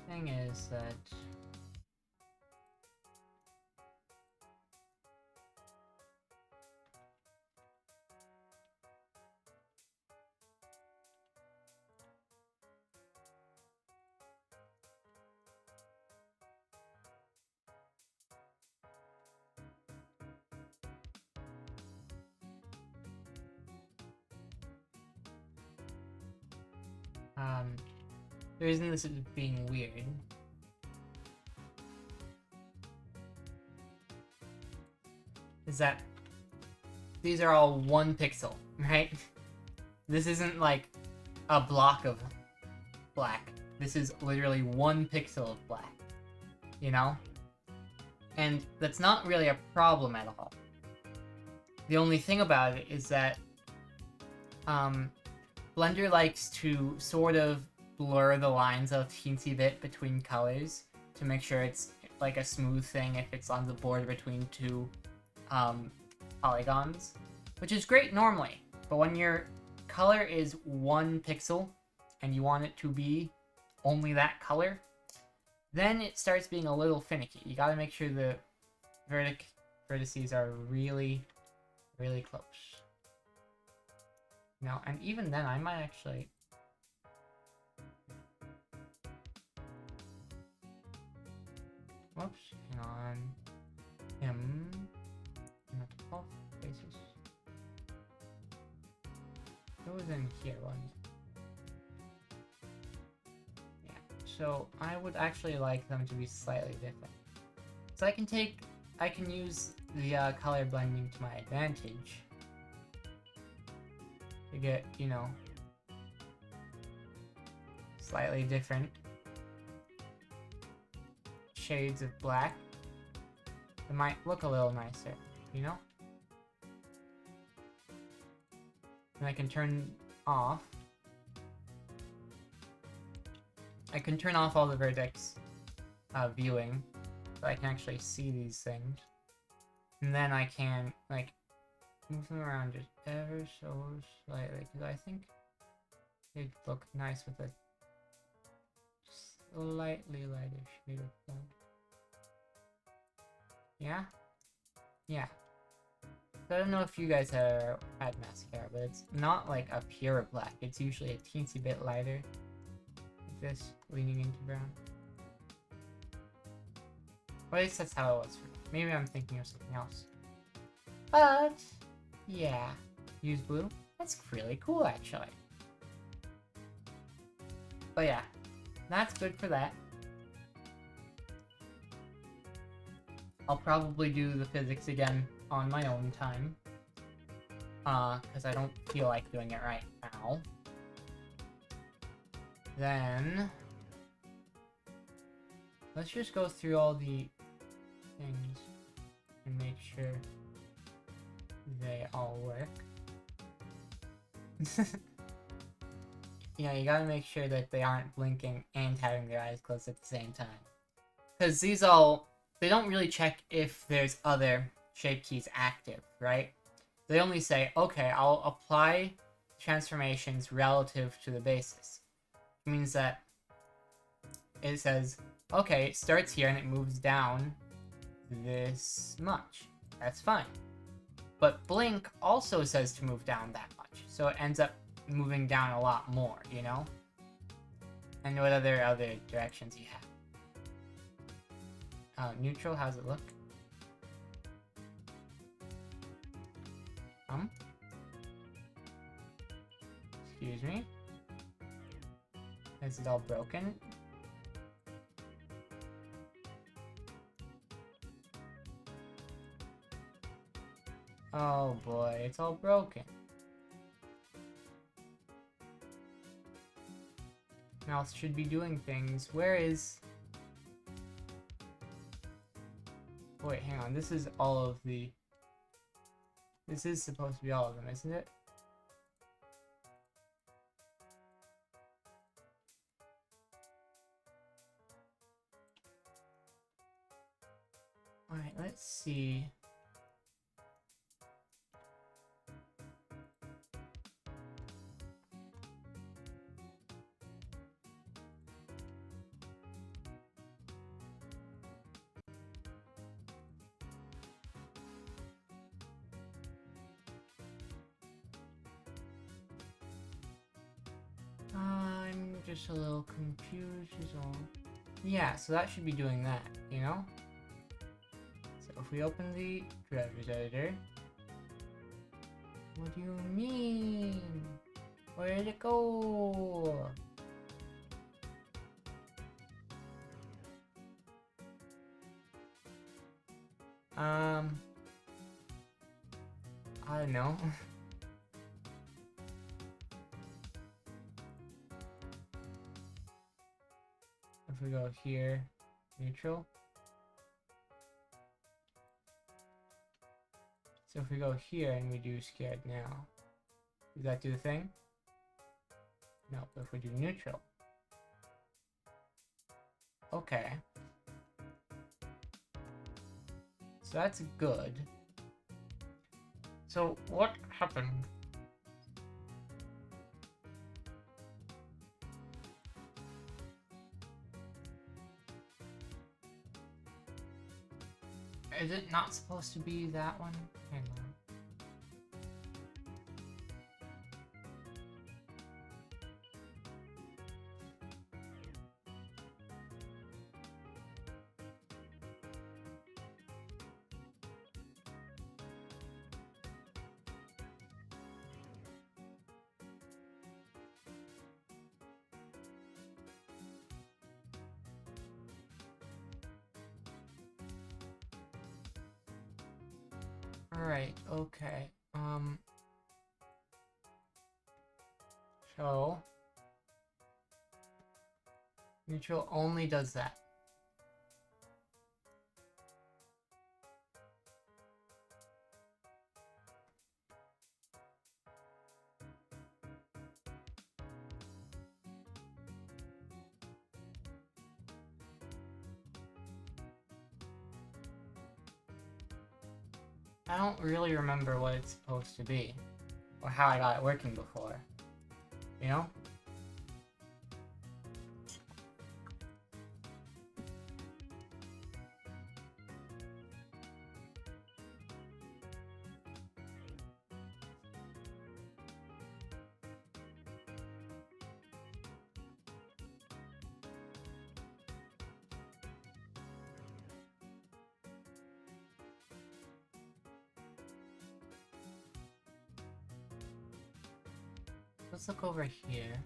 Thing is that... the reason this is being weird is that these are all 1 pixel, right? This isn't like a block of black. This is literally 1 pixel of black, you know? And that's not really a problem at all. The only thing about it is that Blender likes to sort of blur the lines a teensy bit between colors to make sure it's like a smooth thing if it's on the border between 2 polygons, which is great normally, but when your color is 1 pixel and you want it to be only that color, then it starts being a little finicky. You gotta make sure the vertices are really, really close. No, and even then I might actually... Whoops, hang on. Not off faces. It was in here once. Yeah, so I would actually like them to be slightly different. So I can use the color blending to my advantage to get, you know, slightly different shades of black. It might look a little nicer, you know? And I can turn off all the vertex viewing, so I can actually see these things. And then I can, like, move them around just ever so slightly, because I think it'd look nice with a slightly lighter shade of black. Yeah? Yeah. So I don't know if you guys have had mascara, but it's not like a pure black. It's usually a teensy bit lighter. Like this, leaning into brown. Or at least that's how it was for me. Maybe I'm thinking of something else. But, yeah. Use blue? That's really cool, actually. But yeah, that's good for that. I'll probably do the physics again on my own time. Because I don't feel like doing it right now. Then... let's just go through all the things and make sure they all work. Yeah, you gotta make sure that they aren't blinking and having their eyes closed at the same time. Because these all... they don't really check if there's other shape keys active, right? They only say, okay, I'll apply transformations relative to the basis. It means that it says, okay, it starts here and it moves down this much. That's fine. But blink also says to move down that much, so it ends up moving down a lot more, you know? And what other directions you have? Neutral, how's it look? Excuse me? Is it all broken? Oh boy, it's all broken. Mouse should be doing things. Where is... wait, hang on. This is all of the... this is supposed to be all of them, isn't it? Alright, let's see. I'm just a little confused is all. Yeah, so that should be doing that, you know? So if we open the drivers editor... what do you mean? Where did it go? I don't know. If we go here, neutral. So if we go here and we do scared now, does that do the thing? No, but if we do neutral. Okay. So that's good. So what happened? Is it not supposed to be that one? Hang on. Alright, okay. So neutral only does that. I don't really remember what it's supposed to be, or how I got it working before, you know? Let's look over here.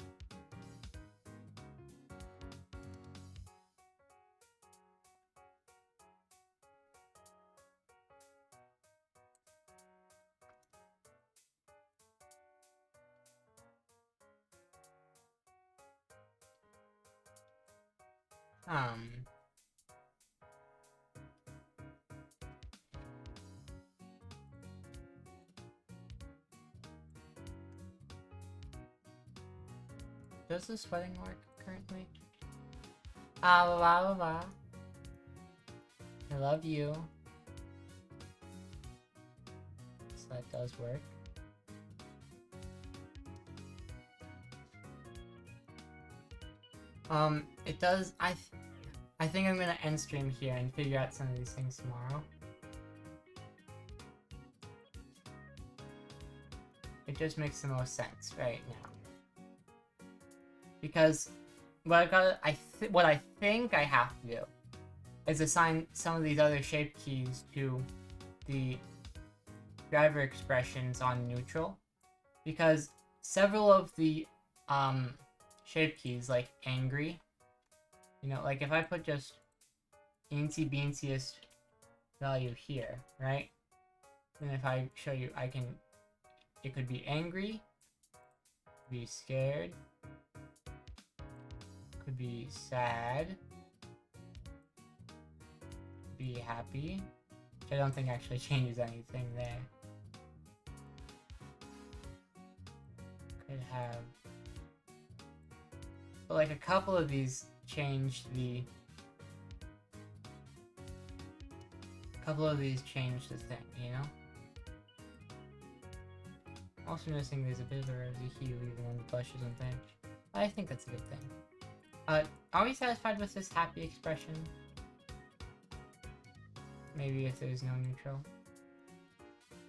Does the sweating work currently? Ah, la la la la. I love you. So that does work. It does. I think I'm gonna end stream here and figure out some of these things tomorrow. It just makes the most sense right now. Because what I think I have to do is assign some of these other shape keys to the driver expressions on neutral, because several of the shape keys, like angry, you know, like if I put just eensy beensiest value here, right? Then if I show you, it could be angry, be scared, could be sad, be happy, which I don't think actually changes anything there. Could have, but like a couple of these changed the, thing, you know? Also noticing there's a bit of a rosy hue even on the blushes and things. I think that's a good thing. Are we satisfied with this happy expression? Maybe if there's no neutral.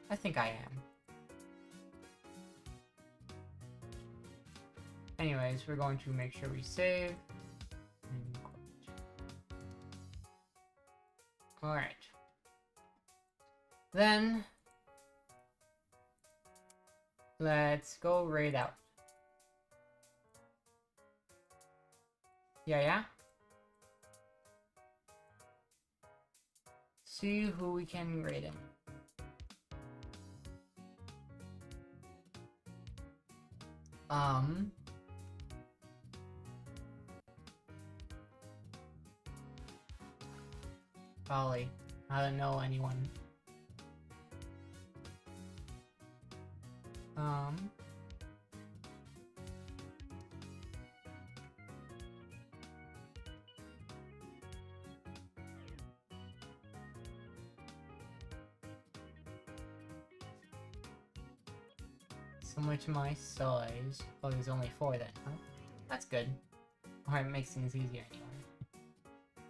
I think I am. Anyways, we're going to make sure we save. Alright. Then, let's go raid out. Yeah? See who we can raid in. Um... Probably. I don't know anyone. Similar to my size. Oh, there's only 4 then, huh? That's good. Or it makes things easier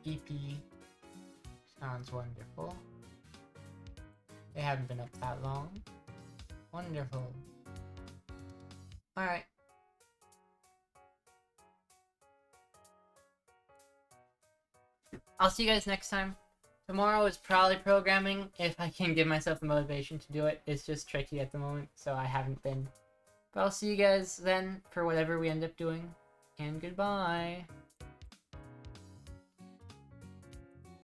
anyway. EP. Sounds wonderful. They haven't been up that long. Wonderful. Alright. I'll see you guys next time. Tomorrow is probably programming, if I can give myself the motivation to do it. It's just tricky at the moment, so I haven't been. But I'll see you guys then for whatever we end up doing. And goodbye.